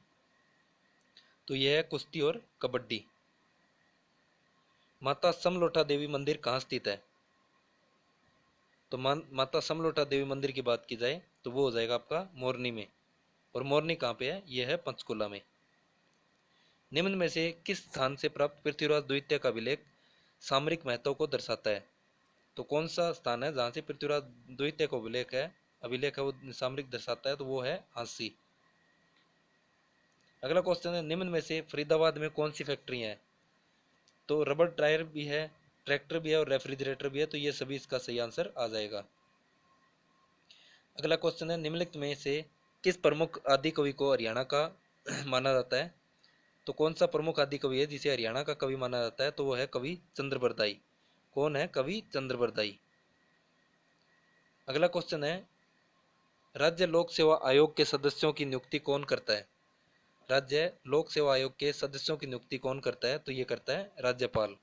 B: तो यह है कुश्ती और कबड्डी। माता समलोटा देवी मंदिर कहाँ स्थित है। तो माता समलोटा देवी मंदिर की बात की जाए तो वो हो जाएगा आपका मोरनी में। और मोरनी कहाँ पे है, यह है पंचकुला में। निम्न में से किस स्थान से प्राप्त पृथ्वीराज द्वितीय का अभिलेख सामरिक महत्व को दर्शाता है। तो कौन सा स्थान है जहाँ से पृथ्वीराज द्वितीय का अभिलेख है वो सामरिक दर्शाता है, तो वो है हांसी। अगला क्वेश्चन है, निम्न में से फरीदाबाद में कौन सी फैक्ट्री है। तो रबर टायर भी है, ट्रैक्टर भी है और रेफ्रिजरेटर भी है, तो ये सभी इसका सही आंसर आ जाएगा। अगला क्वेश्चन है, निम्नलिखित में से किस प्रमुख आदि कवि को हरियाणा का माना जाता है। तो कौन सा प्रमुख आदि कवि है जिसे हरियाणा का कवि माना जाता है, तो वो है कवि चंद्रबरदाई। कौन है, कवि चंद्रबरदाई। अगला क्वेश्चन है, राज्य लोक सेवा आयोग के सदस्यों की नियुक्ति कौन करता है। राज्य लोक सेवा आयोग के सदस्यों की नियुक्ति कौन करता है, तो ये करता है राज्यपाल।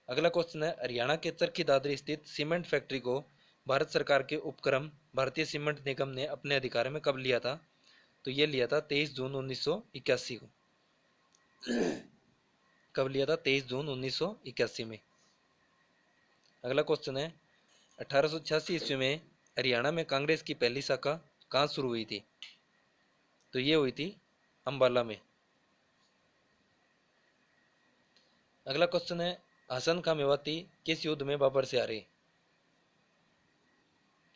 B: अगला क्वेश्चन है, हरियाणा के चरखी दादरी स्थित सीमेंट फैक्ट्री को भारत सरकार के उपक्रम भारतीय सीमेंट निगम ने अपने अधिकार में कब लिया था। तो ये लिया था 23 जून 1981 को। कब लिया था, 23 जून 1981 में। अगला क्वेश्चन है, 1886 ईस्वी में हरियाणा में कांग्रेस की पहली शाखा कहाँ शुरू हुई थी? तो ये हुई थी अंबाला में। अगला क्वेश्चन है, हसन खां मेवाती किस युद्ध में बाबर से हारे?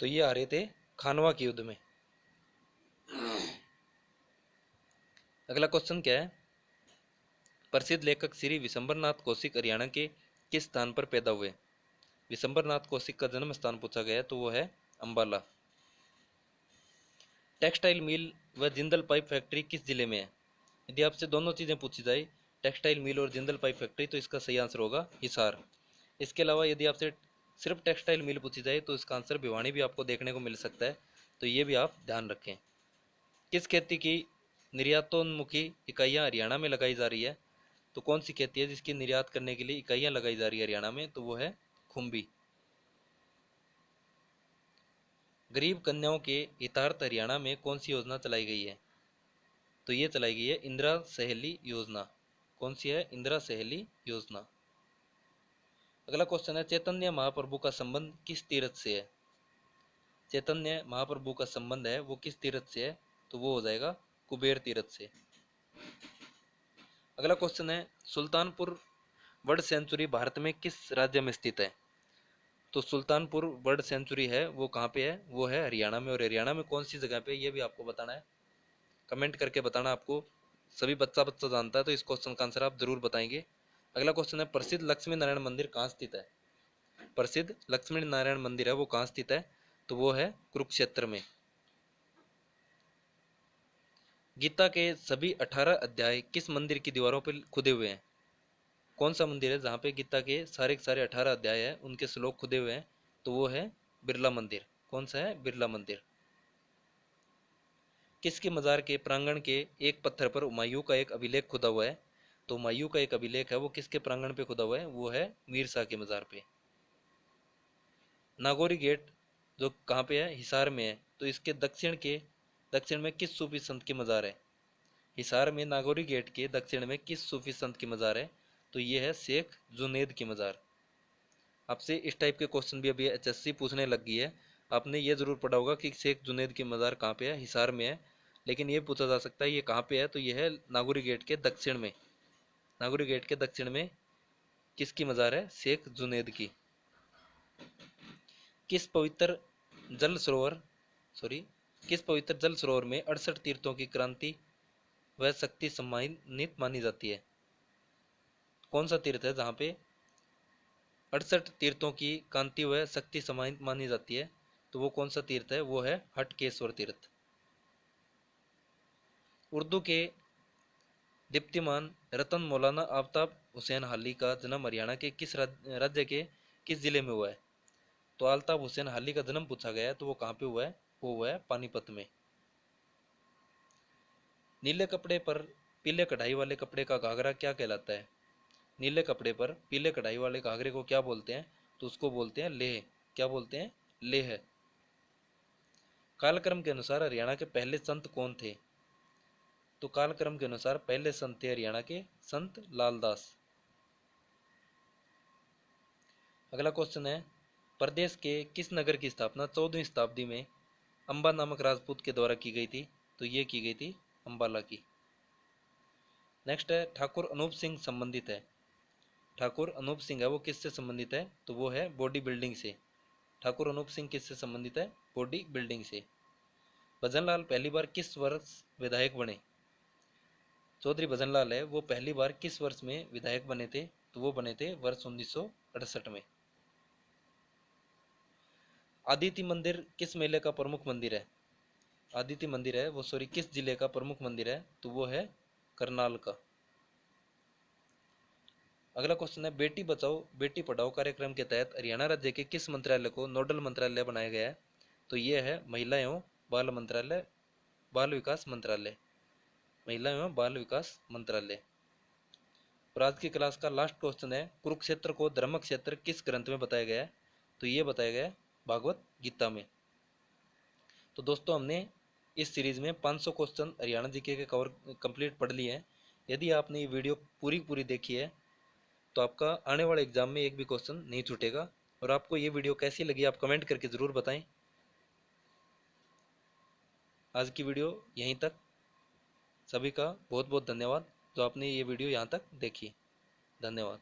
B: तो ये हारे थे खानवा के युद्ध में। अगला क्वेश्चन क्या है, प्रसिद्ध लेखक श्री विशंबरनाथ कौशिक हरियाणा के किस स्थान पर पैदा हुए? विशंबरनाथ कौशिक का जन्म स्थान पूछा गया है, तो वो है अंबाला। टेक्सटाइल मिल व जिंदल पाइप फैक्ट्री किस जिले में है? यदि आपसे दोनों चीज़ें पूछी जाए, टेक्सटाइल मिल और जिंदल पाइप फैक्ट्री, तो इसका सही आंसर होगा हिसार। इसके अलावा यदि आपसे सिर्फ टेक्सटाइल मिल पूछी जाए तो इसका आंसर भिवानी भी आपको देखने को मिल सकता है, तो ये भी आप ध्यान रखें। किस खेती की निर्यातोन्मुखी इकाइयाँ हरियाणा में लगाई जा रही है? तो कौन सी खेती है जिसकी निर्यात करने के लिए इकाइयाँ लगाई जा रही है हरियाणा में? तो वो है खुम्बी। गरीब कन्याओं के हितार्थ हरियाणा में कौन सी योजना चलाई गई है? तो ये चलाई गई है इंदिरा सहेली योजना। कौन सी है? इंदिरा सहेली योजना। अगला क्वेश्चन है, चैतन्य महाप्रभु का संबंध किस तीर्थ से है? चैतन्य महाप्रभु का संबंध है वो किस तीर्थ से है? तो वो हो जाएगा कुबेर तीर्थ से। अगला क्वेश्चन है, सुल्तानपुर बर्ड सेंचुरी भारत में किस राज्य में स्थित है? तो सुल्तानपुर बर्ड सेंचुरी है वो कहाँ पे है? वो है हरियाणा में। और हरियाणा में कौन सी जगह पे, ये भी आपको बताना है, कमेंट करके बताना। आपको सभी बच्चा बच्चा जानता है तो इस क्वेश्चन का आंसर आप जरूर बताएंगे। अगला क्वेश्चन है, प्रसिद्ध लक्ष्मी नारायण मंदिर कहाँ स्थित है? प्रसिद्ध लक्ष्मी नारायण मंदिर है वो कहाँ स्थित है? तो वो है कुरुक्षेत्र में। गीता के सभी 18 अध्याय किस मंदिर की दीवारों पर खुदे हुए हैं? कौन सा मंदिर है जहाँ पे गीता के सारे 18 अध्याय है उनके श्लोक खुदे हुए हैं? तो वो है बिरला मंदिर। कौन सा है? बिरला मंदिर। किसके मजार के प्रांगण के एक पत्थर पर हुमायूं का एक अभिलेख खुदा हुआ है? तो हुमायूं का एक अभिलेख है वो किसके प्रांगण पे खुदा हुआ है? वो है मीर शाह के मजार पे। नागौरी गेट जो कहाँ पे है? हिसार में है, तो इसके दक्षिण में किस सूफी संत की मजार है? हिसार में नागौरी गेट के दक्षिण में किस सूफी संत की मजार है? तो ये है शेख जुनेद की मजार। आपसे इस टाइप के क्वेश्चन भी अभी एचएससी पूछने लग गई है। आपने ये जरूर पढ़ा होगा कि शेख जुनेद की मजार कहाँ पे है? हिसार में है। लेकिन ये पूछा जा सकता है ये कहाँ पे है? तो ये है नागौरी गेट के दक्षिण में। नागौरी गेट के दक्षिण में किसकी मजार है? शेख जुनेद की। किस पवित्र जल सरोवर सॉरी किस पवित्र जल सरोवर में 68 तीर्थों की क्रांति व शक्ति सम्मानित मानी जाती है? कौन सा तीर्थ है जहाँ पे 68 तीर्थों की कांति व शक्ति समाहित मानी जाती है? तो वो कौन सा तीर्थ है? वो है हटकेश्वर तीर्थ। उर्दू के दीप्तिमान रतन मौलाना आफ्ताब हुसैन हाली का जन्म हरियाणा के किस राज्य के किस जिले में हुआ है? तो अल्ताफ हुसैन हाली का जन्म पूछा गया है तो वो कहाँ पे हुआ है? वो हुआ है पानीपत में। नीले कपड़े पर पीले कढ़ाई वाले कपड़े का घाघरा क्या कहलाता है? नीले कपड़े पर पीले कढ़ाई वाले घाघरे को क्या बोलते हैं? तो उसको बोलते हैं लेह। क्या बोलते हैं? लेह। कालक्रम के अनुसार हरियाणा के पहले संत कौन थे? तो कालक्रम के अनुसार पहले संत थे हरियाणा के संत लालदास। अगला क्वेश्चन है, प्रदेश के किस नगर की स्थापना 14वीं शताब्दी में अंबा नामक राजपूत के द्वारा की गई थी? तो ये की गई थी अंबाला की। नेक्स्ट है, ठाकुर अनूप सिंह संबंधित है। ठाकुर अनूप सिंह है वो किससे संबंधित है? तो वो है बॉडी बिल्डिंग से। ठाकुर अनूप सिंह किससे संबंधित है? बॉडी बिल्डिंग से। भजनलाल पहली बार किस वर्ष विधायक बने? चौधरी भजनलाल है वो पहली बार किस वर्ष में विधायक बने थे? तो वो बने थे वर्ष 1968 में। आदिति मंदिर किस मेले का प्रमुख मंदिर है? आदिति मंदिर है वो किस जिले का प्रमुख मंदिर है? तो वो है करनाल का। अगला क्वेश्चन है, बेटी बचाओ बेटी पढ़ाओ कार्यक्रम के तहत हरियाणा राज्य के किस मंत्रालय को नोडल मंत्रालय बनाया गया है? तो ये है महिला एवं बाल मंत्रालय, बाल विकास मंत्रालय, महिला एवं बाल विकास मंत्रालय। और आज की क्लास का लास्ट क्वेश्चन है, कुरुक्षेत्र को धर्म क्षेत्र किस ग्रंथ में बताया गया है? तो ये बताया गया है भागवत गीता में। तो दोस्तों हमने इस सीरीज में 500 क्वेश्चन हरियाणा जीके के कवर कंप्लीट पढ़ लिए हैं। यदि आपने ये वीडियो पूरी देखी है तो आपका आने वाले एग्जाम में एक भी क्वेश्चन नहीं छूटेगा। और आपको ये वीडियो कैसी लगी आप कमेंट करके ज़रूर बताएं। आज की वीडियो यहीं तक। सभी का बहुत बहुत धन्यवाद जो आपने ये वीडियो यहाँ तक देखी। धन्यवाद।